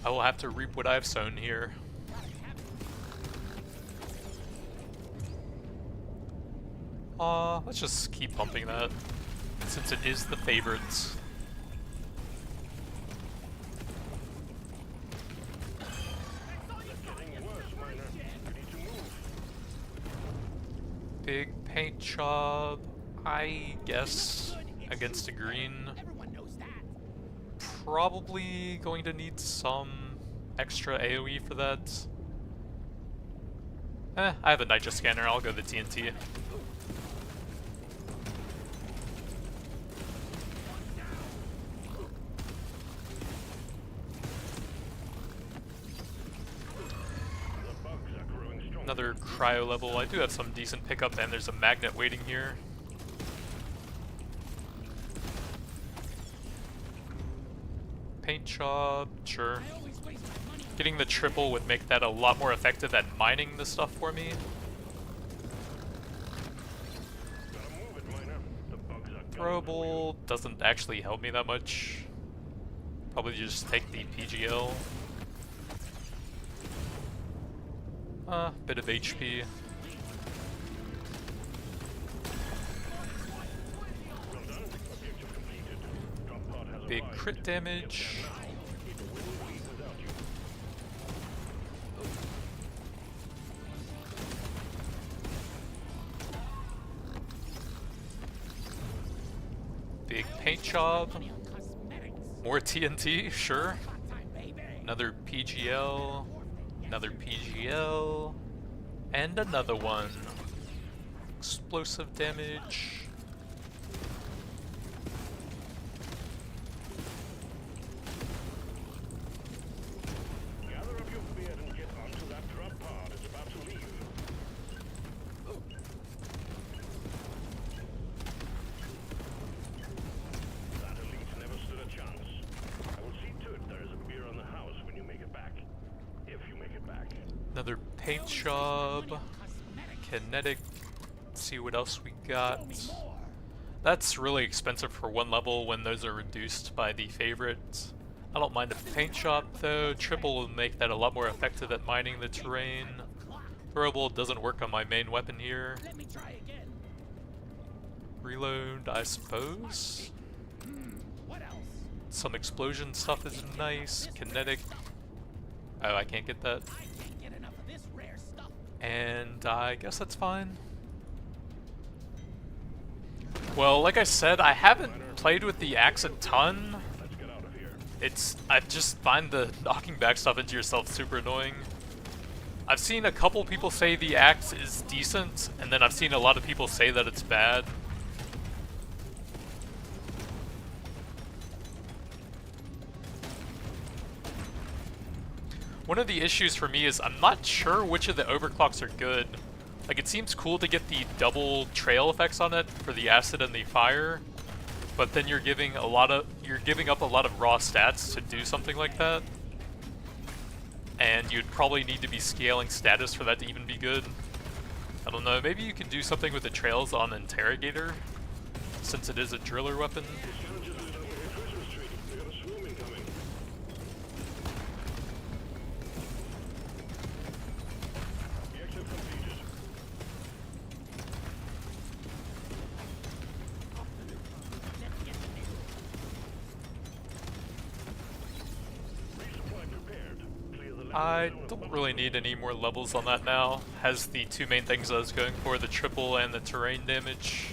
I will have to reap what I've sown here. Let's just keep pumping that, since it is the favorites. Big paint job, I guess, against a green. Everyone knows that. Probably going to need some extra AoE for that. I have a nitro scanner, I'll go the TNT. Another cryo level. I do have some decent pickup, and there's a magnet waiting here. Paint job, sure. I always waste my money. Getting the triple would make that a lot more effective at mining the stuff for me. Throwable doesn't actually help me that much. Probably just take the PGL. Bit of HP. Big crit damage. Big paint job. Money on cosmetics. More TNT, sure. Hot time, baby. Another PGL. Another PGL. And another one. Explosive damage. Gather up your beard and get onto that drop pod. It's about to leave. That elite never stood a chance. I will see to it there is a beer on the house when you make it back. If you make it back. Another paint job. kinetic. Let's see what else we got. That's really expensive for one level when those are reduced by the favorites. I don't mind a paint shop though. Triple will make that a lot more effective at mining the terrain. Throwable doesn't work on my main weapon here. Let me try again. Reload, I suppose. What else? Some explosion stuff is nice. Kinetic. Oh, I can't get that. I can't get enough of this rare stuff. And I guess that's fine. Well, like I said, I haven't played with the axe a ton. Let's get out of here. I just find the knocking back stuff into yourself super annoying. I've seen a couple people say the axe is decent, and then I've seen a lot of people say that it's bad. One of the issues for me is I'm not sure which of the overclocks are good. Like, it seems cool to get the double trail effects on it for the acid and the fire, but then you're giving up a lot of raw stats to do something like that. And you'd probably need to be scaling status for that to even be good. I don't know, maybe you could do something with the trails on Interrogator, since it is a driller weapon. I don't really need any more levels on that now. Has the two main things I was going for, the triple and the terrain damage.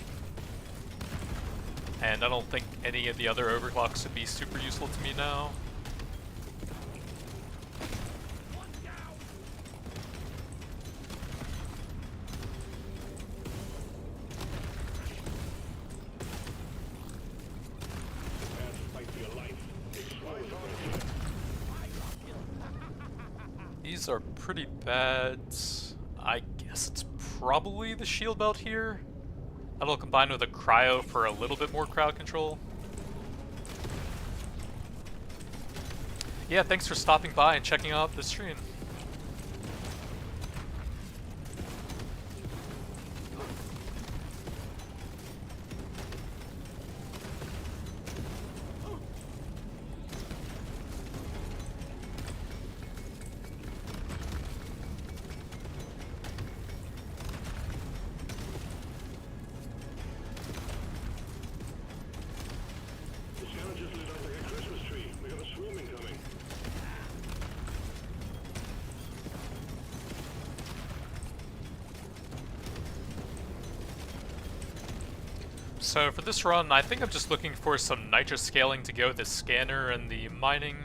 And I don't think any of the other overclocks would be super useful to me now. These are pretty bad. I guess it's probably the shield belt here. That'll combine with a cryo for a little bit more crowd control. Yeah, thanks for stopping by and checking out the stream. So for this run, I think I'm just looking for some nitro scaling to go with the scanner and the mining,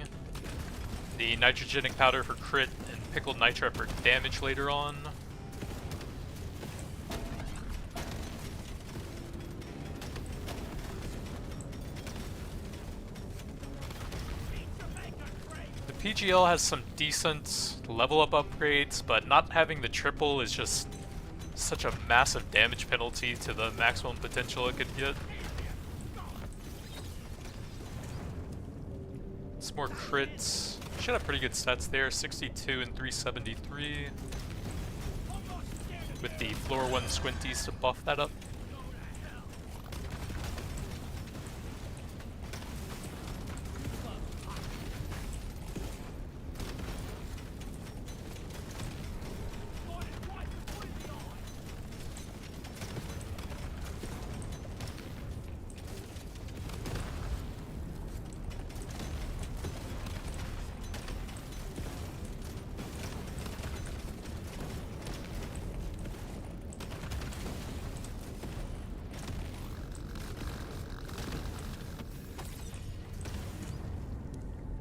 the nitrogenic powder for crit, and pickled nitra for damage later on. The PGL has some decent level up upgrades, but not having the triple is just such a massive damage penalty to the maximum potential it could get. Some more crits. Should have pretty good stats there, 62 and 373. With the floor 1 squinties to buff that up.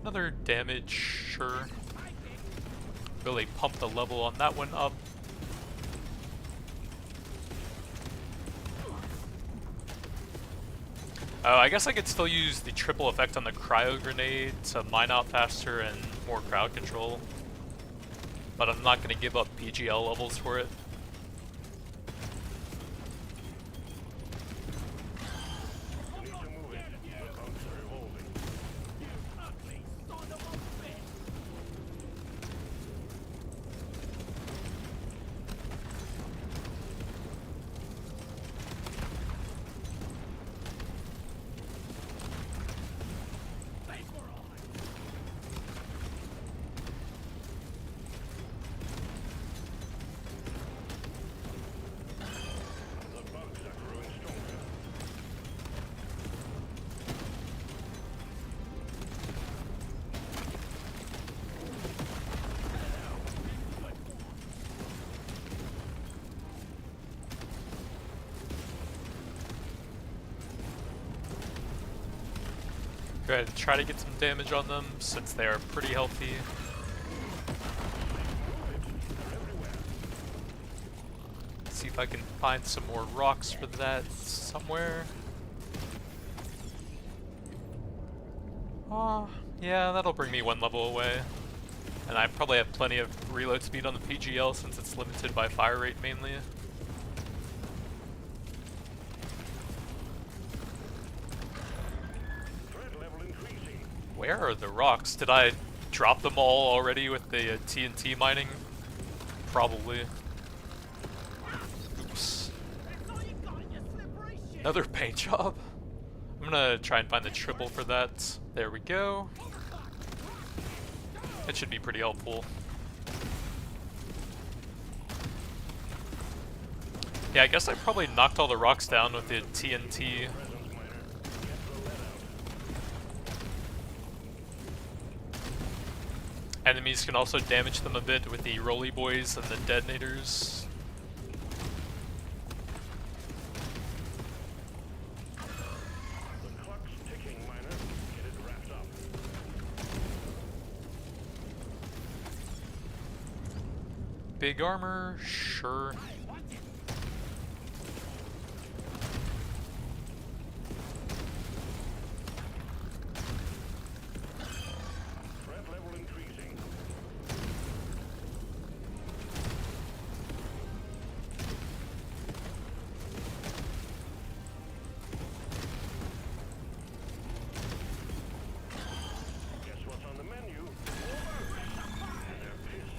Another damage, sure. Really pump the level on that one up. Oh, I guess I could still use the triple effect on the cryo grenade to mine out faster and more crowd control. But I'm not going to give up PGL levels for it. Go ahead and try to get some damage on them since they are pretty healthy. See if I can find some more rocks for that somewhere. Yeah, that'll bring me one level away. And I probably have plenty of reload speed on the PGL since it's limited by fire rate mainly. Where are the rocks? Did I drop them all already with the TNT mining? Probably. Oops. Another paint job? I'm gonna try and find the triple for that. There we go. That should be pretty helpful. Yeah, I guess I probably knocked all the rocks down with the TNT. Enemies can also damage them a bit with the roly boys and the detonators. Big armor, sure. Threat level increasing. Guess what's on the menu? They're pissed.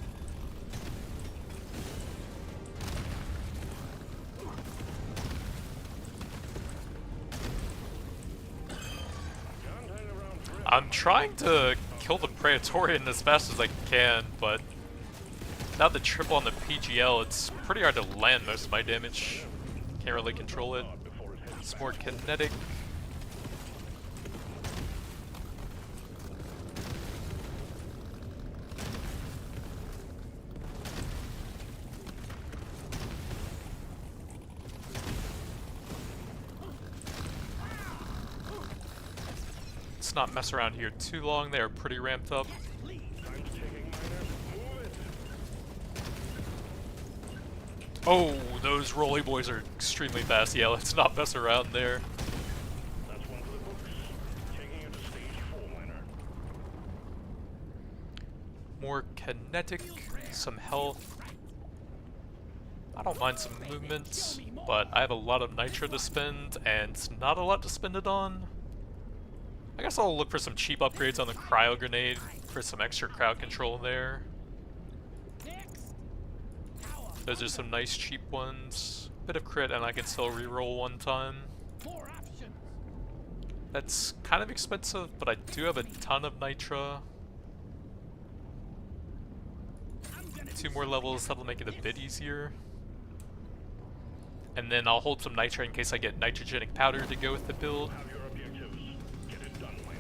I'm trying to kill the Praetorian as fast as I can, but without the triple on the PGL, it's pretty hard to land most of my damage. Can't really control it. It's more kinetic. Let's not mess around here too long. They are pretty ramped up. Oh, those roly boys are extremely fast. Yeah, let's not mess around there. That's one for the books. Taking you to stage 4, miner. More kinetic, some health. I don't mind some movement, but I have a lot of nitro to spend, and not a lot to spend it on. I guess I'll look for some cheap upgrades on the cryo grenade for some extra crowd control there. Those are some nice cheap ones. Bit of crit and I can still reroll one time. That's kind of expensive, but I do have a ton of nitra. 2 more levels, that'll make it a bit easier. And then I'll hold some nitra in case I get nitrogenic powder to go with the build. Have your objectives. Get it done, miner.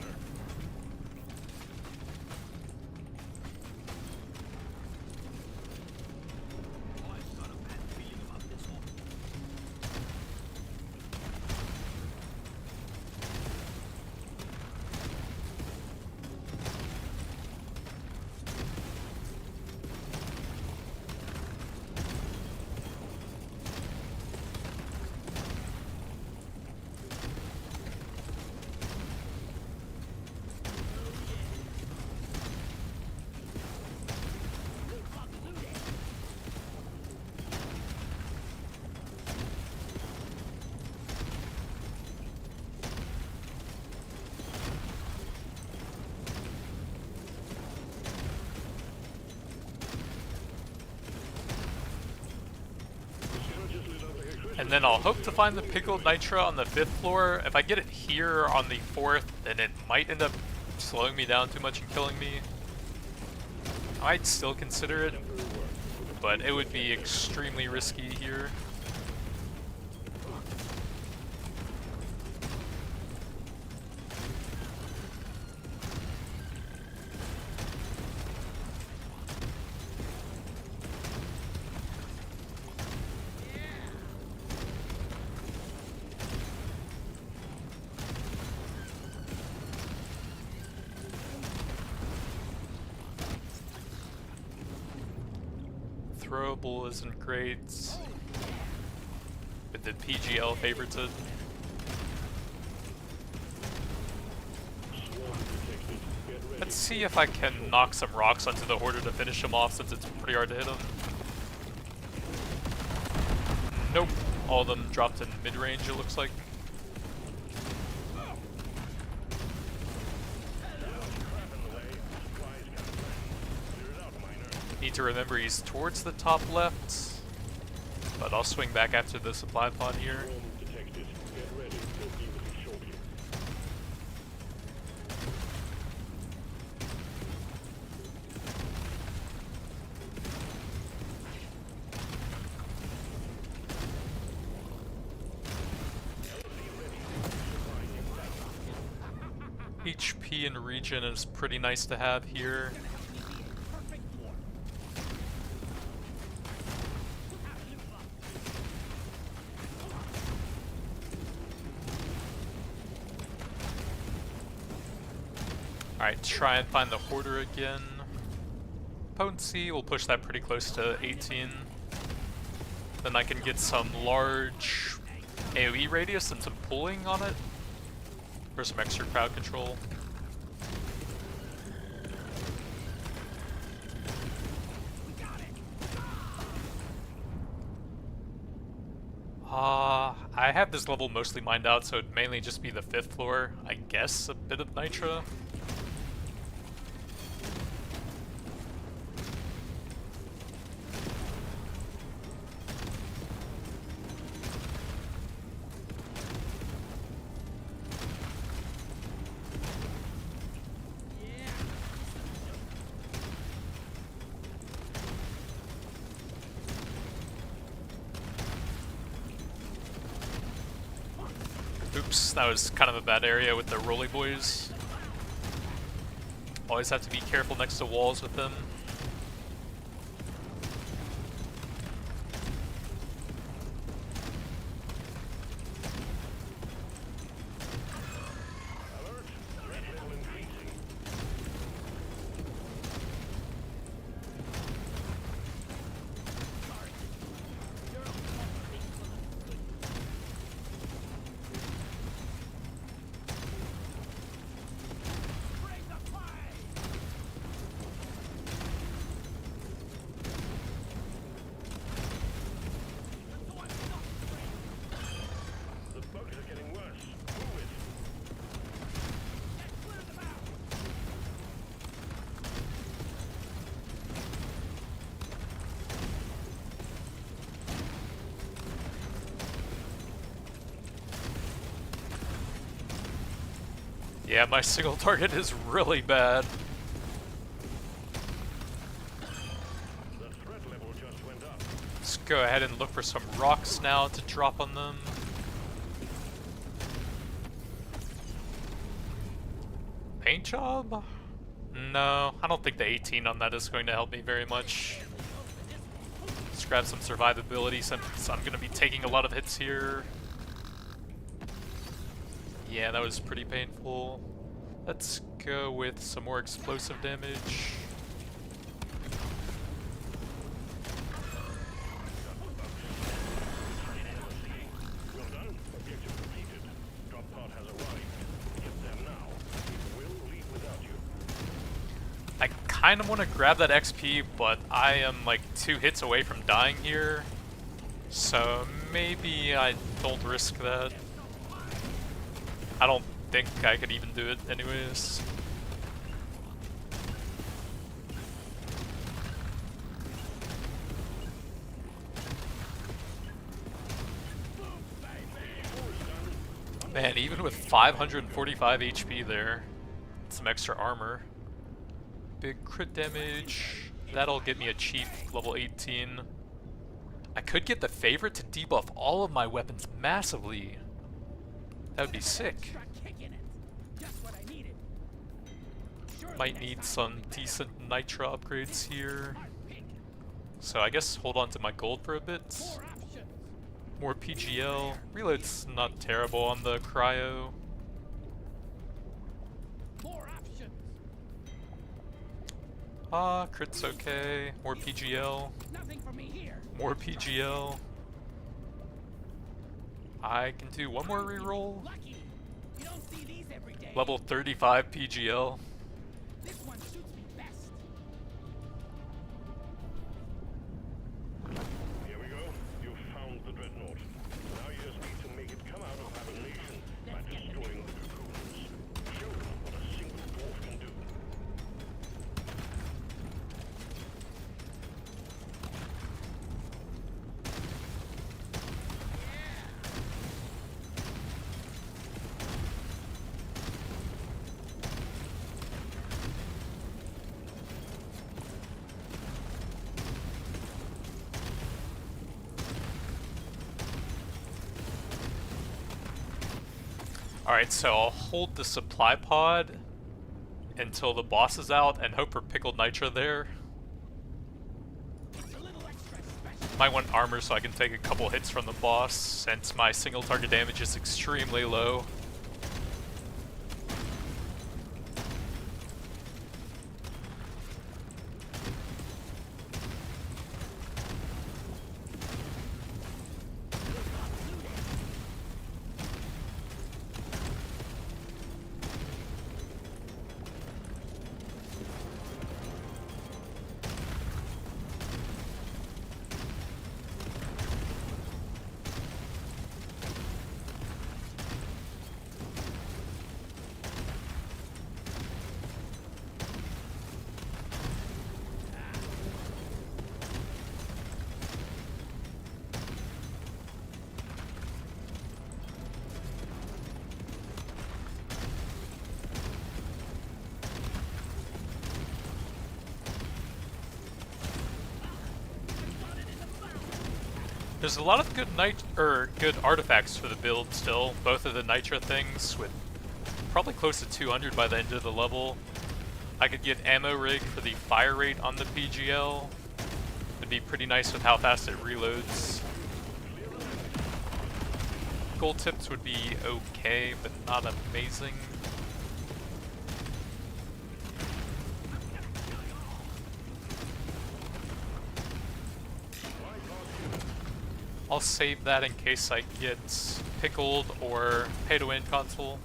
And then I'll hope to find the pickled nitra on the 5th floor. If I get it here on the 4th, then it might end up slowing me down too much and killing me. I'd still consider it, but it would be extremely risky here. throwable isn't great. But the PGL favorites it. Let's see if I can knock some rocks onto the Hoarder to finish him off, since it's pretty hard to hit him. Nope. All of them dropped in mid-range, it looks like. Need to remember he's towards the top left, but I'll swing back after the supply pod here. HP and regen is pretty nice to have here. Alright, try and find the Hoarder again. Potency, we'll push that pretty close to 18. Then I can get some large AoE radius and some pulling on it. For some extra crowd control. I have this level mostly mined out, so it'd mainly just be the 5th floor. I guess a bit of Nitra. Oops, that was kind of a bad area with the Rolly Boys. Always have to be careful next to walls with them. Yeah, my single target is really bad. Let's go ahead and look for some rocks now to drop on them. Paint job? No, I don't think the 18 on that is going to help me very much. Let's grab some survivability since I'm going to be taking a lot of hits here. Yeah, that was pretty painful. Let's go with some more explosive damage. I kind of want to grab that XP, but I am like 2 hits away from dying here. So maybe I don't risk that. I don't think I could even do it anyways. Man, even with 545 HP there, some extra armor. Big crit damage. That'll get me a cheap level 18. I could get the favorite to debuff all of my weapons massively. That would be sick. Might need some decent Nitra upgrades here. So I guess hold on to my gold for a bit. More PGL. Reload's not terrible on the cryo. Ah, crit's okay. More PGL. Nothing for me here. More PGL. I can do one more reroll. Lucky. You don't see these every day. Level 35 PGL. This one suits me best. Here we go. You've found the dreadnought. Now you just need to make it come out of hibernation by destroying the cocoons. Show them what a single dwarf can do. Alright, so I'll hold the supply pod until the boss is out and hope for pickled nitra there. It's a little extra special. Might want armor so I can take a couple hits from the boss since my single target damage is extremely low. There's a lot of good good artifacts for the build still. Both of the nitra things with probably close to 200 by the end of the level. I could get ammo rig for the fire rate on the PGL. It'd be pretty nice with how fast it reloads. Gold tips would be okay, but not amazing. I'll save that in case I get pickled or pay-to-win console.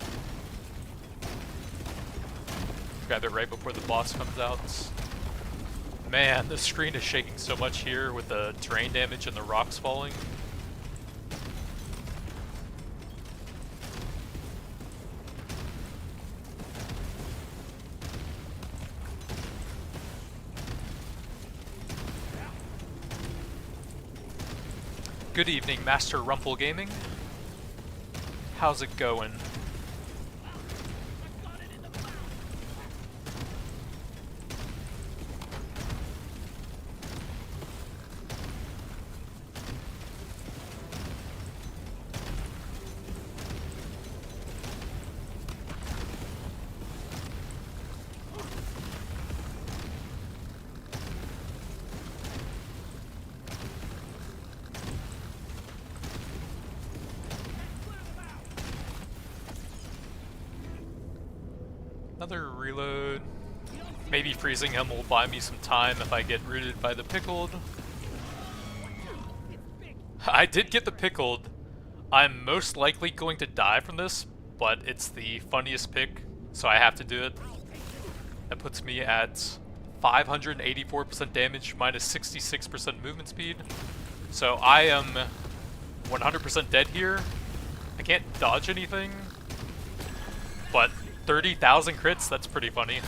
Grab it right before the boss comes out. Man, the screen is shaking so much here with the terrain damage and the rocks falling. Good evening, Master Rumple Gaming. How's it going? Another reload. Maybe freezing him will buy me some time if I get rooted by the pickled. I did get the pickled. I'm most likely going to die from this, but it's the funniest pick, so I have to do it. That puts me at 584% damage minus 66% movement speed. So I am 100% dead here. I can't dodge anything, but 30,000 crits, that's pretty funny.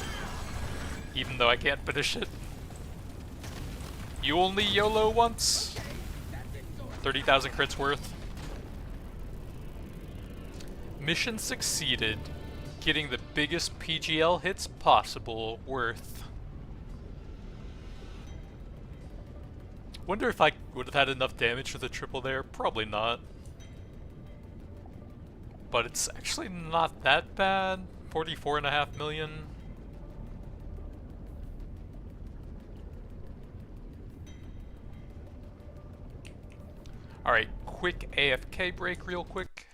Even though I can't finish it. You only YOLO once? 30,000 crits worth. Mission succeeded. Getting the biggest PGL hits possible worth. Wonder if I would have had enough damage with a triple there. Probably not. But it's actually not that bad. 44.5 million. Alright, quick AFK break real quick.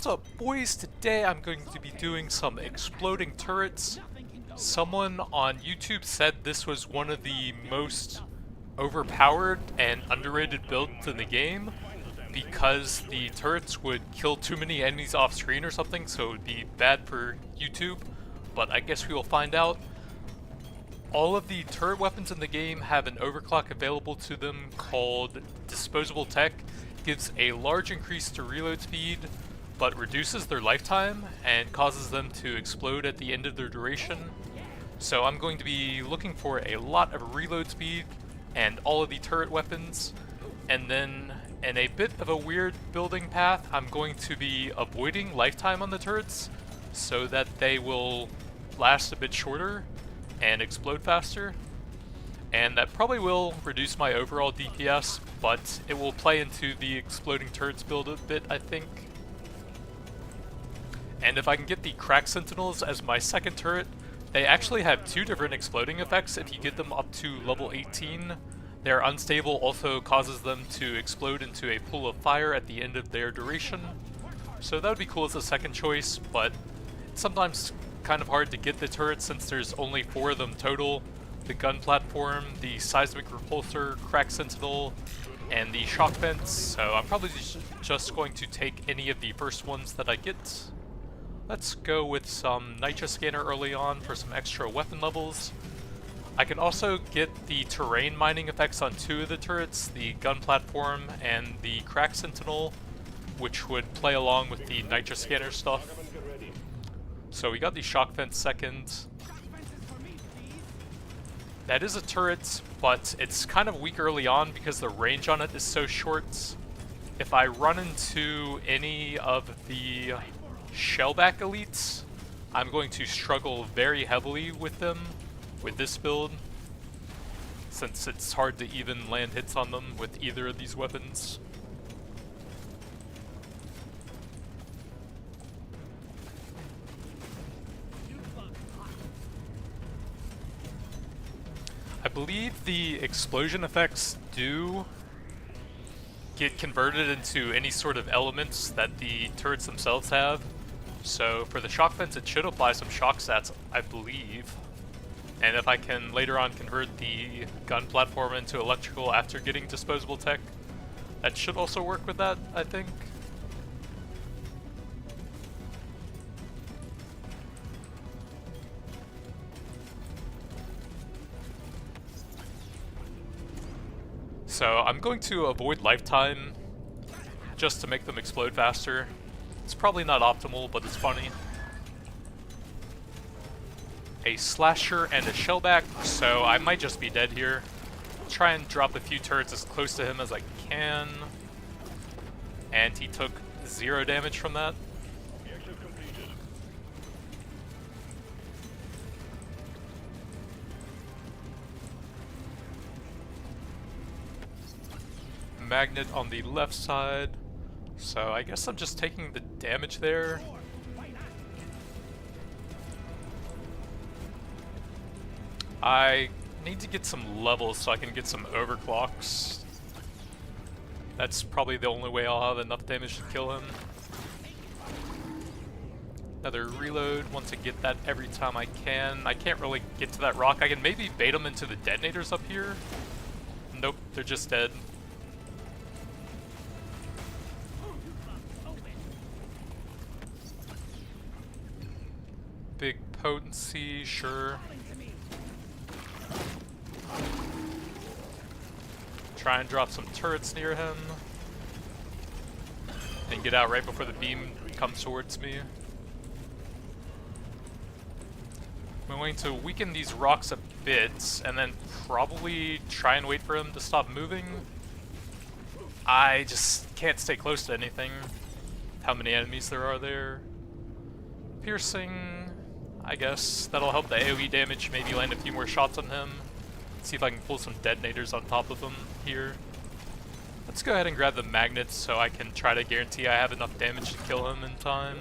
What's up, boys? Today I'm going to be doing some exploding turrets. Someone on YouTube said this was one of the most overpowered and underrated builds in the game because the turrets would kill too many enemies off screen or something, so it would be bad for YouTube, but I guess we will find out. All of the turret weapons in the game have an overclock available to them called Disposable Tech. Gives a large increase to reload speed, but reduces their lifetime and causes them to explode at the end of their duration. So I'm going to be looking for a lot of reload speed and all of the turret weapons, and then in a bit of a weird building path, I'm going to be avoiding lifetime on the turrets so that they will last a bit shorter and explode faster. And that probably will reduce my overall DPS, but it will play into the exploding turrets build a bit, I think. And if I can get the crack sentinels as my second turret, they actually have two different exploding effects if you get them up to level 18. Their unstable also causes them to explode into a pool of fire at the end of their duration. So that would be cool as a second choice, but it's sometimes kind of hard to get the turrets since there's only 4 of them total. The gun platform, the seismic repulsor, crack sentinel, and the shock fence, so I'm probably just going to take any of the first ones that I get. Let's go with some Nitra scanner early on for some extra weapon levels. I can also get the terrain mining effects on 2 of the turrets, the gun platform and the crack sentinel, which would play along with the Nitra scanner stuff. So we got the shock fence second. That is a turret, but it's kind of weak early on because the range on it is so short. If I run into any of the shellback elites, I'm going to struggle very heavily with them with this build, since it's hard to even land hits on them with either of these weapons. I believe the explosion effects do get converted into any sort of elements that the turrets themselves have. So for the shock fence, it should apply some shock stats, I believe. And if I can later on convert the gun platform into electrical after getting disposable tech, that should also work with that, I think. So I'm going to avoid lifetime just to make them explode faster. It's probably not optimal, but it's funny. A slasher and a shellback, so I might just be dead here. Try and drop a few turrets as close to him as I can. And he took 0 damage from that. Magnet on the left side, so I guess I'm just taking the damage there. I need to get some levels so I can get some overclocks. That's probably the only way I'll have enough damage to kill him. Another reload, want to get that every time I can. I can't really get to that rock. I can maybe bait them into the detonators up here. Nope, they're just dead. Big potency, sure. Try and drop some turrets near him. And get out right before the beam comes towards me. I'm going to weaken these rocks a bit, and then probably try and wait for him to stop moving. I just can't stay close to anything. How many enemies there are there. Piercing, I guess that'll help the AoE damage, maybe land a few more shots on him. See if I can pull some detonators on top of him here. Let's go ahead and grab the magnets so I can try to guarantee I have enough damage to kill him in time.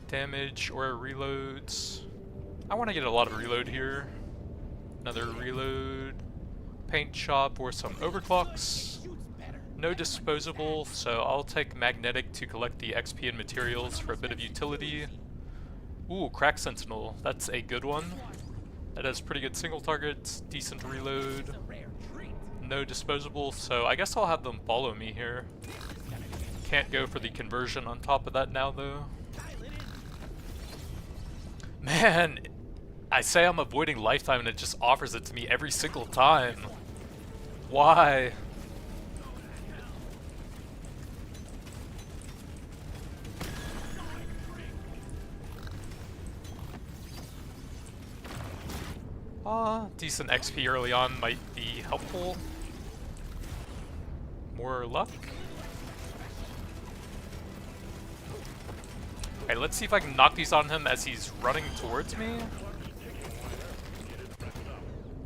Damage or reloads. I want to get a lot of reload here. Another reload. Paint shop or some overclocks. No disposable, so I'll take magnetic to collect the XP and materials for a bit of utility. Ooh, crack sentinel. That's a good one. That has pretty good single targets, decent reload. No disposable, so I guess I'll have them follow me here. Can't go for the conversion on top of that now though. Man, I say I'm avoiding lifetime and it just offers it to me every single time. Why? Decent XP early on might be helpful. More luck. Okay, let's see if I can knock these on him as he's running towards me.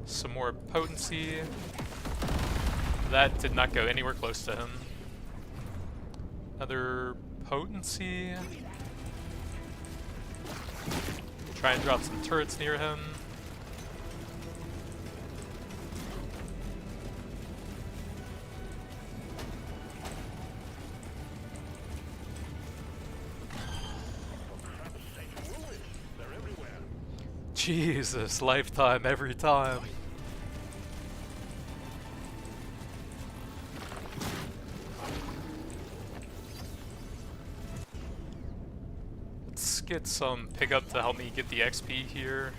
Some more potency. That did not go anywhere close to him. Another potency. Try and drop some turrets near him. Jesus, lifetime every time. Let's get some pickup to help me get the XP here.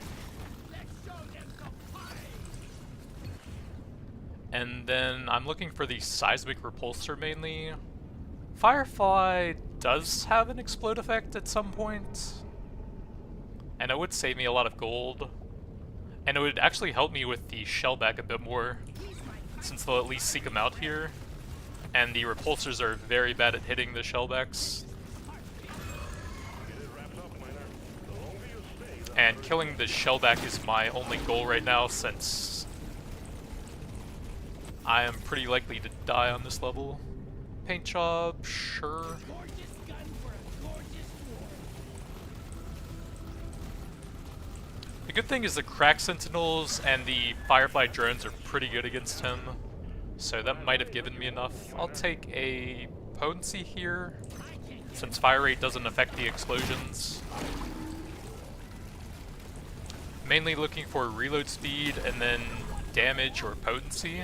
And then I'm looking for the seismic repulsor mainly. Firefly does have an explode effect at some point. And it would save me a lot of gold. And it would actually help me with the shellback a bit more, since they'll at least seek them out here. And the repulsors are very bad at hitting the shellbacks. And killing the shellback is my only goal right now, since I am pretty likely to die on this level. Paint job, sure. The good thing is the crack sentinels and the firefly drones are pretty good against him, so that might have given me enough. I'll take a potency here, since fire rate doesn't affect the explosions. Mainly looking for reload speed and then damage or potency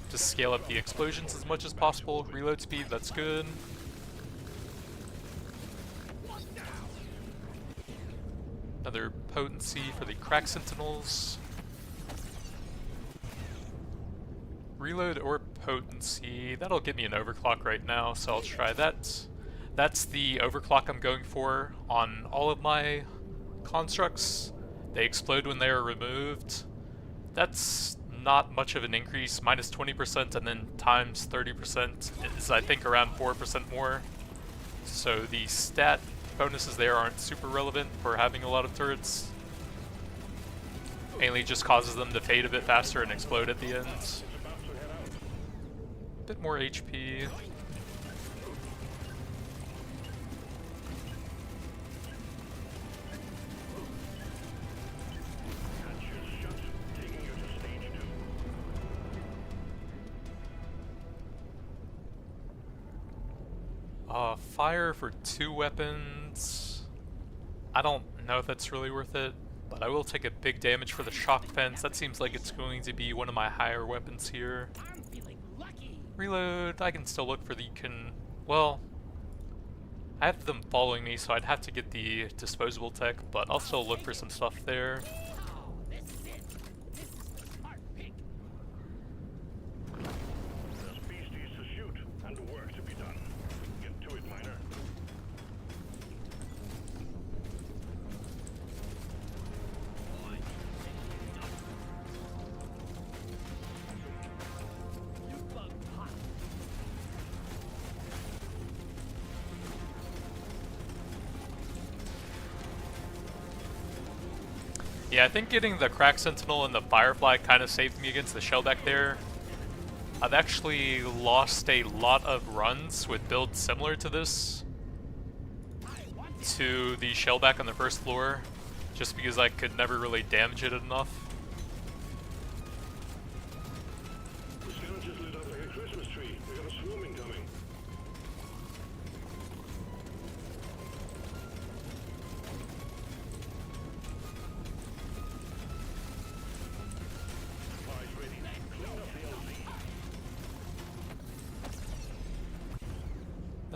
to scale up the explosions as much as possible. Reload speed, that's good. Another potency for the crack sentinels. Reload or potency, that'll give me an overclock right now, so I'll try that. That's the overclock I'm going for on all of my constructs. They explode when they are removed. That's not much of an increase, minus 20% and then times 30% is I think around 4% more. So the stat bonuses there aren't super relevant for having a lot of turrets. Mainly just causes them to fade a bit faster and explode at the end. Bit more HP. Fire for 2 weapons. I don't know if that's really worth it, but I will take a big damage for the shock fence. That seems like it's going to be one of my higher weapons here. I'm feeling lucky. Reload, I can still look for the well, I have them following me, so I'd have to get the disposable tech, but I'll still look for some stuff there. Oh, this is it. This is the smart pick. There's beasties to shoot and work to be done. Get to it, miner. You bug hot. Yeah, I think getting the crack sentinel and the firefly kind of saved me against the shellback there. I've actually lost a lot of runs with builds similar to this to the shellback on the first floor, just because I could never really damage it enough. The scourges lit up like a Christmas tree.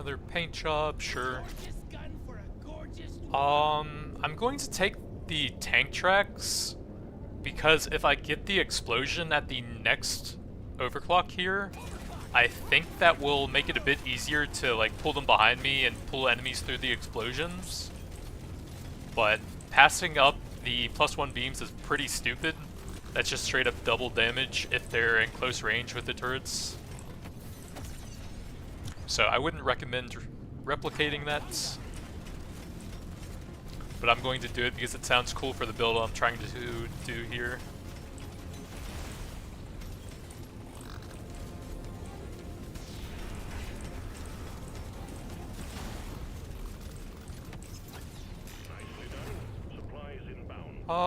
Another paint job, sure. Gorgeous gun for a gorgeous I'm going to take the tank tracks because if I get the explosion at the next overclock here, I think that will make it a bit easier to like pull them behind me and pull enemies through the explosions. But passing up the +1 beams is pretty stupid. That's just straight up double damage if they're in close range with the turrets. So I wouldn't recommend replicating that. But I'm going to do it because it sounds cool for the build I'm trying to do here.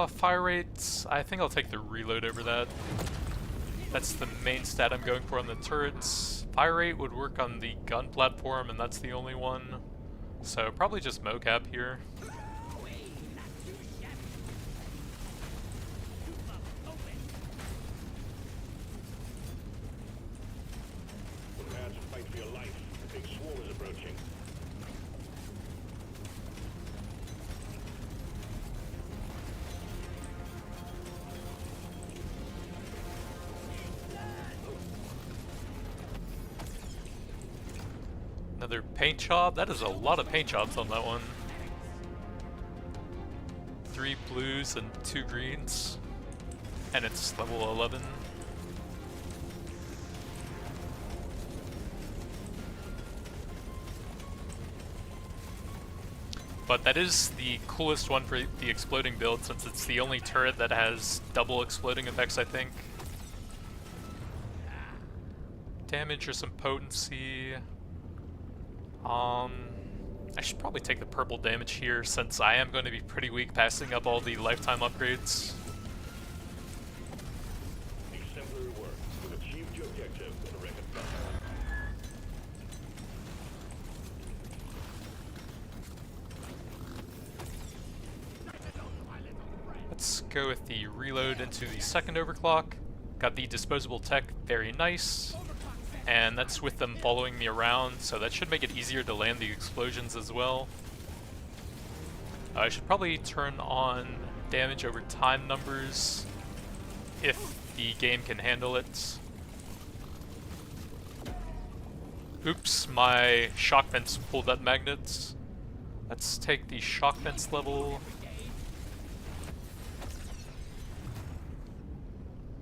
Fire rates, I think I'll take the reload over that. That's the main stat I'm going for on the turrets. Fire rate would work on the gun platform, and that's the only one. So probably just mocap here. Prepare to fight for your life. The big swarm is approaching. Another paint job. That is a lot of paint jobs on that one. 3 blues and 2 greens. And it's level 11. But that is the coolest one for the exploding build since it's the only turret that has double exploding effects, I think. Damage or some potency. I should probably take the purple damage here since I am going to be pretty weak passing up all the lifetime upgrades. Exemplary work. You've achieved your objective in a record time. Let's go with the reload into the second overclock. Got the disposable tech, very nice. And that's with them following me around, so that should make it easier to land the explosions as well. I should probably turn on damage over time numbers if the game can handle it. Oops, my shock vents pulled that magnets. Let's take the shock vents level.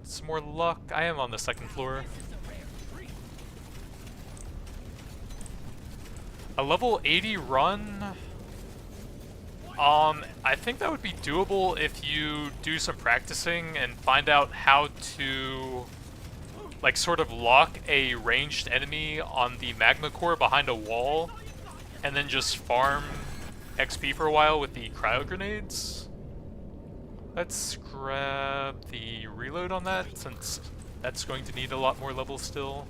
Some more luck. I am on the second floor. A level 80 run, I think that would be doable if you do some practicing and find out how to, like, sort of lock a ranged enemy on the magma core behind a wall, and then just farm XP for a while with the cryo grenades. Let's grab the reload on that, since that's going to need a lot more levels still.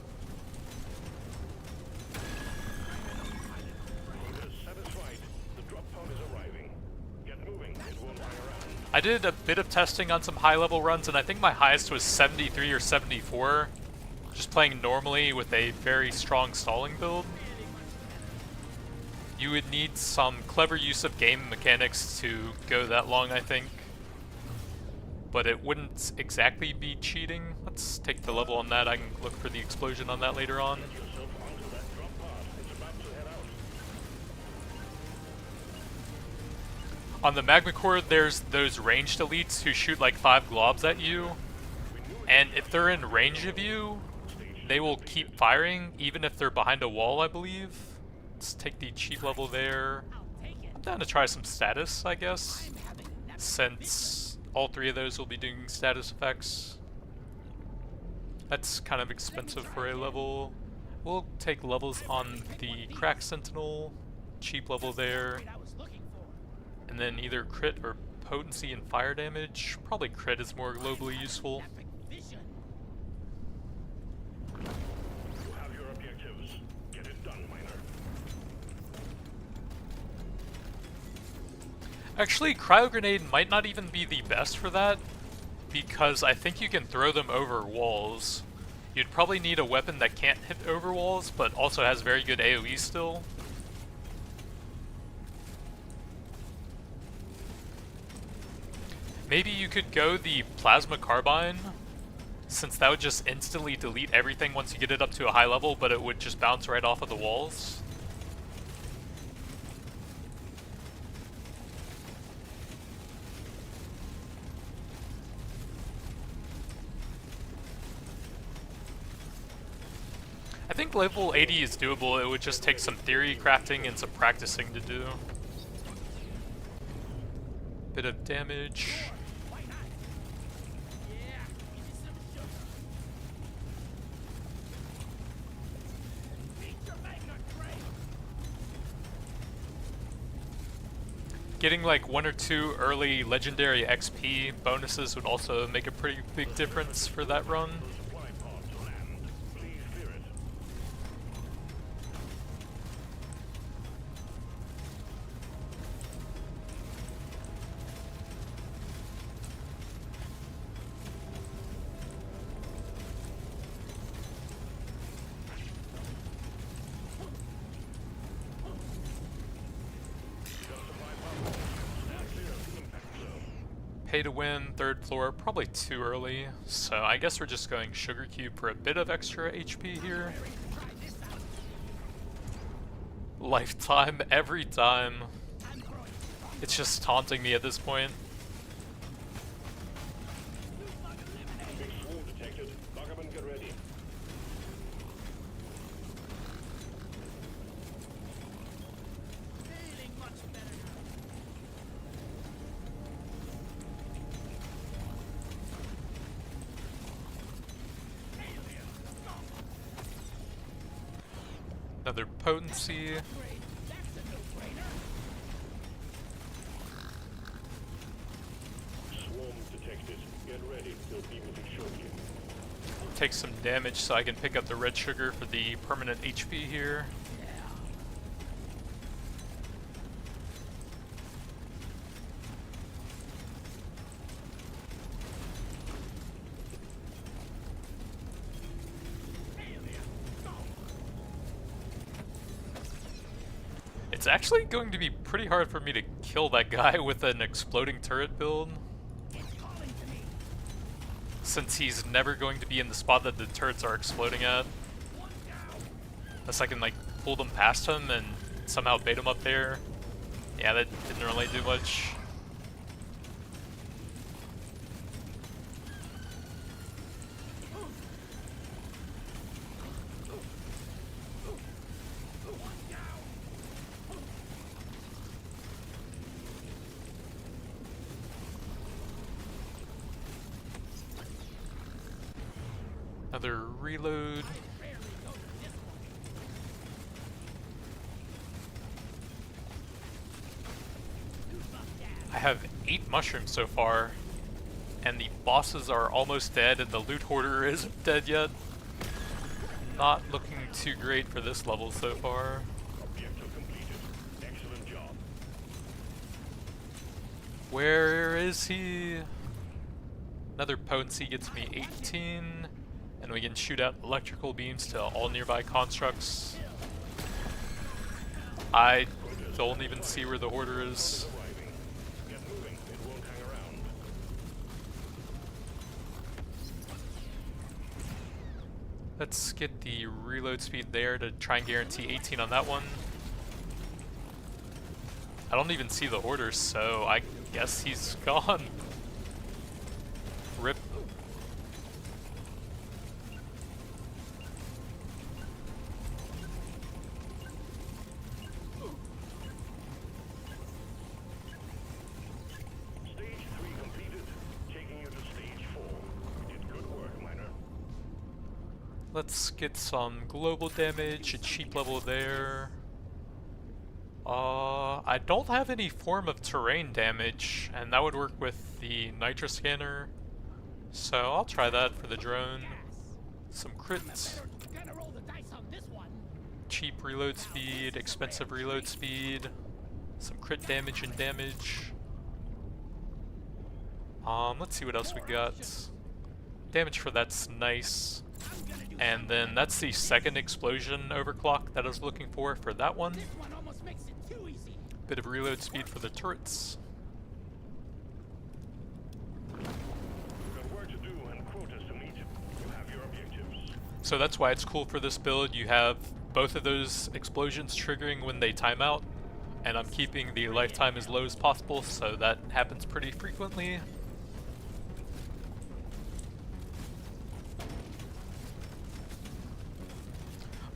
I did a bit of testing on some high level runs and I think my highest was 73 or 74, just playing normally with a very strong stalling build. You would need some clever use of game mechanics to go that long, I think, but it wouldn't exactly be cheating. Let's take the level on that. I can look for the explosion on that later on. On the magma core, there's those ranged elites who shoot like 5 globs at you, and if they're in range of you, they will keep firing even if they're behind a wall, I believe. Let's take the cheap level there. I'm down to try some status, I guess, since all 3 of those will be doing status effects. That's kind of expensive for a level. We'll take levels on the Crack Sentinel, cheap level there. And then either crit or potency and fire damage. Probably crit is more globally useful. You have your objectives. Get it done, miner. Actually, cryo grenade might not even be the best for that, because I think you can throw them over walls. You'd probably need a weapon that can't hit over walls, but also has very good AoE still. Maybe you could go the plasma carbine, since that would just instantly delete everything once you get it up to a high level, but it would just bounce right off of the walls. I think level 80 is doable. It would just take some theory crafting and some practicing to do. Bit of damage. Why not? Yeah, give me some sugar. Beat your magnet train. Getting like 1 or 2 early legendary XP bonuses would also make a pretty big difference for that run. Supply pod to land. Please clear it. Pay to win, 3rd floor, probably too early, so I guess we're just going Sugar Cube for a bit of extra HP here. Lifetime every time. It's just taunting me at this point. Big swarm detected. Lock up and get ready. Feeling much better now. Another potency. Great. That's a no-brainer. Swarm detected. Get ready. They'll be with you shortly. Take some damage so I can pick up the red sugar for the permanent HP here. It's actually going to be pretty hard for me to kill that guy with an exploding turret build, It's calling to me. since he's never going to be in the spot that the turrets are exploding at. One down. Unless I can like pull them past him and somehow bait him up there. Yeah, that didn't really do much. Another reload. I have 8 mushrooms so far, and the bosses are almost dead and the loot hoarder isn't dead yet. Not looking too great for this level so far. Objective completed. Excellent job. Where is he? Another potency gets me 18, and we can shoot out electrical beams to all nearby constructs. I don't even see where the hoarder is. Arriving. Get moving. It won't hang around. Let's get the reload speed there to try and guarantee 18 on that one. I don't even see the hoarder, so I guess he's gone. Rip. Stage 3 completed. Taking you to stage 4. You did good work, miner. Let's get some global damage, a cheap level there. I don't have any form of terrain damage, and that would work with the Nitra scanner. So I'll try that for the drone. Some crits, Gonna roll the dice on this one. cheap reload speed, expensive reload speed, some crit damage and damage. Let's see what else we got. Damage for that's nice. And then that's the second explosion overclock that I was looking for that one. This one almost makes it too easy. Bit of reload speed for the turrets. So that's why it's cool for this build. You have both of those explosions triggering when they time out, and I'm keeping the lifetime as low as possible, so that happens pretty frequently.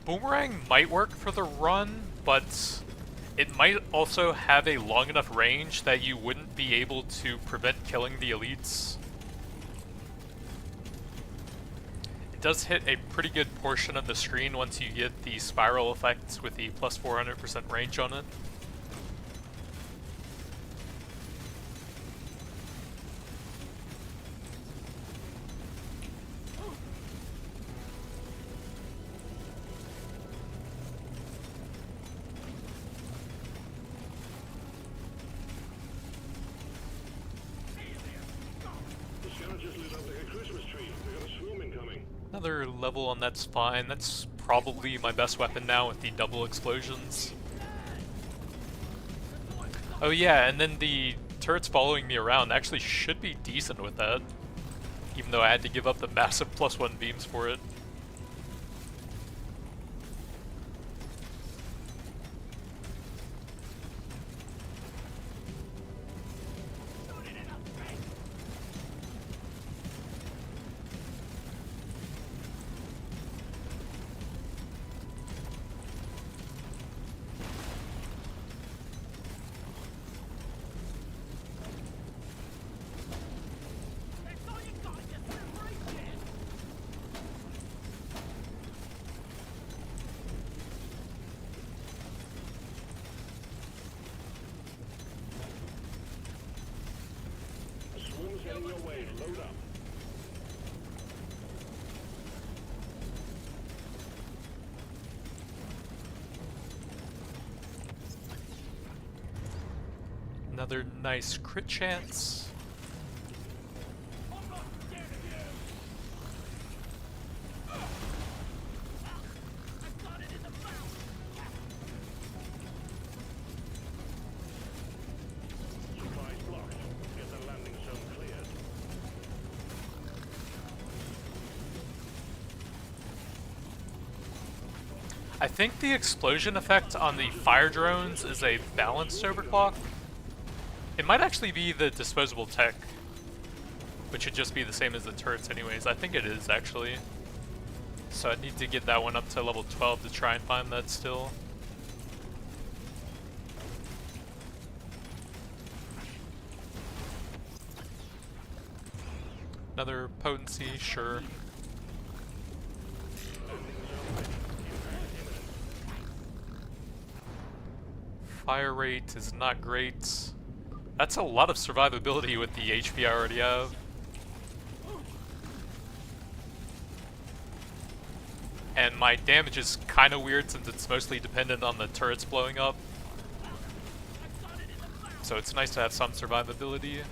Boomerang might work for the run, but it might also have a long enough range that you wouldn't be able to prevent killing the elites. It does hit a pretty good portion of the screen once you get the spiral effects with the plus 400% range on it. The scout just lit up like a Christmas tree. We got a swarm incoming. Another level and that's fine. That's probably my best weapon now with the double explosions. Oh yeah, and then the turrets following me around actually should be decent with that. Even though I had to give up the massive +1 beams for it. That's all you got, you slippery shit! A swarm's heading your way. Load up. Another nice crit chance. I'm not scared of you! I got it in the mouth! Supplies blocked. Get the landing zone cleared. I think the explosion effect on the fire drones is a balanced overclock. It might actually be the disposable tech, which should just be the same as the turrets anyways. I think it is actually. So I need to get that one up to level 12 to try and find that still. Another potency, sure. Fire rate is not great. That's a lot of survivability with the HP I already have. And my damage is kind of weird since it's mostly dependent on the turrets blowing up. So it's nice to have some survivability.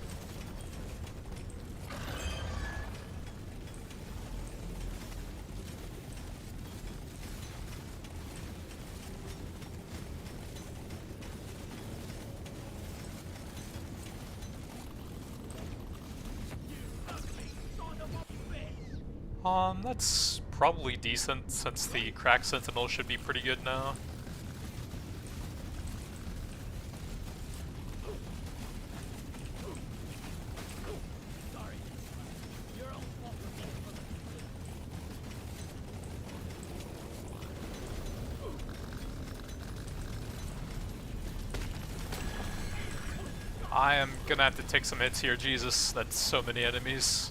That's probably decent since the crack sentinel should be pretty good now. Sorry. You're all I am gonna have to take some hits here, Jesus, that's so many enemies.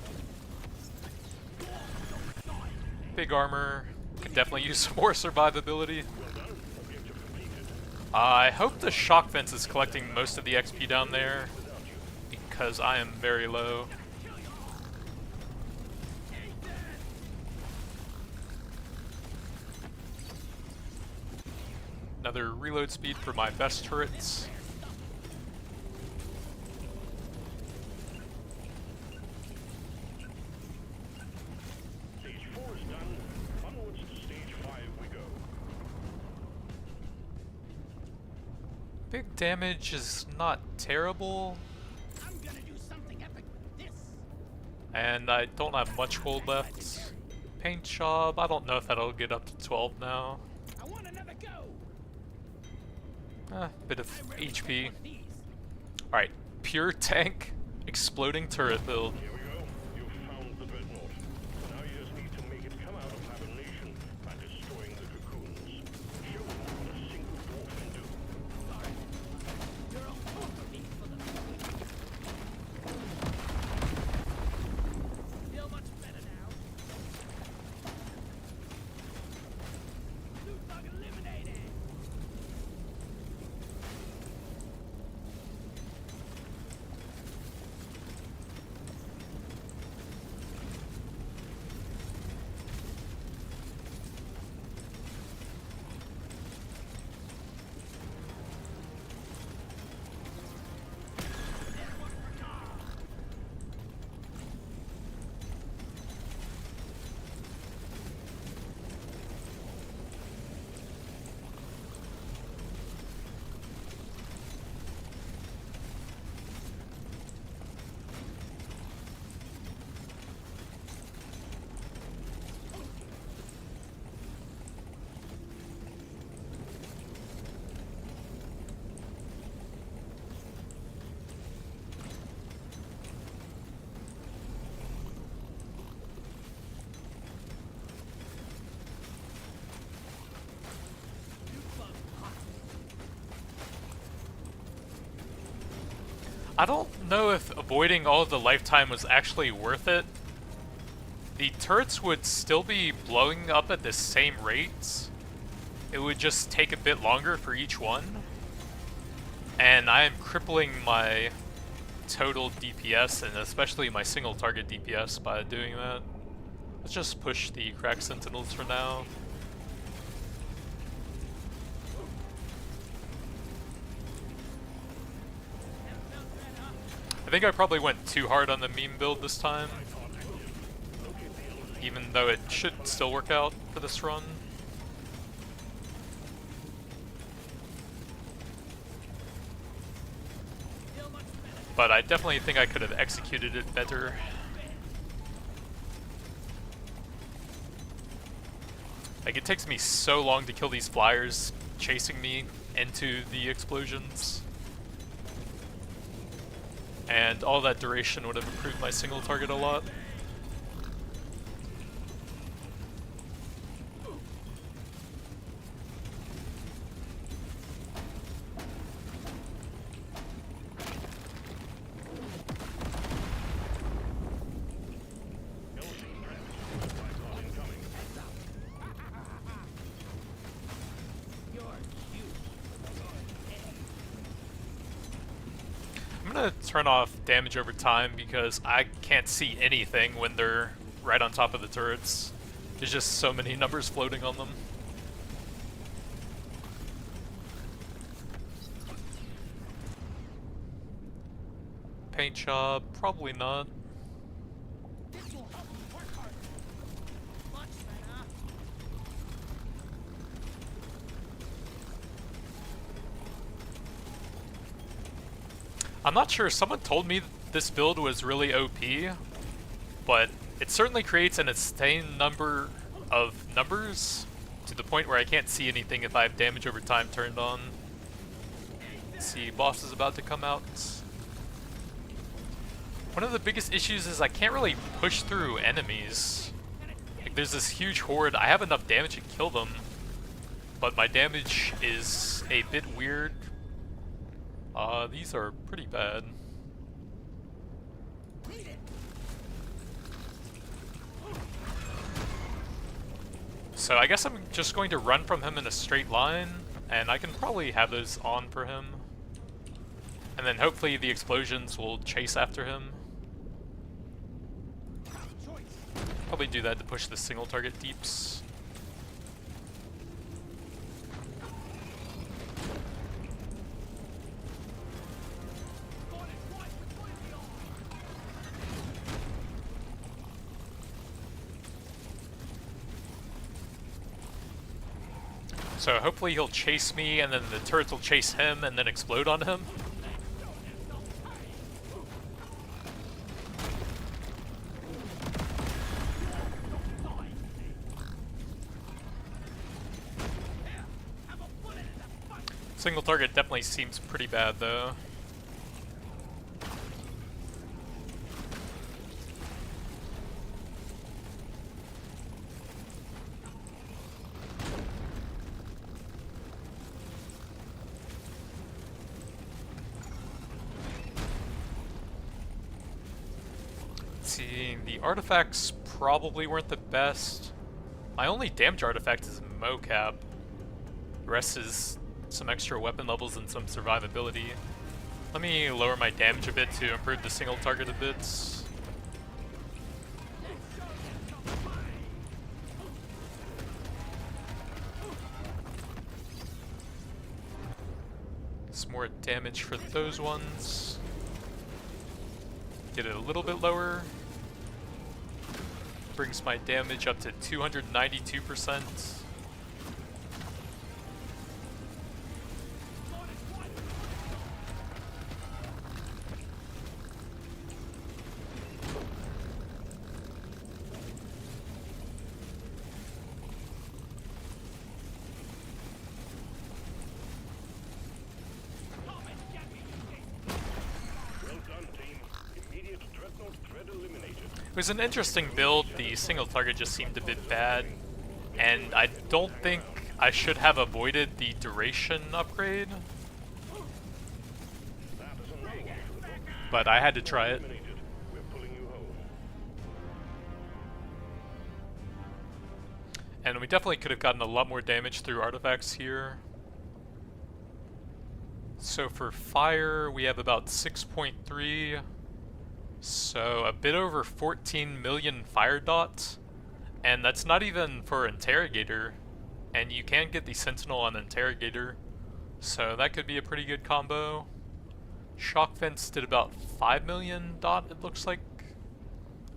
Big armor, could definitely use some more survivability. I hope the shock fence is collecting most of the XP down there, because I am very low. Another reload speed for my best turrets. Stage 4 is done. Onwards to stage 5 we go. Big damage is not terrible, I'm gonna do something epic with this. and I don't have much gold left. Paint job, I don't know if that'll get up to 12 now. I want another go. Bit of I rarely HP. one of these. Alright, pure tank, exploding turret build. Here we go. You've found the dreadnought. Now you just need to make it come out of hibernation by destroying the cocoons. Show them what a single dwarf can do. Sorry. You're all over me for the feel much better now. Blue bug eliminated. I don't know if avoiding all of the lifetime was actually worth it. The turrets would still be blowing up at the same rates. It would just take a bit longer for each one. And I am crippling my total DPS, and especially my single target DPS, by doing that. Let's just push the crack sentinels for now. I think I probably went too hard on the meme build this time, even though it should still work out for this run. But I definitely think I could have executed it better. Like, it takes me so long to kill these flyers chasing me into the explosions. And all that duration would have improved my single target a lot. I'm gonna turn off damage over time because I can't see anything when they're right on top of the turrets. There's just so many numbers floating on them. Paint job, probably not. This will help me work harder. Much better. I'm not sure, someone told me this build was really OP, but it certainly creates an insane number of numbers to the point where I can't see anything if I have damage over time turned on. Let's see, boss is about to come out. One of the biggest issues is I can't really push through enemies. Like, there's this huge horde, I have enough damage to kill them, but my damage is a bit weird. These are pretty bad. So I guess I'm just going to run from him in a straight line, and I can probably have those on for him. And then hopefully the explosions will chase after him. Probably do that to push the single target deeps. So hopefully he'll chase me, and then the turrets will chase him, and then explode on him. Single target definitely seems pretty bad though. See, the artifacts probably weren't the best. My only damage artifact is mocap. The rest is some extra weapon levels and some survivability. Let me lower my damage a bit to improve the single target a bit. Some more damage for those ones. Get it a little bit lower. Brings my damage up to 292%. It was an interesting build. The single target just seemed a bit bad, and I don't think I should have avoided the duration upgrade, but I had to try it. And we definitely could have gotten a lot more damage through artifacts here. So for fire, we have about 6.3. So a bit over 14 million fire dots, and that's not even for Interrogator, and you can get the Sentinel on Interrogator, so that could be a pretty good combo. Shock Fence did about 5 million dot, it looks like,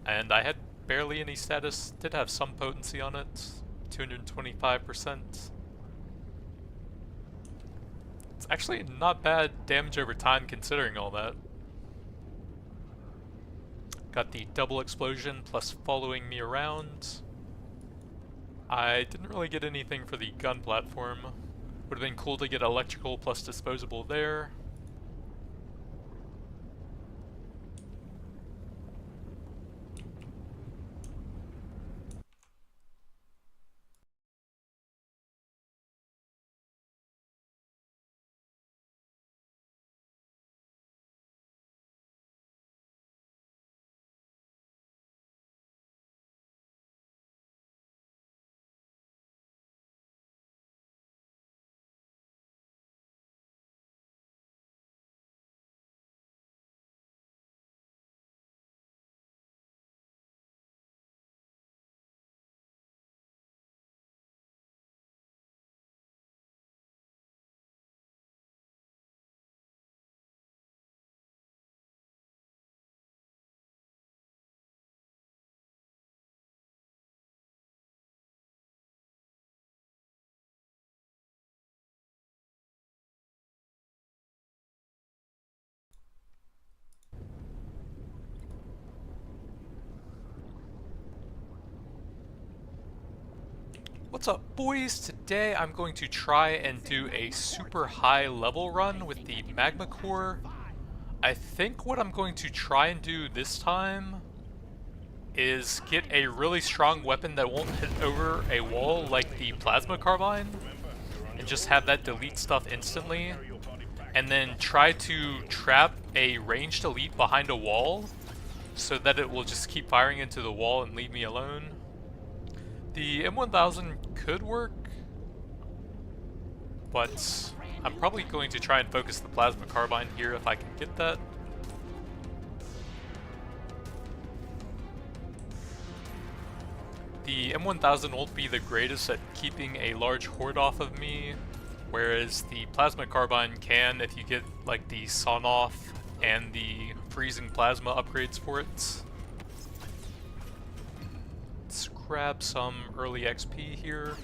and I had barely any status, did have some potency on it, 225%. It's actually not bad damage over time considering all that. Got the double explosion plus following me around. I didn't really get anything for the gun platform. Would have been cool to get electrical plus disposable there. What's up, boys? Today I'm going to try and do a super high level run with the magma core. I think what I'm going to try and do this time is get a really strong weapon that won't hit over a wall like the plasma carbine and just have that delete stuff instantly, and then try to trap a ranged elite behind a wall so that it will just keep firing into the wall and leave me alone. The M1000 could work, but I'm probably going to try and focus the plasma carbine here if I can get that. The M1000 won't be the greatest at keeping a large horde off of me, whereas the plasma carbine can if you get like the sawn off and the freezing plasma upgrades for it. Let's grab some early XP here.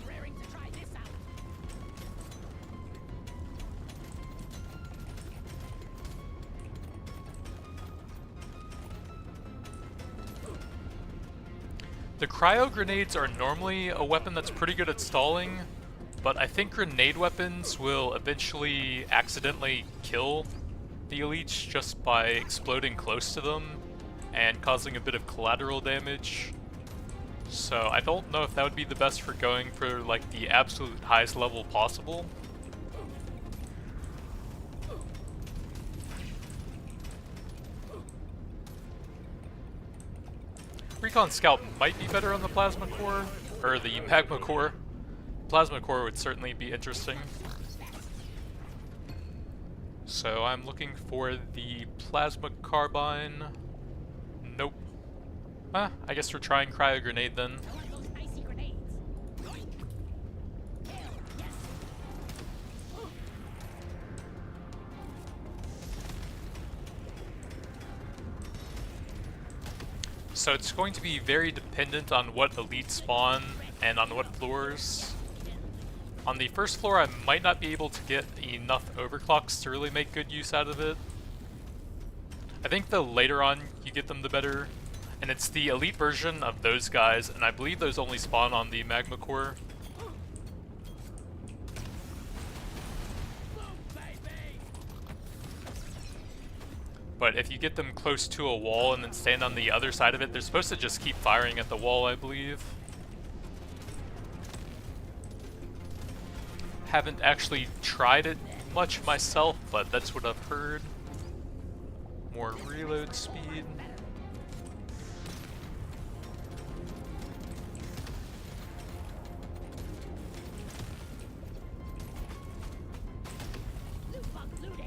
The cryo grenades are normally a weapon that's pretty good at stalling, but I think grenade weapons will eventually accidentally kill the elites just by exploding close to them and causing a bit of collateral damage. So I don't know if that would be the best for going for like the absolute highest level possible. Recon Scout might be better on the Plasma Core, or the Magma Core. Plasma Core would certainly be interesting. So I'm looking for the Plasma Carbine. Nope. I guess we're trying Cryo Grenade then. I want those icy grenades. Yoink. Hell, yes. So it's going to be very dependent on what elite spawn and on what floors. On the first floor I might not be able to get enough overclocks to really make good use out of it. I think the later on you get them the better. And it's the elite version of those guys, and I believe those only spawn on the Magma Core. But if you get them close to a wall and then stand on the other side of it, they're supposed to just keep firing at the wall, I believe. Haven't actually tried it much myself, but that's what I've heard. More reload speed. Loot bug looted.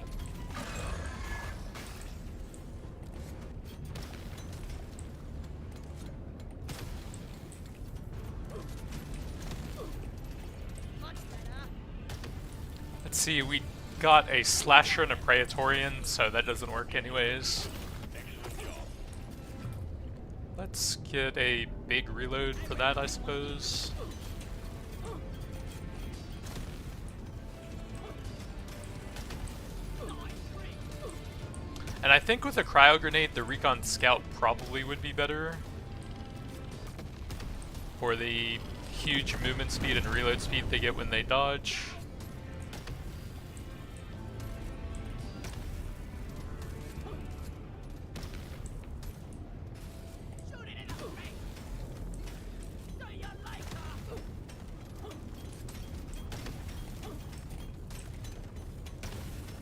Much better. Let's see, we got a Slasher and a Praetorian, so that doesn't work anyways. Let's get a big reload for that, I suppose. And I think with a Cryo Grenade, the Recon Scout probably would be better for the huge movement speed and reload speed they get when they dodge. Shoot it in the face. Do you like her?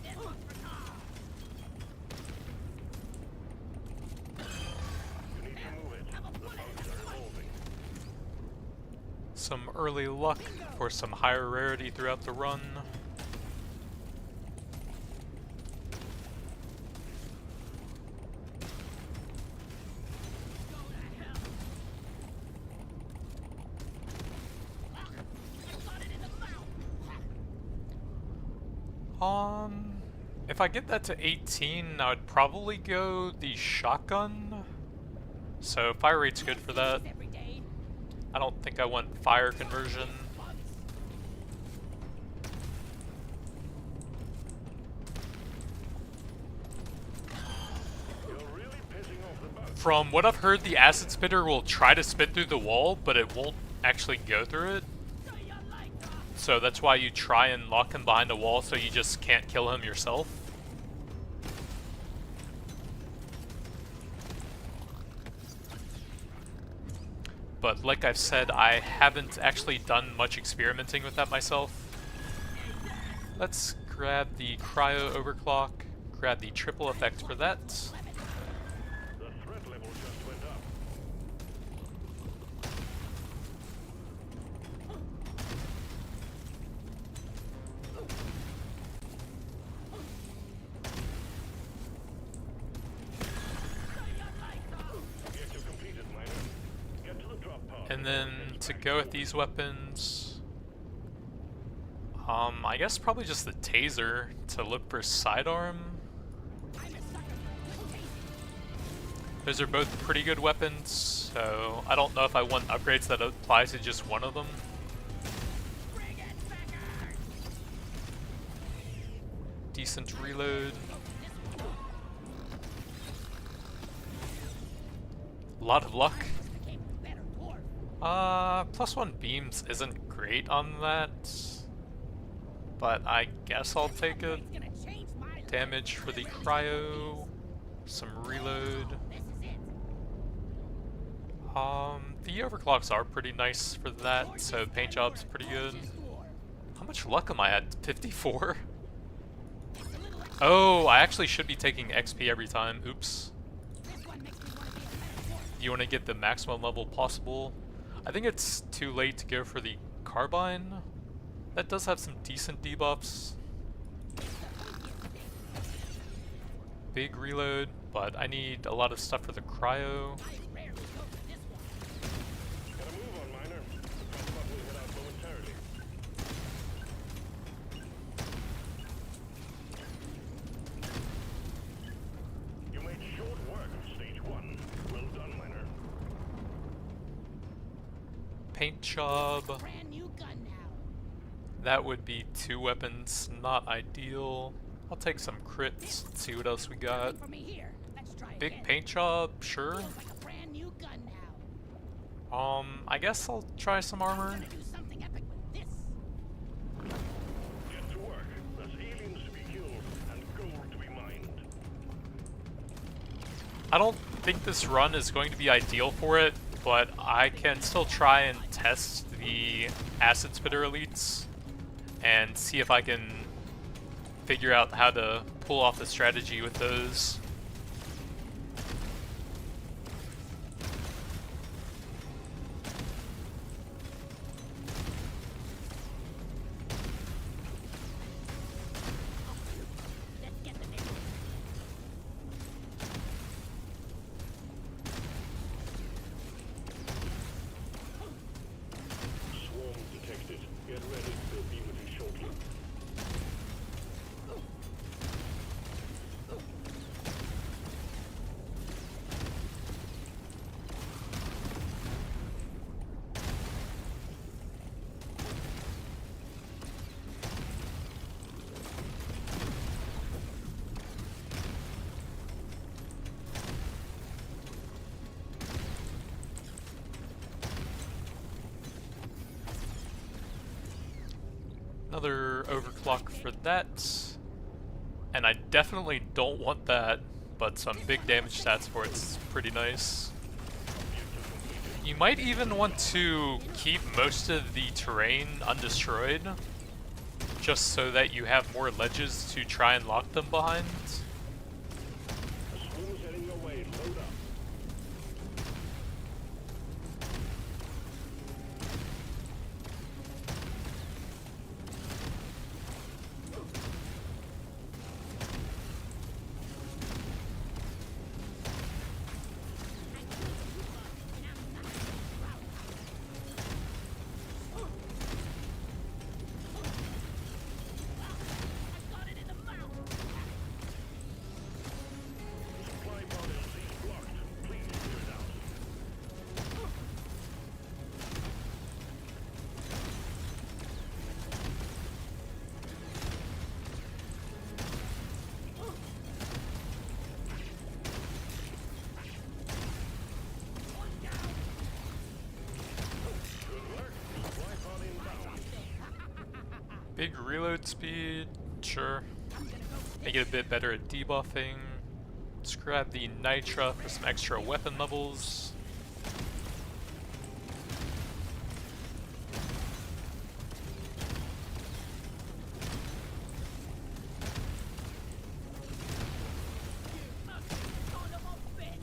This one's for Tom. You need to move it. Have a bullet in Bugs this are one. evolving. Some early luck for some higher rarity throughout the run. Go to hell. I got it in the mouth. If I get that to 18, I would probably go the shotgun. So fire rate's good for that. Every day. I don't think I want fire conversion. You're really pissing off the bugs. From what I've heard, the acid spitter will try to spit through the wall, but it won't actually go through it. Do you like her? So that's why you try and lock him behind a wall so you just can't kill him yourself. But like I've said, I haven't actually done much experimenting with that myself. Let's grab the cryo overclock, grab the triple effect for that. The threat level just went up. Objective completed, miner. Get to the drop pod. And then to go with these weapons, I guess probably just the taser to look for sidearm. Those are both pretty good weapons, so I don't know if I want upgrades that apply to just one of them. Decent reload. A lot of luck. +1 beams isn't great on that. but I guess I'll take it. It's gonna change my life. Damage for the cryo, some reload. This is it. The overclocks are pretty nice for that, so paint job's pretty good. How much luck am I at? 54? Oh, I actually should be taking XP every time. Oops. This one makes me want to be a better horse. You want to get the maximum level possible. I think it's too late to go for the carbine. That does have some decent debuffs. Big reload, but I need a lot of stuff for the cryo. I rarely go for this one. Gotta move on, Miner. The front button will head out momentarily. You made short work of stage 1. Well done, Miner. Paint job. Brand new gun now. That would be 2 weapons, not ideal. I'll take some crits, see what else we got. Nothing for me here. Let's try Big again. paint job, sure. Feels like a brand new gun now. I guess I'll try some armor. I'm gonna do something epic with this. Get to work. There's aliens to be killed and gold to be mined. I don't think this run is going to be ideal for it, but I can still try and test the acid spitter elites and see if I can figure out how to pull off the strategy with those. Let's get the next. Swarm detected. Get ready. They'll be with you shortly. Another overclock for that. And I definitely don't want that, but some big damage stats for it's pretty nice. You might even want to keep most of the terrain undestroyed, just so that you have more ledges to try and lock them behind. The swarm's heading your way. Load up. I got it in the mouth. Supply pod LZ blocked. Please clear it out. Good work. Supply pod inbound. Big reload speed, sure. Make it a bit better at debuffing. Let's grab the Nitra for some extra weapon levels. Son of a bitch.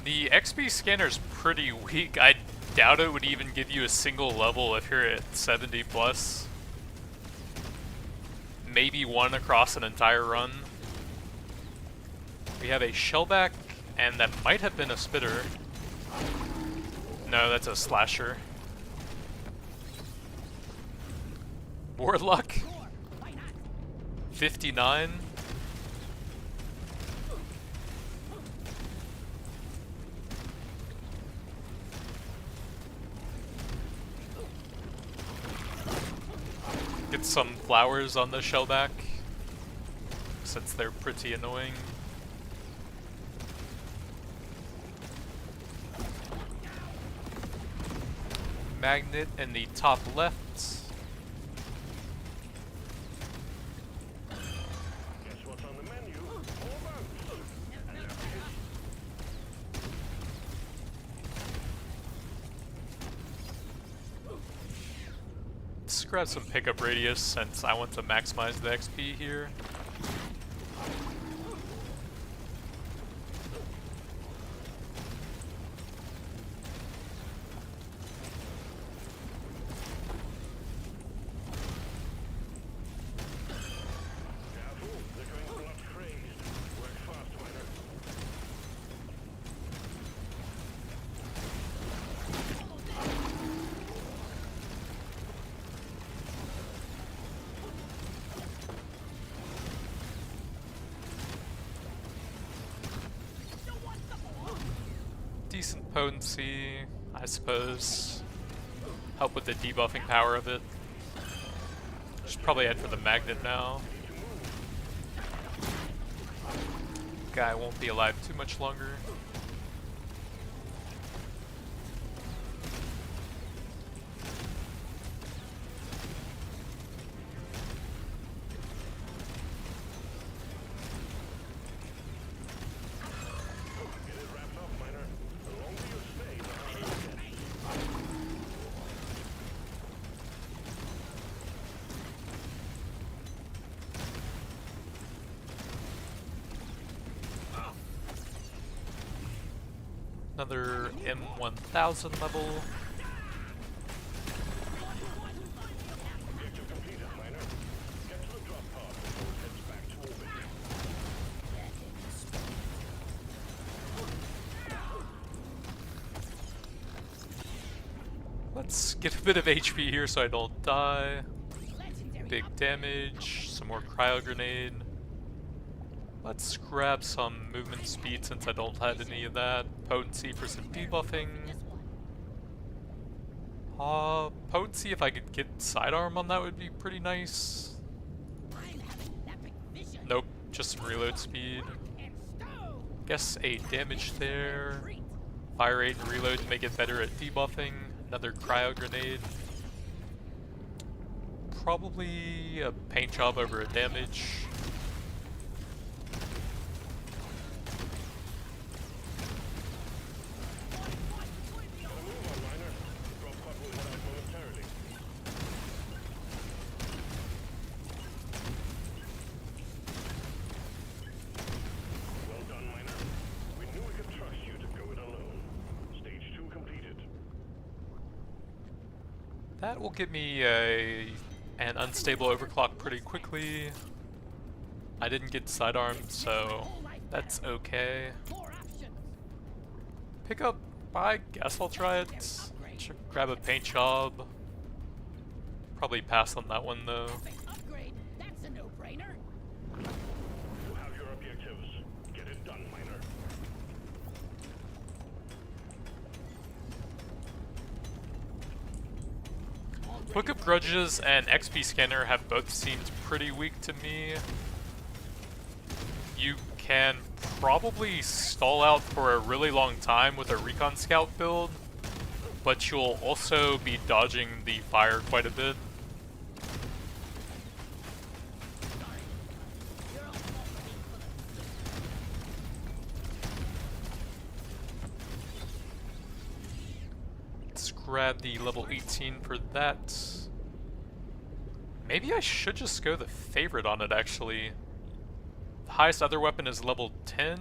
The XP scanner's pretty weak. I doubt it would even give you a single level if you're at 70 plus. Maybe one across an entire run. We have a shellback, and that might have been a spitter. No, that's a slasher. Warlock, Sure. Why not? 59. Get some flowers on the shellback, since they're pretty annoying. magnet in the top left. Guess what's on the menu? More boats. Let's grab some pickup radius since I want to maximize the XP here. Careful, they're going blood crazed. Work fast, miner. Decent potency, I suppose. Help with the debuffing power of it. Should probably head for the magnet now. Guy won't be alive too much longer. Get it wrapped up, miner. The longer you stay, the harder it gets. Another M1000 level. Objective completed, miner. Get to the drop pod before it heads back to orbit. Let's get a bit of HP here so I don't die. Legendary Big damage, some more cryo grenade. Let's grab some movement speed since I don't have any of that. Potency for some debuffing. Potency, if I could get sidearm on that would be pretty nice. I'm having epic vision. Nope, just some reload speed. And stow. Guess a damage there. Fire rate and reload to make it better at debuffing. Another cryo grenade. Probably a paint job over a damage. Gotta move on, miner. The drop pod will head out momentarily. Well done, miner. We knew we could trust you to go it alone. Stage 2 completed. That will get me an unstable overclock pretty quickly. I didn't get sidearm, so that's okay. More options. Pick up, I guess I'll try it. Grab a paint job. Probably pass on that one though. Epic upgrade. That's a no-brainer. You have your objectives. Get it done, miner. Book of Grudges and XP Scanner have both seemed pretty weak to me. You can probably stall out for a really long time with a Recon Scout build, but you'll also be dodging the fire quite a bit. Let's grab the level 18 for that. Maybe I should just go the favorite on it actually. The highest other weapon is level 10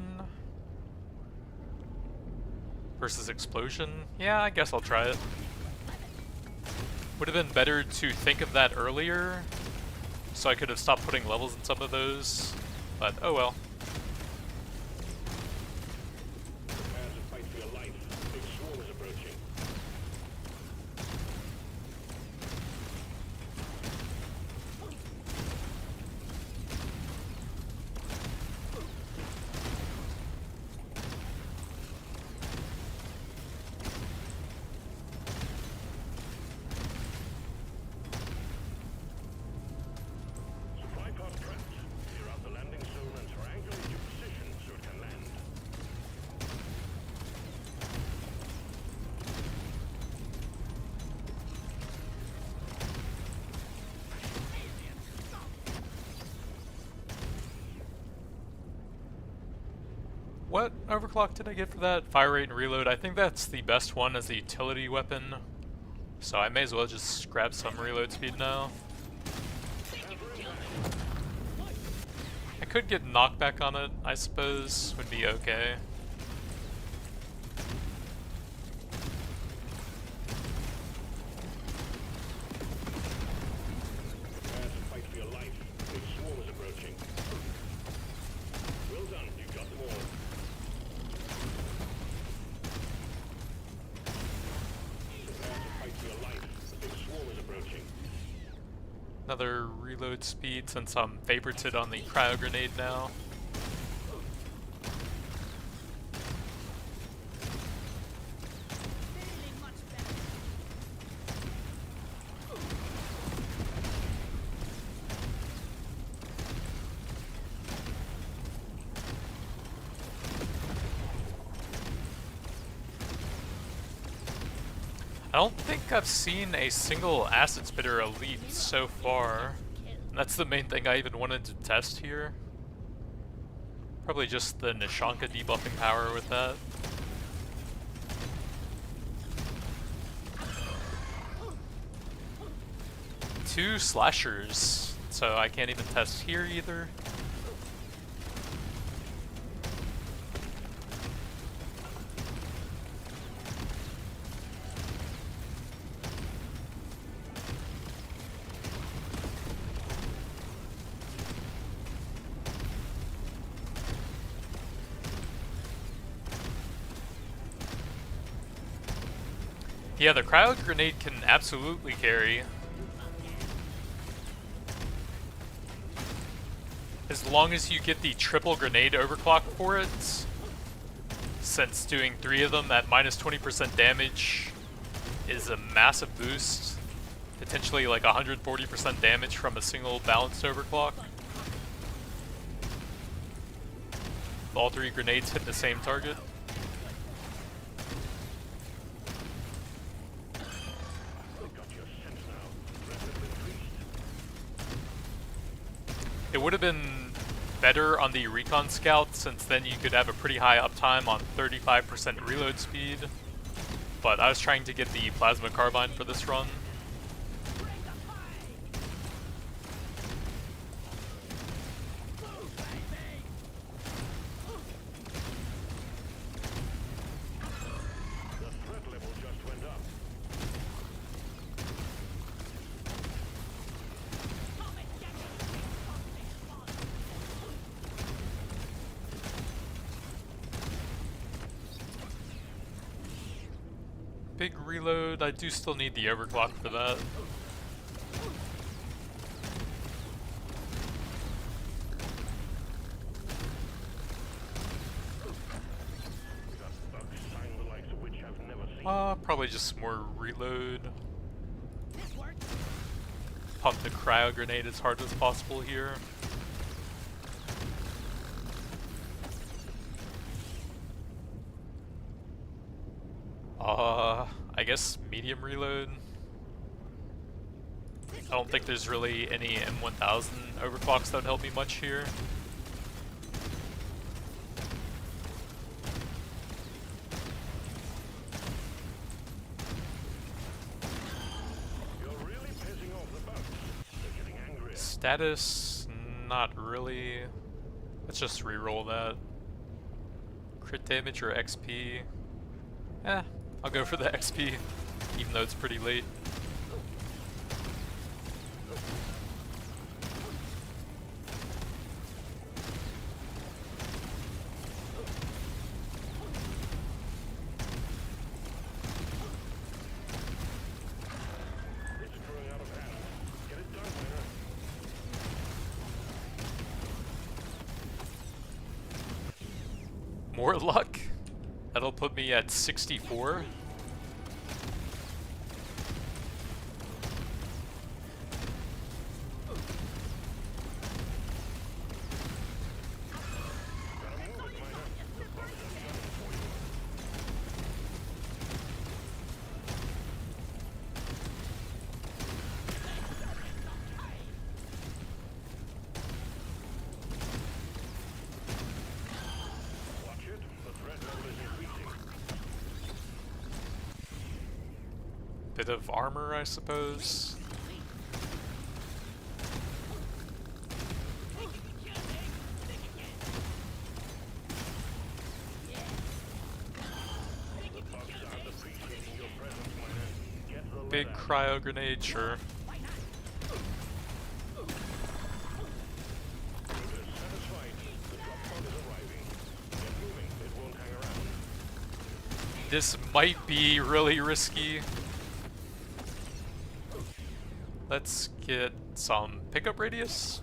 versus explosion. Yeah, I guess I'll try it. Would have been better to think of that earlier, so I could have stopped putting levels in some of those, but oh well. Prepare to fight for your life. Big swarm is approaching. Supply pod prepped. Clear out the landing zone and triangle what overclock did I get for that? Fire rate and reload. I think that's the best one as a utility weapon. So I may as well just grab some reload speed now. I could get knockback on it, I suppose, would be okay. Prepare to fight for your life. Big swarm is approaching. Well done, you got them all. Prepare to fight for your life. The big swarm is approaching. Another reload speed since I'm favorited on the cryo grenade now. Feeling much better. I don't think I've seen a single acid spitter elite so far. And that's the main thing I even wanted to test here. Probably just the Nishanka debuffing power with that. Two slashers, so I can't even test here either. Yeah, the cryo grenade can absolutely carry. As long as you get the triple grenade overclock for it, since doing 3 of them at minus 20% damage is a massive boost. Potentially like 140% damage from a single balanced overclock. All 3 grenades hit the same target. It would have been better on the recon scout, since then you could have a pretty high uptime on 35% reload speed. But I was trying to get the plasma carbine for this run. The threat level just went up. Big reload, I do still need the overclock for that. We got bugs sign the likes of which I've never seen. Probably just some more reload. This worked. Pump the cryo grenade as hard as possible here. I guess medium reload. I don't think there's really any M1000 overclocks that would help me much here. You're really pissing off the bugs. They're getting angry. Status, not really. Let's just reroll that. Crit damage or XP? I'll go for the XP, even though it's pretty late. It's growing out of hand. Get it done, Miner. More luck? That'll put me at 64. Watch it. bit of armor, I suppose. Big cryo grenade, sure. This might be really risky. Let's get some pickup radius.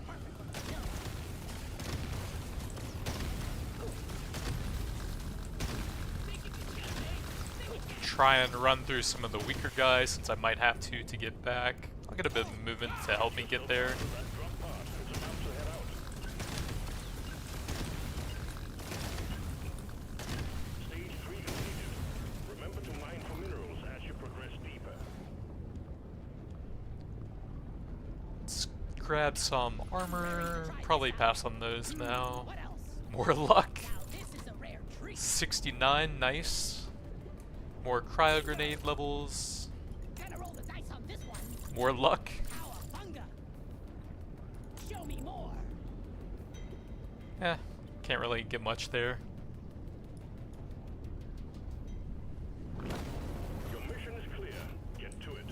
Try and run through some of the weaker guys since I might have to get back. I'll get a bit of movement to help me get there. Let's grab some armor. Probably pass on those now. More luck. 69, nice. More cryo grenade levels. More luck. Eh, can't really get much there. Your mission is clear. Get to it.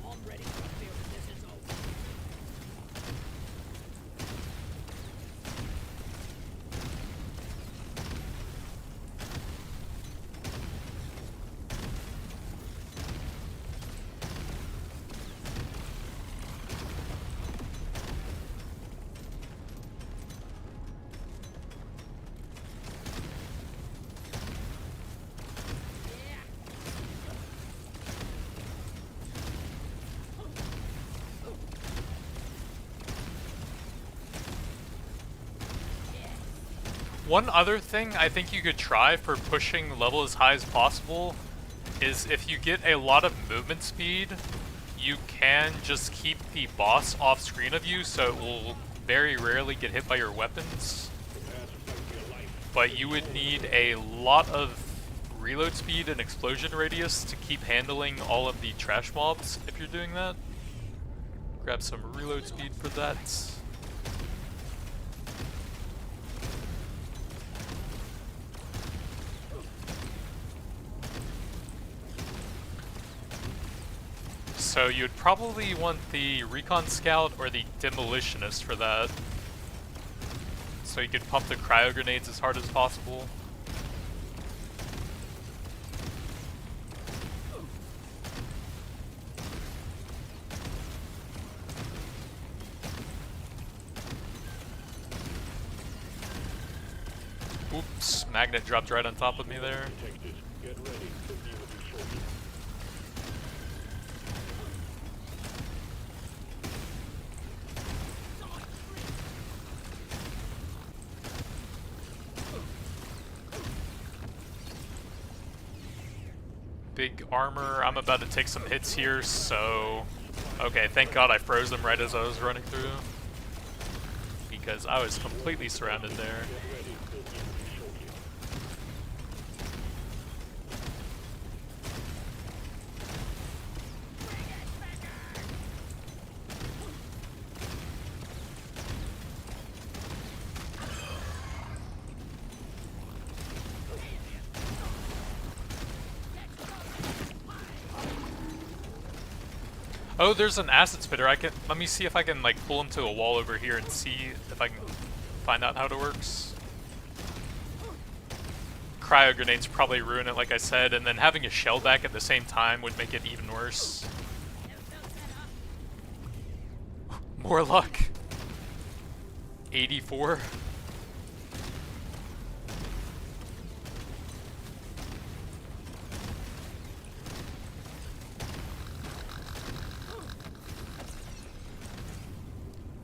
I'm ready for fear this is over. One other thing I think you could try for pushing level as high as possible is if you get a lot of movement speed, you can just keep the boss off screen of you so it will very rarely get hit by your weapons. But you would need a lot of reload speed and explosion radius to keep handling all of the trash mobs if you're doing that. Grab some reload speed for that. So you'd probably want the Recon Scout or the Demolitionist for that. So you could pump the cryo grenades as hard as possible. Oops, magnet dropped right on top of me there. Get ready. Big armor. I'm about to take some hits here, so... Okay, thank God I froze them right as I was running through. Because I was completely surrounded there. Oh, there's an acid spitter. Let me see if I can like pull him to a wall over here and see if I can find out how it works. Cryo grenades probably ruin it, like I said, and then having a shell back at the same time would make it even worse. More luck. 84.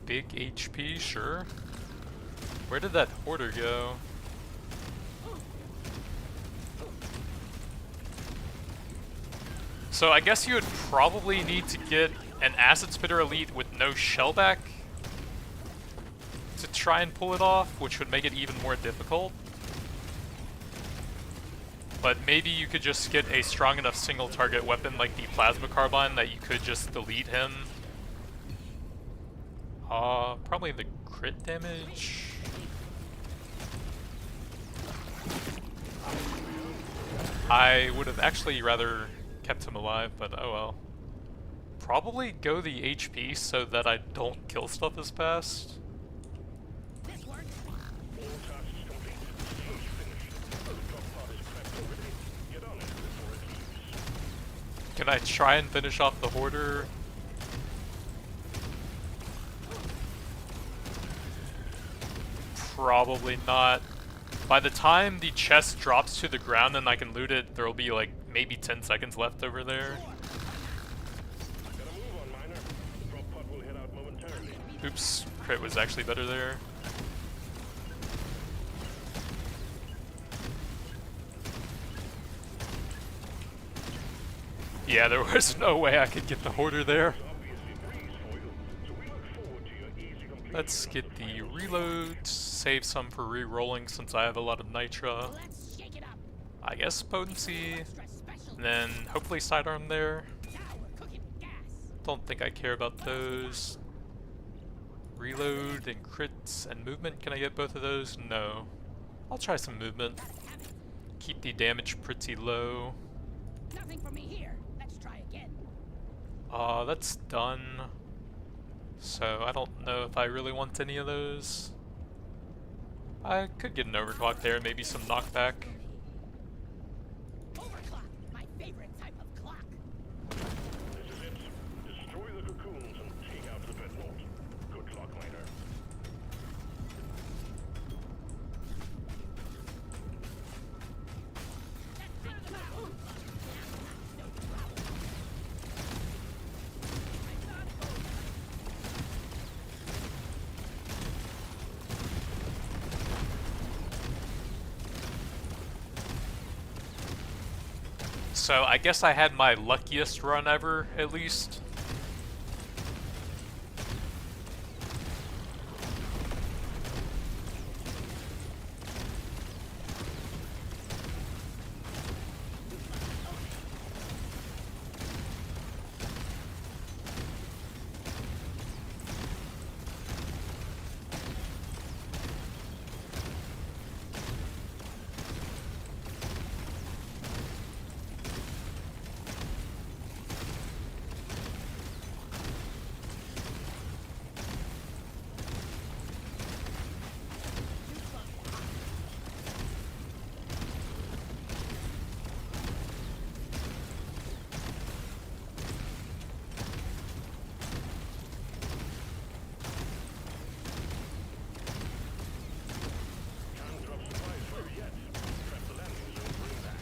Big HP, sure. Where did that hoarder go? So I guess you would probably need to get an acid spitter elite with no shellback to try and pull it off, which would make it even more difficult. But maybe you could just get a strong enough single target weapon like the plasma carbine that you could just delete him. Probably the crit damage. I would have actually rather kept him alive, but oh well. Probably go the HP so that I don't kill stuff as fast. This works. All tasks complete. Stage finished. The drop pod is prepped already. Get on it before it leaves. Can I try and finish off the hoarder? Probably not. By the time the chest drops to the ground and I can loot it, there'll be like maybe 10 seconds left over there. Gotta move on, miner. The drop pod will head out momentarily. Oops, crit was actually better there. Yeah, there was no way I could get the hoarder there. Obviously breeze for you, so we look forward to your easy completion. Let's get the reload, save some for re-rolling since I have a lot of nitra. Let's shake it up. I guess potency, Extra special. and then hopefully sidearm there. Now we're cooking gas. Don't think I care about those. Reload and crits and movement, can I get both of those? No. I'll try some movement. Gotta have it. Keep the damage pretty low. Nothing for me here. Let's try again. That's done. So I don't know if I really want any of those. I could get an overclock there, maybe some knockback. Overclock, my favorite type of clock. This is it. Destroy the cocoons and take out the dreadnought. Good luck, miner. So I guess I had my luckiest run ever, at least. Can't drop supplies for you yet. Prep the landing zone for impact.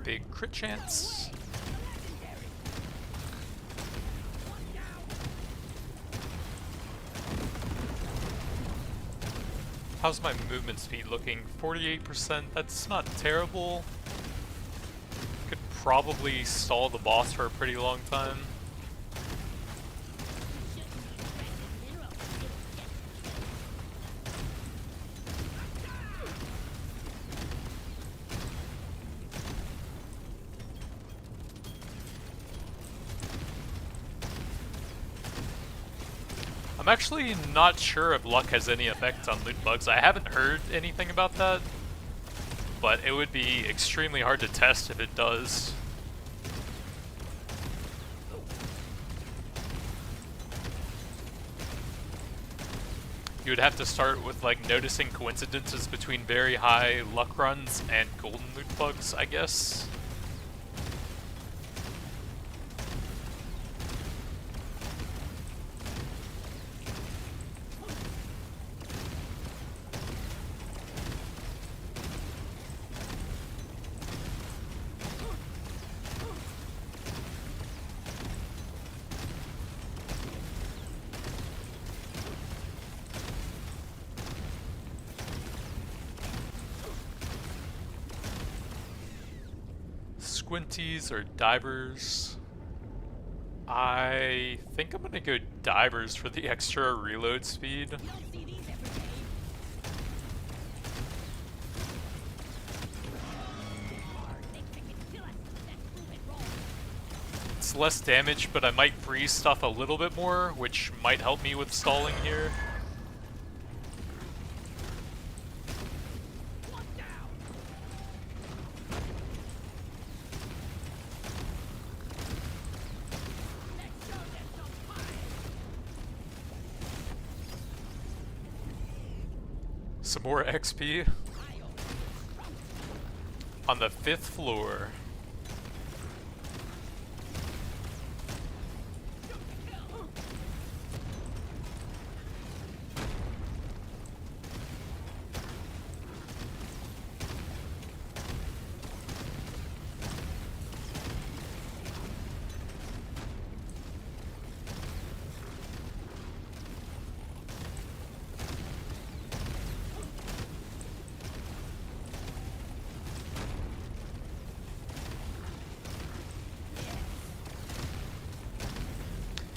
Big crit chance. How's my movement speed looking? 48%, that's not terrible. Could probably stall the boss for a pretty long time. I'm actually not sure if luck has any effect on loot bugs. I haven't heard anything about that, but it would be extremely hard to test if it does. You would have to start with like noticing coincidences between very high luck runs and golden loot bugs, I guess. squinties or divers? I think I'm gonna go divers for the extra reload speed. You don't see these every day. They can kill us. Let's prove it wrong. It's less damage, but I might freeze stuff a little bit more, which might help me with stalling here. One down. Let's show them some fire. Some more XP on the 5th floor.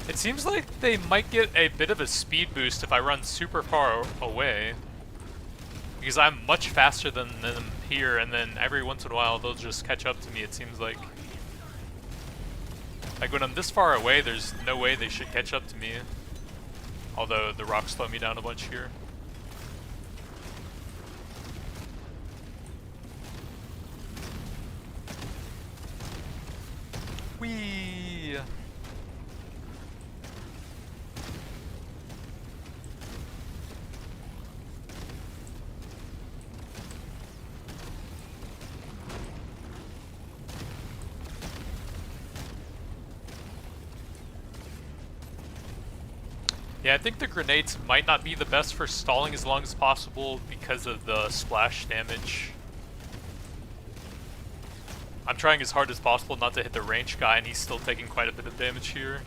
It seems like they might get a bit of a speed boost if I run super far away. Because I'm much faster than them here, and then every once in a while they'll just catch up to me, it seems like. Like when I'm this far away, there's no way they should catch up to me. Although the rocks slow me down a bunch here. Whee! Yeah, I think the grenades might not be the best for stalling as long as possible because of the splash damage. I'm trying as hard as possible not to hit the range guy, and he's still taking quite a bit of damage here.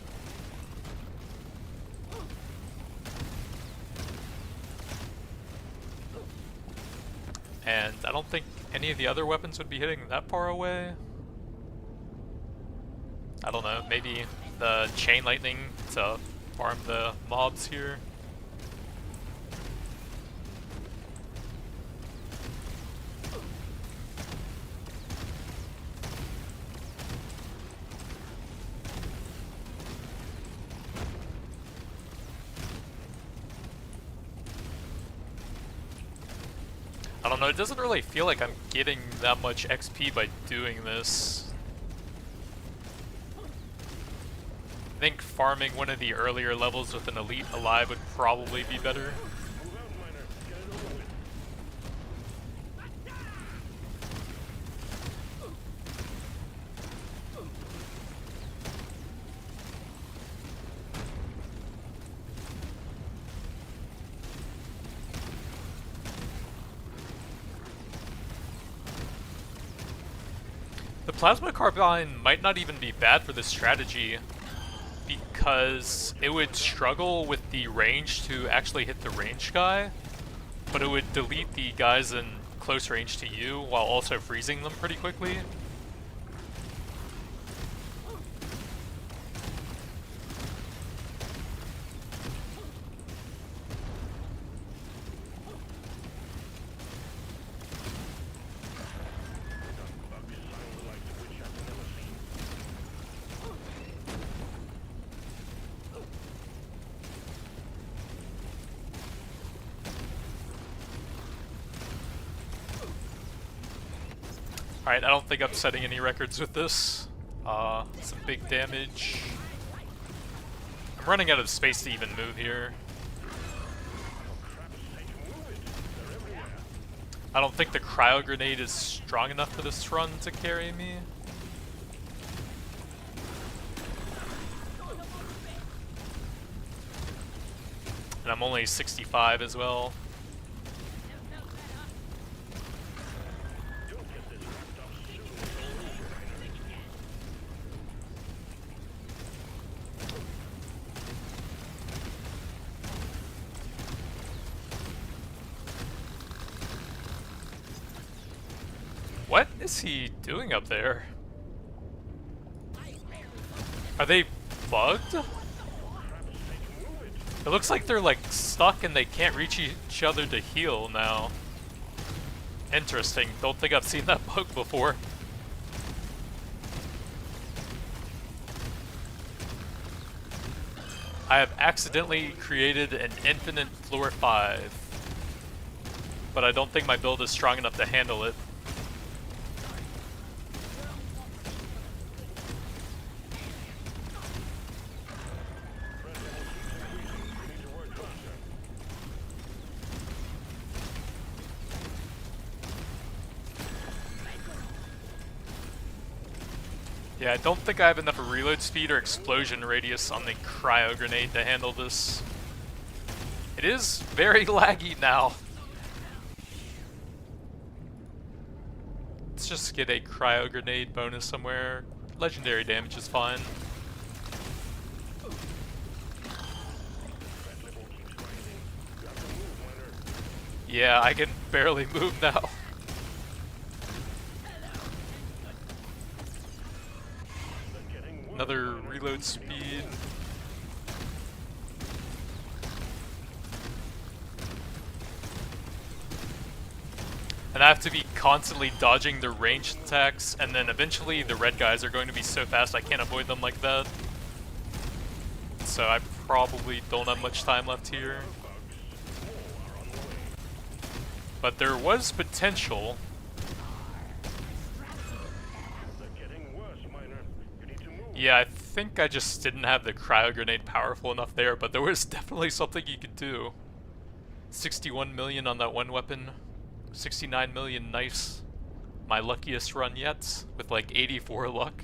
And I don't think any of the other weapons would be hitting that far away. I don't know, maybe the chain lightning to farm the mobs here. I don't know, it doesn't really feel like I'm getting that much XP by doing this. I think farming one of the earlier levels with an elite alive would probably be better. Move out, miner. Get it over with. The plasma carbine might not even be bad for this strategy, because it would struggle with the range to actually hit the range guy, but it would delete the guys in close range to you while also freezing them pretty quickly. Bugs sound like the witch I've never seen. Alright, I don't think I'm setting any records with this. Some big damage. I'm running out of space to even move here. I don't think the cryo grenade is strong enough for this run to carry me. And I'm only 65 as well. What is he doing up there? Are they bugged? It looks like they're like stuck and they can't reach each other to heal now. Interesting. Don't think I've seen that bug before. I have accidentally created an infinite floor 5. But I don't think my build is strong enough to handle it. Yeah, I don't think I have enough reload speed or explosion radius on the cryo grenade to handle this. It is very laggy now. Let's just get a cryo grenade bonus somewhere. Legendary damage is fine. Yeah, I can barely move now. Another reload speed. And I have to be constantly dodging the ranged attacks, and then eventually the red guys are going to be so fast I can't avoid them like that. So I probably don't have much time left here. But there was potential. Yeah, I think I just didn't have the cryo grenade powerful enough there, but there was definitely something you could do. 61 million on that one weapon. 69 million knives. My luckiest run yet, with like 84 luck.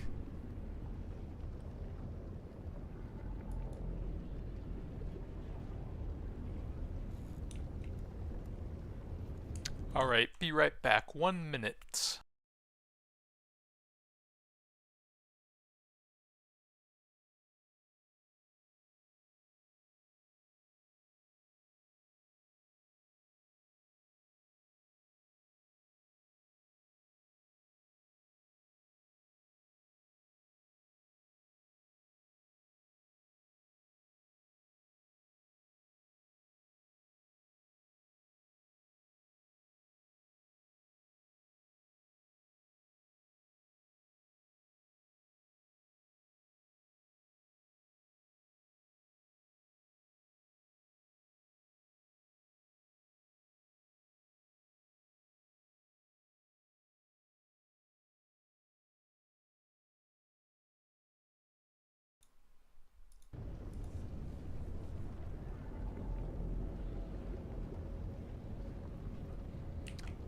Alright, be right back. 1 minute.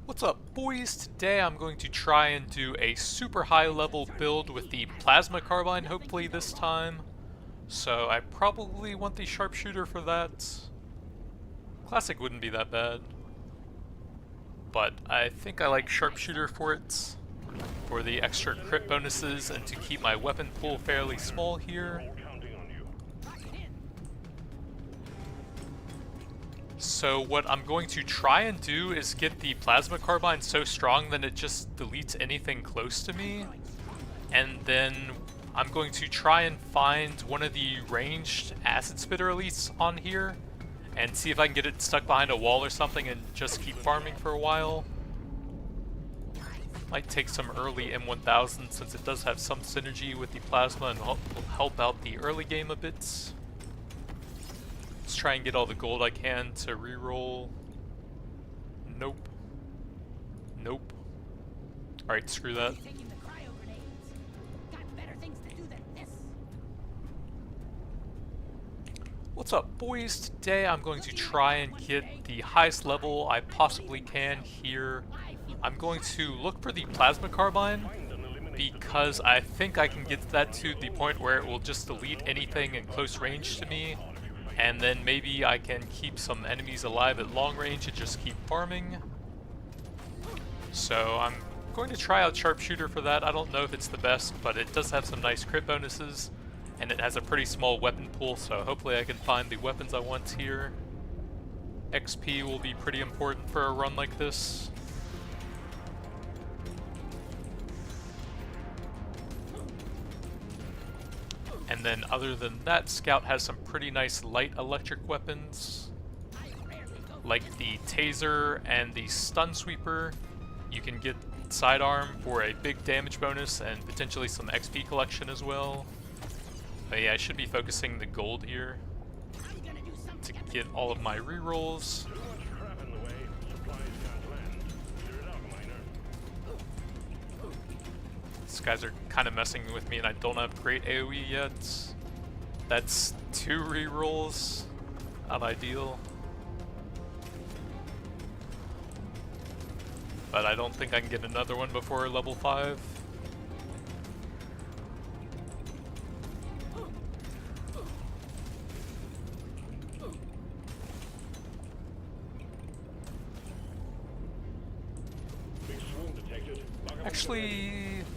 What's up, boys? Today I'm going to try and do a super high level build with the plasma carbine, hopefully this time. So I probably want the sharpshooter for that. Classic wouldn't be that bad. But I think I like sharpshooter for it. For the extra crit bonuses and to keep my weapon pool fairly small here. So what I'm going to try and do is get the plasma carbine so strong that it just deletes anything close to me. And then I'm going to try and find one of the ranged acid spitter elites on here and see if I can get it stuck behind a wall or something and just keep farming for a while. Might take some early M1000 since it does have some synergy with the plasma and will help out the early game a bit. Let's try and get all the gold I can to reroll. Nope. Nope. Alright, screw that. What's up, boys? Today I'm going to try and get the highest level I possibly can here. I'm going to look for the plasma carbine because I think I can get that to the point where it will just delete anything in close range to me. And then maybe I can keep some enemies alive at long range and just keep farming. So I'm going to try out sharpshooter for that. I don't know if it's the best, but it does have some nice crit bonuses. And it has a pretty small weapon pool, so hopefully I can find the weapons I want here. XP will be pretty important for a run like this. And then other than that, Scout has some pretty nice light electric weapons, like the taser and the stun sweeper. You can get sidearm for a big damage bonus and potentially some XP collection as well. But yeah, I should be focusing the gold here to get all of my rerolls. Too much crap in the way. Supplies can't land. Clear it out, miner. These guys are kind of messing with me and I don't have great AoE yet. That's 2 rerolls. Not ideal. But I don't think I can get another one before level 5. Big swarm detected. Lock up Actually,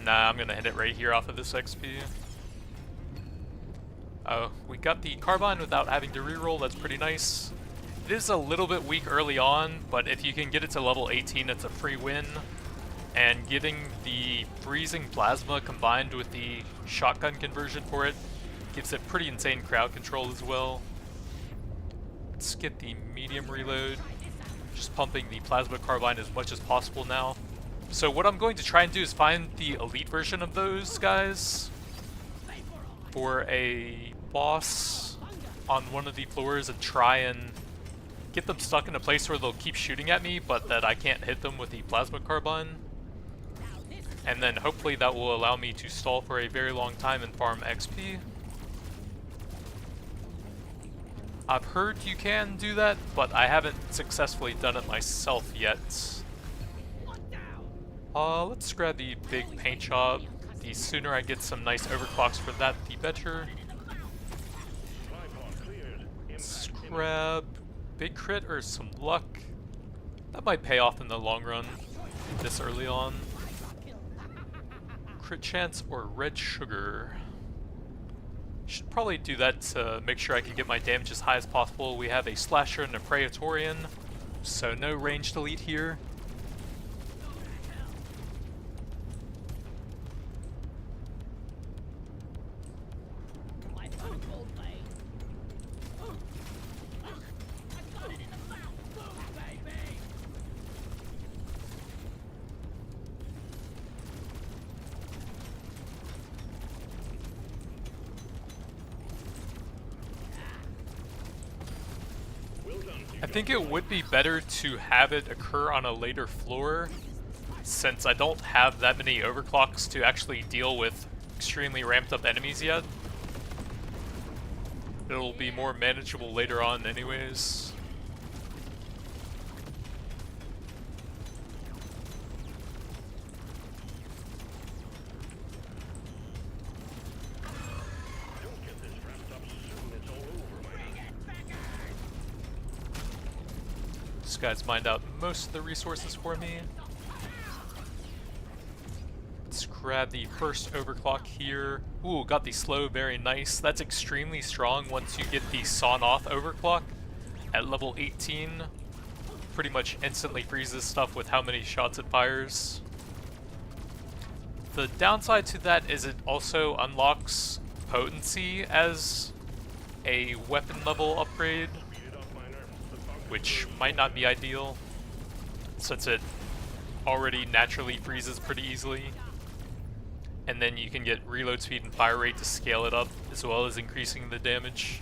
nah, I'm gonna hit it right here off of this XP. Oh, we got the carbine without having to reroll, that's pretty nice. It is a little bit weak early on, but if you can get it to level 18, it's a free win. And getting the freezing plasma combined with the shotgun conversion for it gives it pretty insane crowd control as well. Let's get the medium reload. Just pumping the plasma carbine as much as possible now. So what I'm going to try and do is find the elite version of those guys for a boss on one of the floors and try and get them stuck in a place where they'll keep shooting at me, but that I can't hit them with the plasma carbine. And then hopefully that will allow me to stall for a very long time and farm XP. I've heard you can do that, but I haven't successfully done it myself yet. Let's grab the big paint job. The sooner I get some nice overclocks for that, the better. Let's grab big crit or some luck. That might pay off in the long run, this early on. Crit chance or red sugar. Should probably do that to make sure I can get my damage as high as possible. We have a slasher and a praetorian, so no ranged elite here. I think it would be better to have it occur on a later floor, since I don't have that many overclocks to actually deal with extremely ramped up enemies yet. It'll be more manageable later on anyways. This guy's mined out most of the resources for me. Let's grab the first overclock here. Ooh, got the slow, very nice. That's extremely strong once you get the sawn off overclock at level 18. Pretty much instantly freezes stuff with how many shots it fires. The downside to that is it also unlocks potency as a weapon level upgrade, which might not be ideal, since it already naturally freezes pretty easily. And then you can get reload speed and fire rate to scale it up, as well as increasing the damage.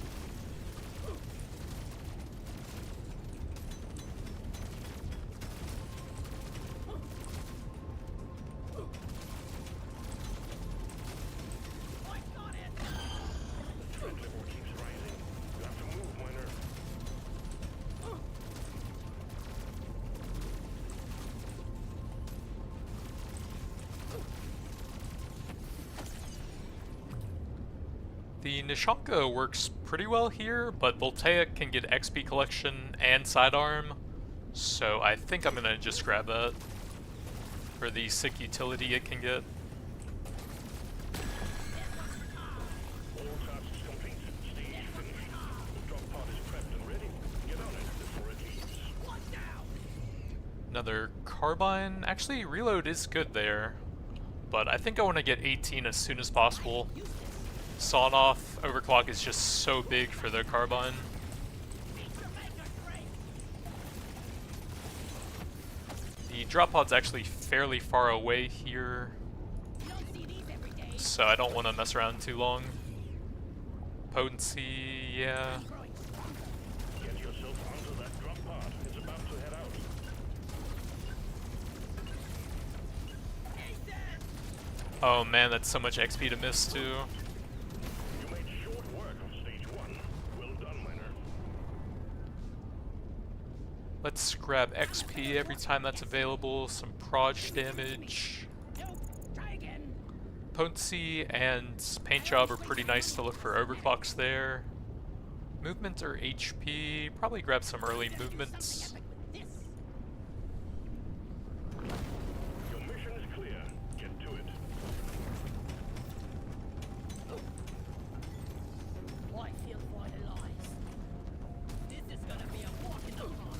The Nishanka works pretty well here, but Voltaic can get XP collection and sidearm, so I think I'm gonna just grab that for the sick utility it can get. Another carbine. Actually, reload is good there, but I think I want to get 18 as soon as possible. Sawn off overclock is just so big for the carbine. The drop pod's actually fairly far away here, so I don't want to mess around too long. Potency, yeah. Get yourself onto that drop pod. It's about to head out. Oh man, that's so much XP to miss too. You made short work of stage 1. Well done, miner. Let's grab XP every time that's available, some proj damage. Potency and paint job are pretty nice to look for overclocks there. Movement or HP, probably grab some early movements. Your mission is clear. Get to it. I feel quite alive. This is gonna be a walk in the park.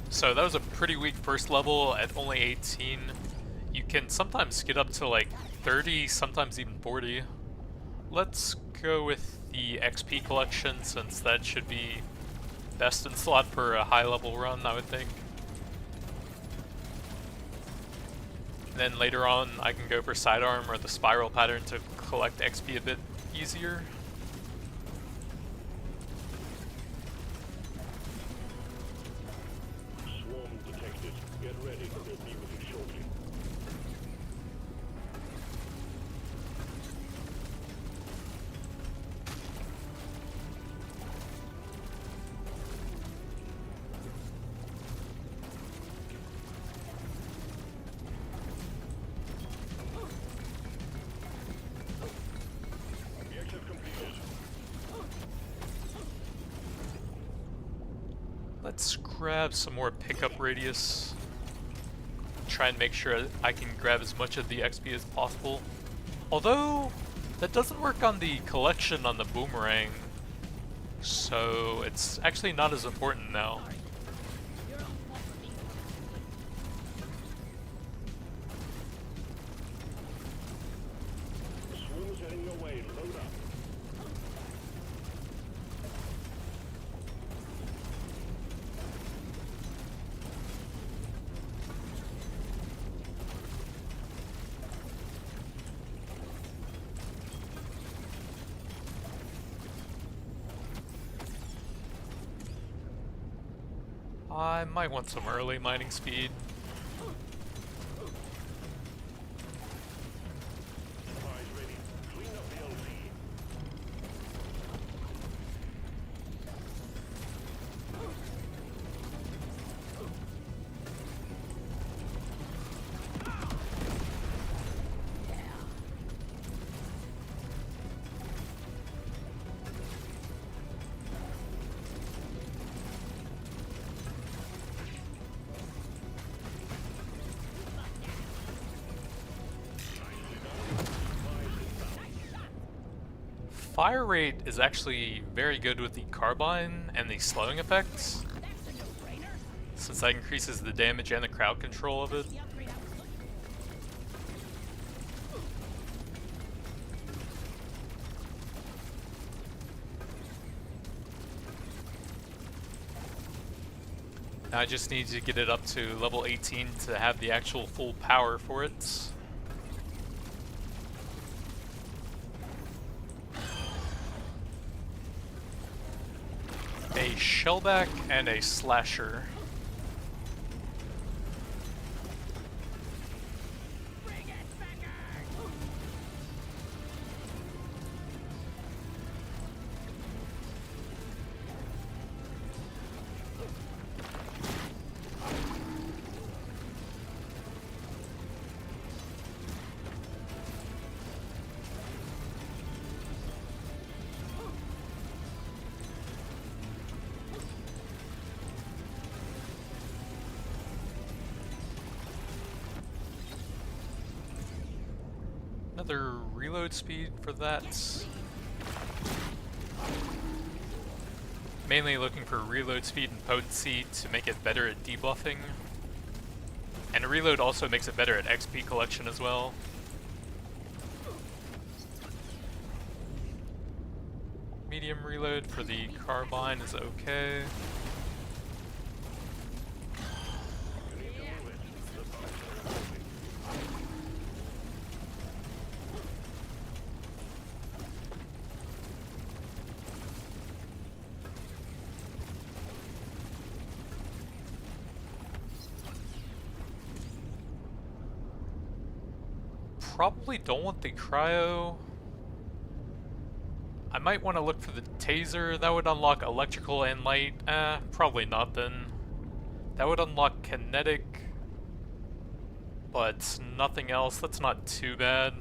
So that was a pretty weak first level at only 18. You can sometimes get up to like 30, sometimes even 40. Let's go with the XP collection since that should be best in slot for a high level run, I would think. And then later on I can go for sidearm or the spiral pattern to collect XP a bit easier. Swarm detected. Get ready. We'll be with you shortly. Objective completed. Let's grab some more pickup radius. Try and make sure I can grab as much of the XP as possible. Although, that doesn't work on the collection on the boomerang. So, it's actually not as important now. Swarm is heading your way. Load up. I might want some early mining speed. Supplies ready. Clean up the LZ. Fire rate is actually very good with the carbine and the slowing effects, since that increases the damage and the crowd control of it. Now I just need to get it up to level 18 to have the actual full power for it. A shellback and a slasher. Another reload speed for that. Mainly looking for reload speed and potency to make it better at debuffing. And a reload also makes it better at XP collection as well. Medium reload for the carbine is okay. Probably don't want the cryo. I might want to look for the taser. That would unlock electrical and light. Probably not then. That would unlock kinetic, but nothing else. That's not too bad.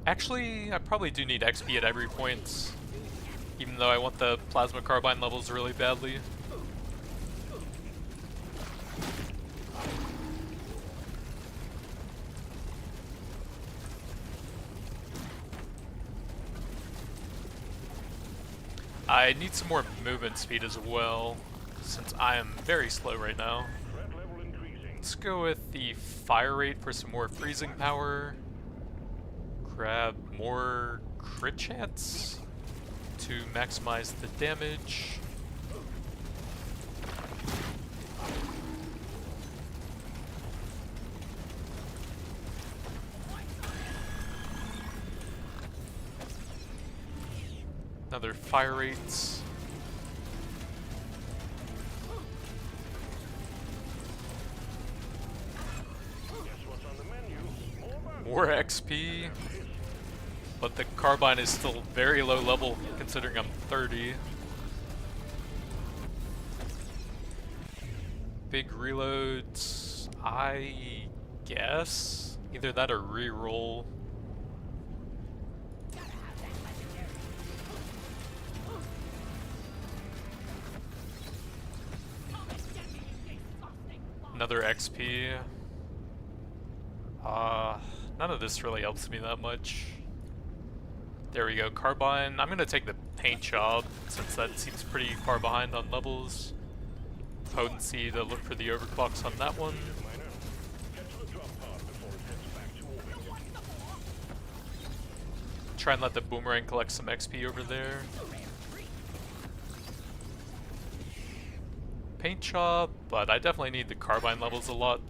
Actually, I probably do need XP at every point, even though I want the plasma carbine levels really badly. I need some more movement speed as well, since I am very slow right now. Let's go with the fire rate for some more freezing power. Grab more crit chance to maximize the damage. Another fire rates. More XP. But the carbine is still very low level considering I'm 30. Big reloads, I guess. Either that or reroll. Another XP. None of this really helps me that much. There we go, carbine. I'm gonna take the paint job since that seems pretty far behind on levels. Potency to look for the overclocks on that one. Try and let the boomerang collect some XP over there. Paint job, but I definitely need the carbine levels a lot.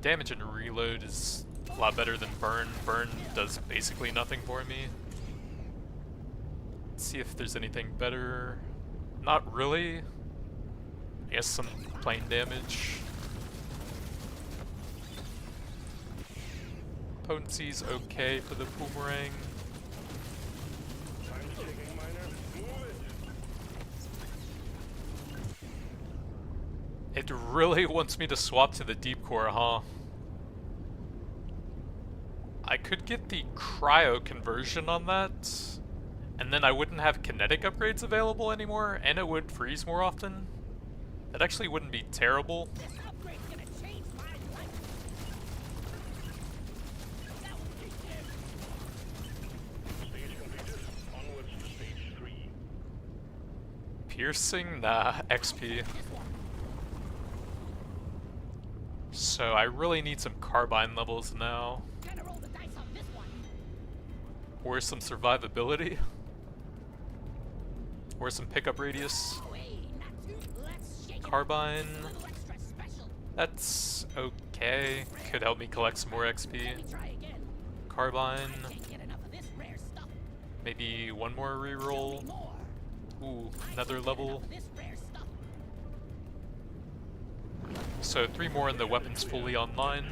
Damage and reload is a lot better than burn. Burn does basically nothing for me. Let's see if there's anything better. Not really. I guess some plain damage. Potency's okay for the boomerang. It really wants me to swap to the deep core, huh? I could get the cryo conversion on that, and then I wouldn't have kinetic upgrades available anymore, and it would freeze more often. That actually wouldn't be terrible. This upgrade's gonna change my life. That would be good. Stage completed. Onwards to stage 3. Piercing? Nah, XP. So I really need some carbine levels now. Gonna roll the dice on this one. Or some survivability. Or some pickup radius. Let's shake it. Carbine. A little extra special. That's okay. Could help me collect some more XP. Let me try again. Carbine. Can't get enough of this rare stuff. Maybe one more reroll. More. Ooh, another level. This rare stuff. So 3 more and the weapon's fully online.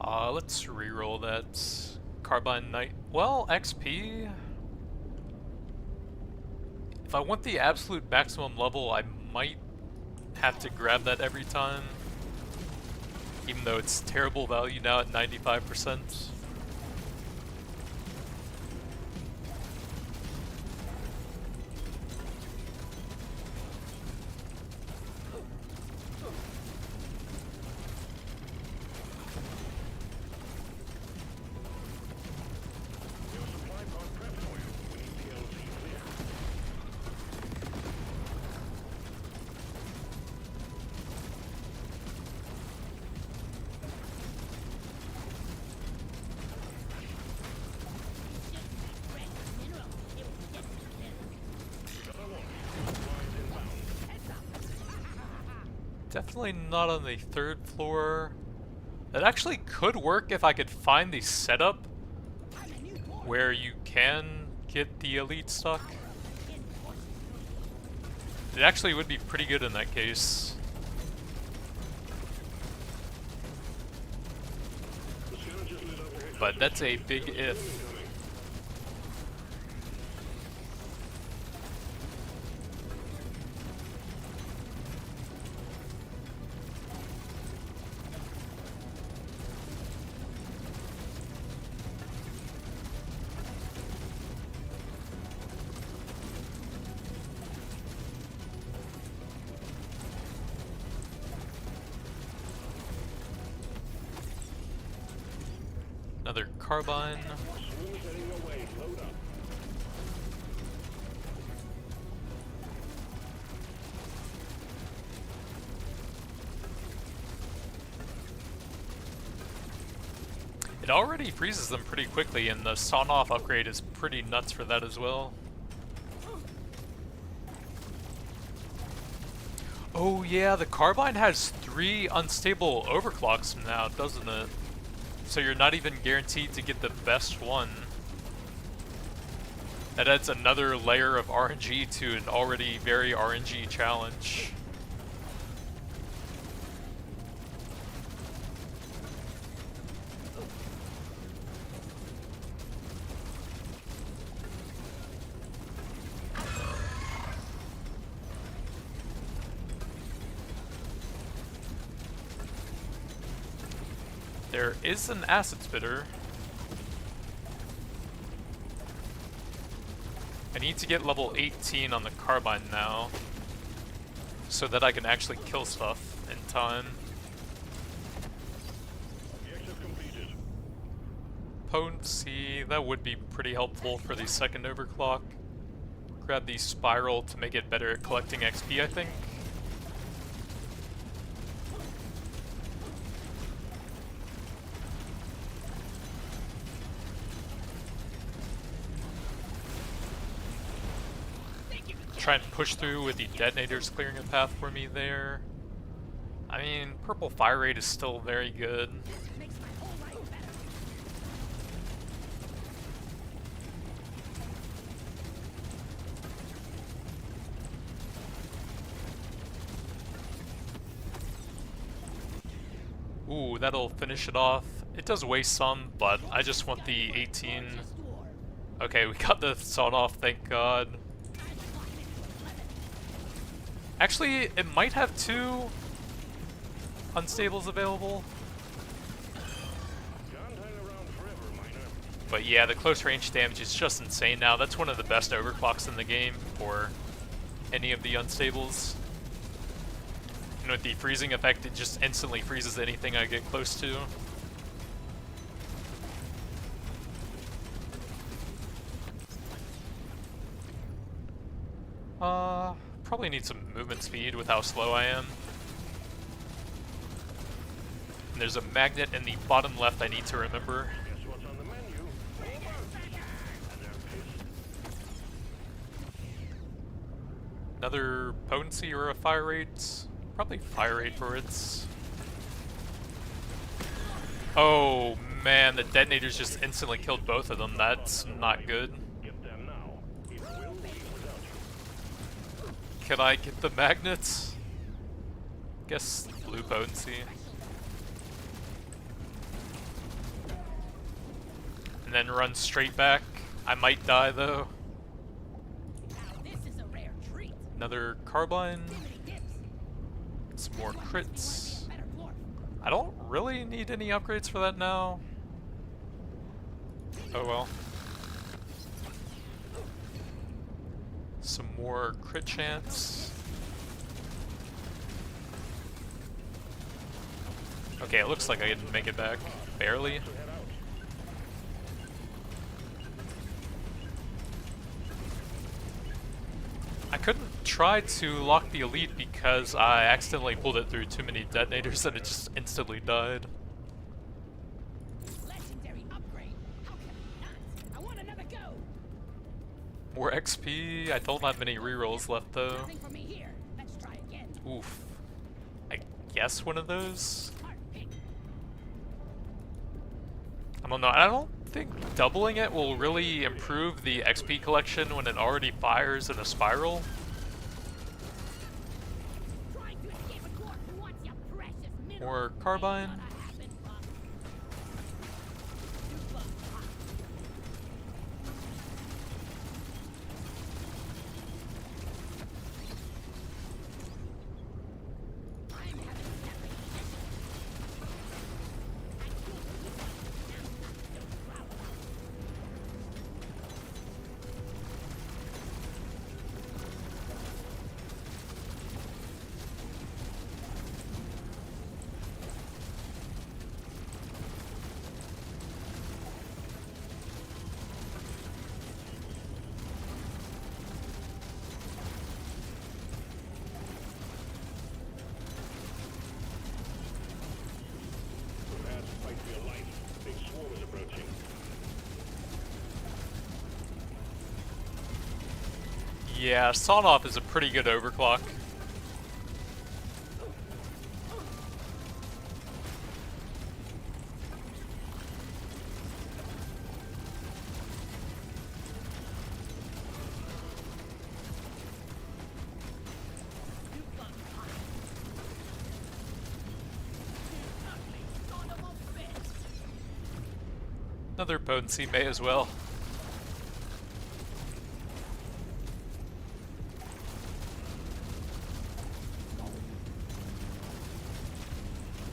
Let's reroll that. Carbine Knight. Well, XP. If I want the absolute maximum level, I might have to grab that every time. Even though it's terrible value now at 95%. Definitely not on the 3rd floor. That actually could work if I could find the setup where you can get the elite stock. It actually would be pretty good in that case. But that's a big if. Another carbine. It already freezes them pretty quickly, and the sawn-off upgrade is pretty nuts for that as well. Oh yeah, the carbine has 3 unstable overclocks now, doesn't it? So you're not even guaranteed to get the best one. That adds another layer of RNG to an already very RNG challenge. There is an acid spitter. I need to get level 18 on the carbine now, so that I can actually kill stuff in time. Potency, that would be pretty helpful for the 2nd overclock. Grab the spiral to make it better at collecting XP, I think. Try and push through with the detonators clearing a path for me there. I mean, purple fire rate is still very good. Ooh, that'll finish it off. It does waste some, but I just want the 18. Okay, we got the sawn off, thank God. Actually, it might have 2 unstables available. But yeah, the close range damage is just insane now. That's one of the best overclocks in the game for any of the unstables. And with the freezing effect, it just instantly freezes anything I get close to. Probably need some movement speed with how slow I am. And there's a magnet in the bottom left I need to remember. Another potency or a fire rate? Probably fire rate for its. Oh man, the detonators just instantly killed both of them. That's not good. Can I get the magnets? Guess blue potency. and then run straight back. I might die though. Now this is a rare treat. Another carbine. Too many dips. Some more This one makes me crits. wanna be a better dwarf. I don't really need any upgrades for that now. Oh well. Some more crit chance. Okay, it looks like I didn't make it back. Barely. I couldn't try to lock the elite because I accidentally pulled it through too many detonators and it just instantly died. Legendary upgrade. How can I not? I want another go. More XP. I don't have many rerolls left though. Nothing for me here. Let's try again. Oof. I guess one of those? Smart pick. I don't know. I don't think doubling it will really improve the XP collection when it already fires in a spiral. Trying to escape a dwarf who wants your precious minerals. More carbine. Ain't gonna happen, Buck. I'm having nothing. Prepare to fight for your life. Big swarm is approaching. Yeah, Sawn Off is a pretty good overclock. Another potency may as well.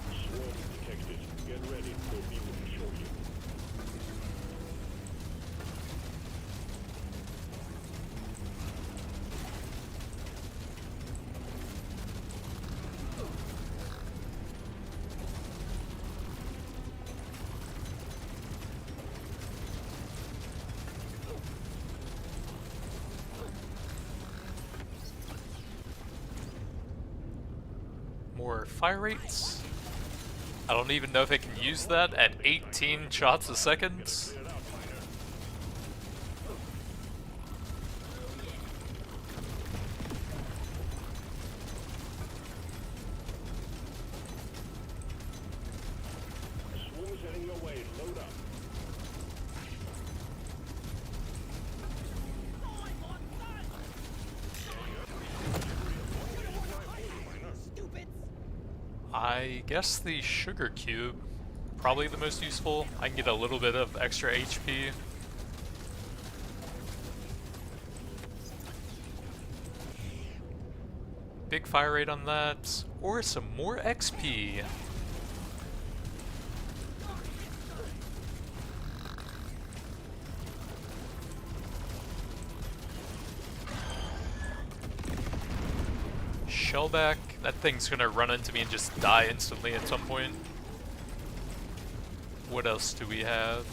Swarm detected. Get ready. We'll be with you shortly. More fire rates. I don't even know if it can use that at 18 shots a second. Clear it out, miner. Swarm is heading your way. Load up. Stupids. I guess the sugar cube, probably the most useful. I can get a little bit of extra HP. Big fire rate on that, or some more XP. Shellback, that thing's gonna run into me and just die instantly at some point. What else do we have?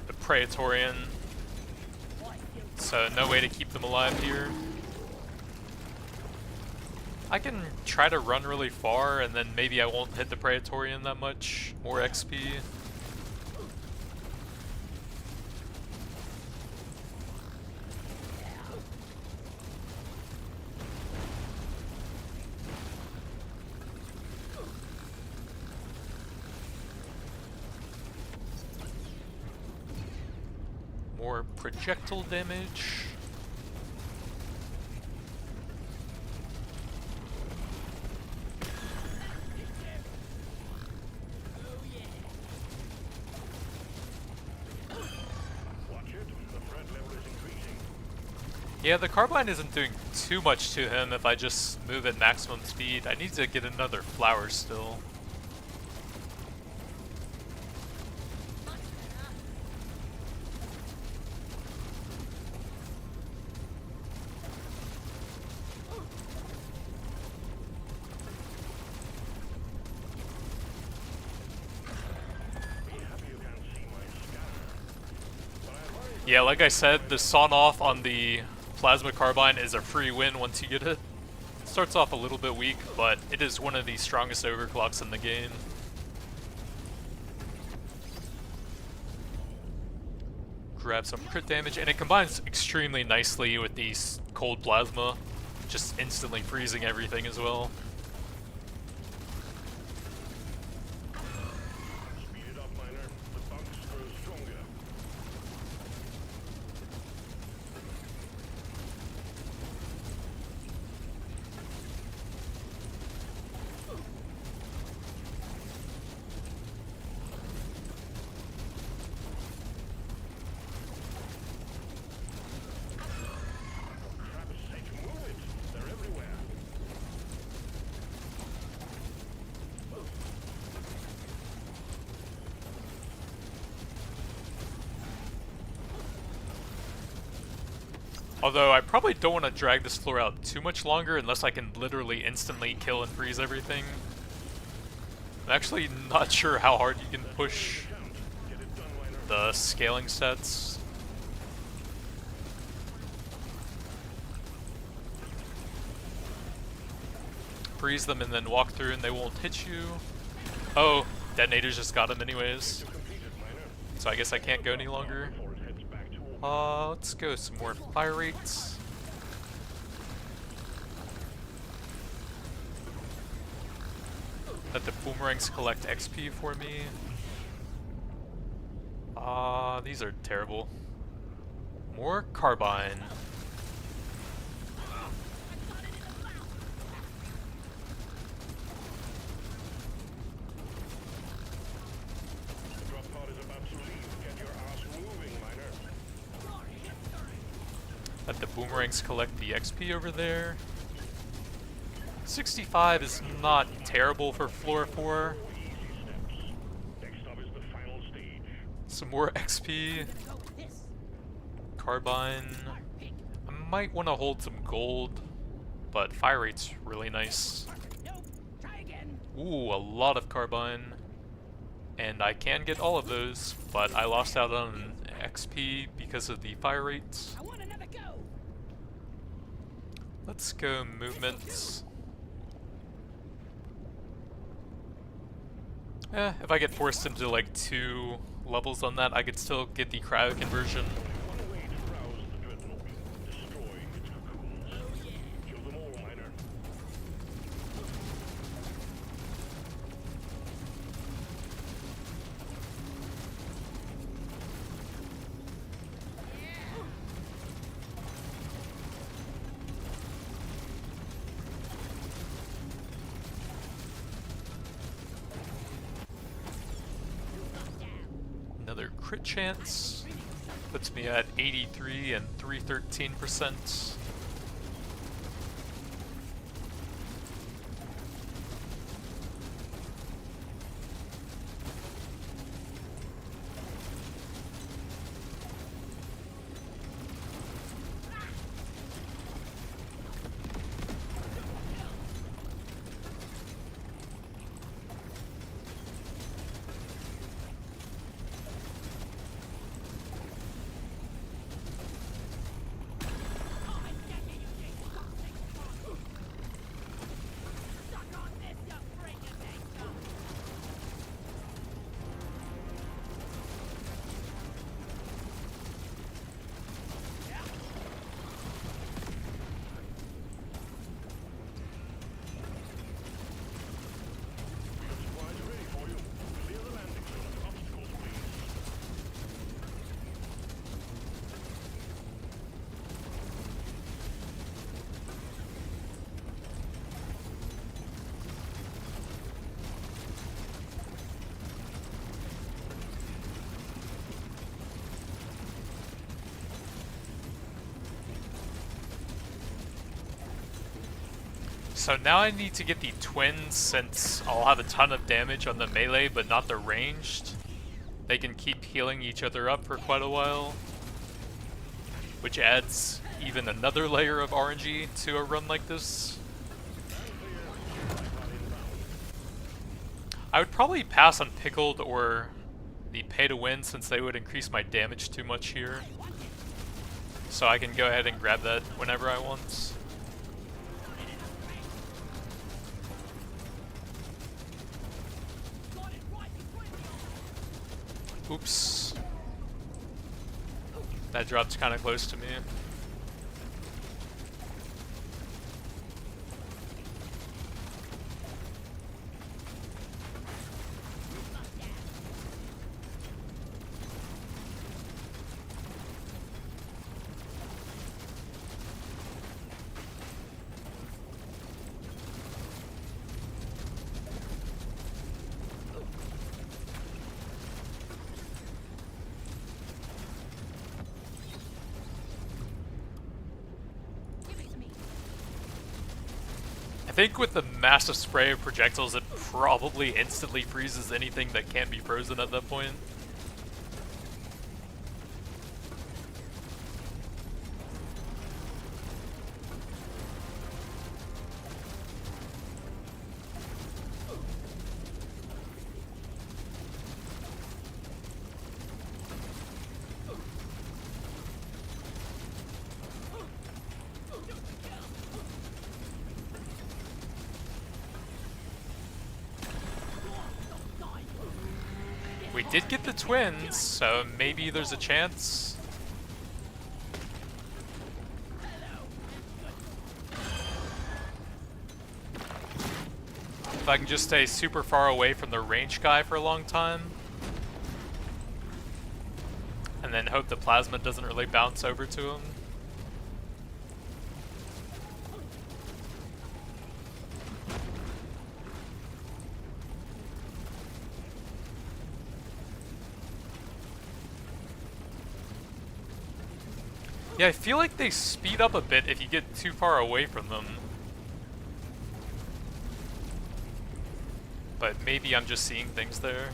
The Praetorian. So no way to keep them alive here. I can try to run really far and then maybe I won't hit the Praetorian that much. More XP. More projectile damage. Yeah, the carbine isn't doing too much to him if I just move at maximum speed. I need to get another flower still. Yeah, like I said, the sawn off on the plasma carbine is a free win once you get it. It starts off a little bit weak, but it is one of the strongest overclocks in the game. Grab some crit damage, and it combines extremely nicely with the cold plasma, just instantly freezing everything as well. Speed it up, miner. The bugs grow stronger. Crap's sake, move it! They're everywhere. Although I probably don't want to drag this floor out too much longer unless I can literally instantly kill and freeze everything. I'm actually not sure how hard you can push Get it done, miner. the scaling sets. Freeze them and then walk through and they won't hit you. Oh, detonators just got him anyways. Completed, miner. So I guess I can't go any longer. Before it heads back to orbit. Let's go some more fire rates. Let the boomerangs collect XP for me. These are terrible. More carbine. The drop pod is about to leave. Get your ass moving, miner. Let the boomerangs collect the XP over there. 65 is not terrible for floor 4. Easy steps. Next up is the final stage. Some more XP. Go with this. Carbine. I might want to hold some gold, but fire rate's really nice. Nope. Try again. Ooh, a lot of carbine. And I can get all of those, but I lost out on XP because of the fire rate. I want another go. Let's go movements. If I get forced into like 2 levels on that, I could still get the cryo conversion. One way to rouse the dreadnought. Destroy its cocoons. Kill them all, miner. Another crit chance. Puts me at 83 and 313%. So now I need to get the twins since I'll have a ton of damage on the melee but not the ranged. They can keep healing each other up for quite a while, which adds even another layer of RNG to a run like this. I would probably pass on Pickled or the pay to win since they would increase my damage too much here. So I can go ahead and grab that whenever I want. Oops. That dropped kind of close to me. I think with the massive spray of projectiles, it probably instantly freezes anything that can't be frozen at that point. We did get the twins, so maybe there's a chance. If I can just stay super far away from the range guy for a long time. And then hope the plasma doesn't really bounce over to him. Yeah, I feel like they speed up a bit if you get too far away from them. But maybe I'm just seeing things there.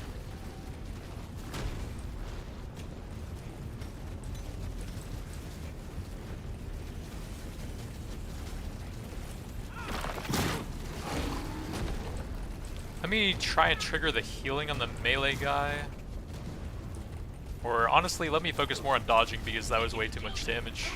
Let me try and trigger the healing on the melee guy. Or honestly, let me focus more on dodging because that was way too much damage.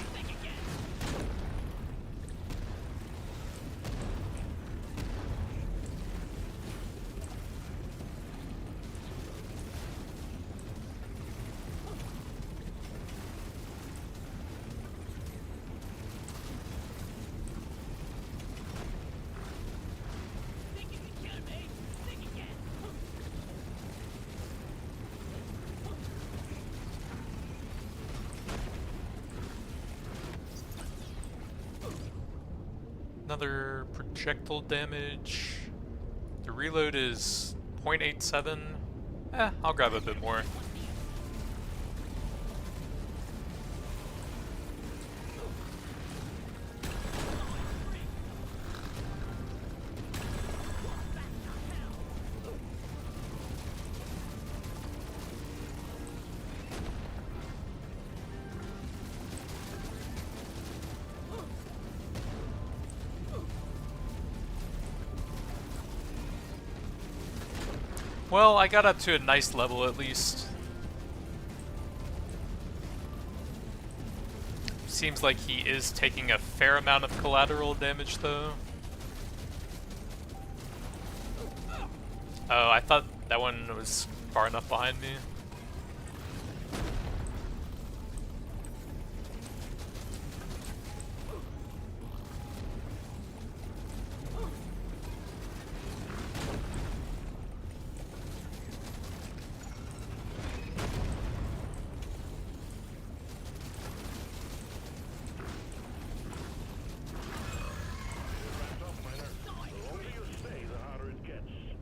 Another projectile damage. The reload is 0.87. I'll grab a bit more. Well, I got up to a nice level at least. Seems like he is taking a fair amount of collateral damage though. Oh, I thought that one was far enough behind me.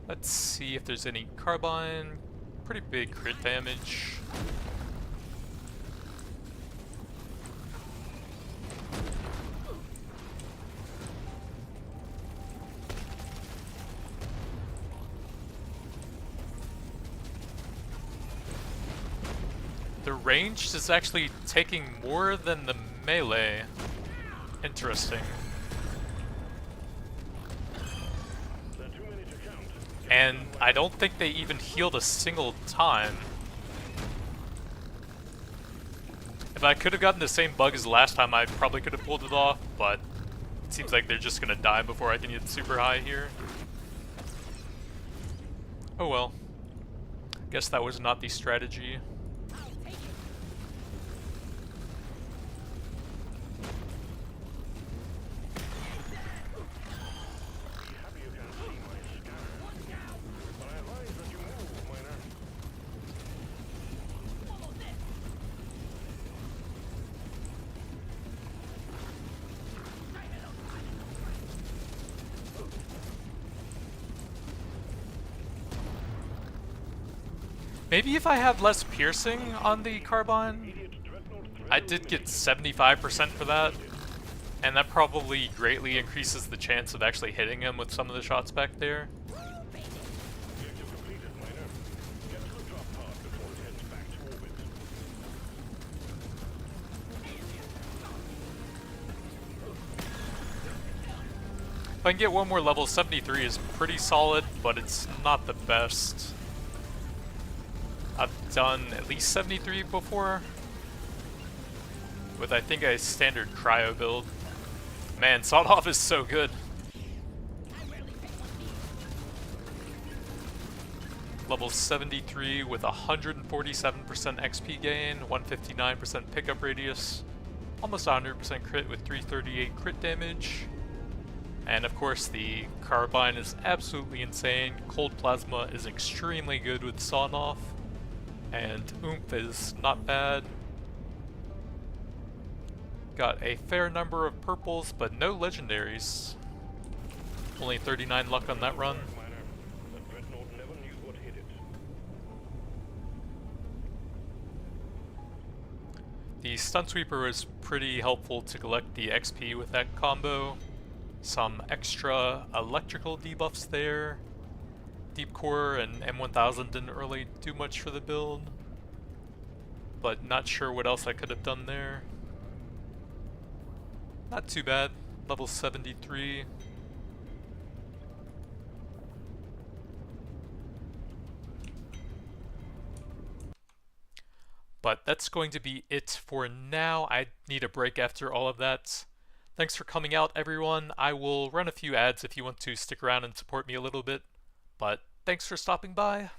Let's see if there's any carbine. Pretty big crit damage. The range is actually taking more than the melee. Interesting. There are too many to count. And I don't think they even healed a single time. If I could have gotten the same bug as last time, I probably could have pulled it off, but it seems like they're just gonna die before I can get super high here. Oh well. Guess that was not the strategy. Happy you can see my scanner. But I advise that you move, miner. Maybe if I have less piercing on the carbine, I did get 75% for that, and that probably greatly increases the chance of actually hitting him with some of the shots back there. Objective completed, miner. Get to the drop pod before it heads back to orbit. If I can get one more level, 73 is pretty solid, but it's not the best. I've done at least 73 before, with I think a standard cryo build. Man, Sawed Off is so good. Level 73 with 147% XP gain, 159% pickup radius, almost 100% crit with 338 crit damage. And of course the carbine is absolutely insane. Cold plasma is extremely good with Sawed Off. And oomph is not bad. Got a fair number of purples, but no legendaries. Only 39 luck on that run. Miner, the dreadnought never knew what hit it. The Stun Sweeper was pretty helpful to collect the XP with that combo. Some extra electrical debuffs there. Deep Core and M1000 didn't really do much for the build, but not sure what else I could have done there. Not too bad. Level 73. But that's going to be it for now. I need a break after all of that. Thanks for coming out, everyone. I will run a few ads if you want to stick around and support me a little bit. But thanks for stopping by.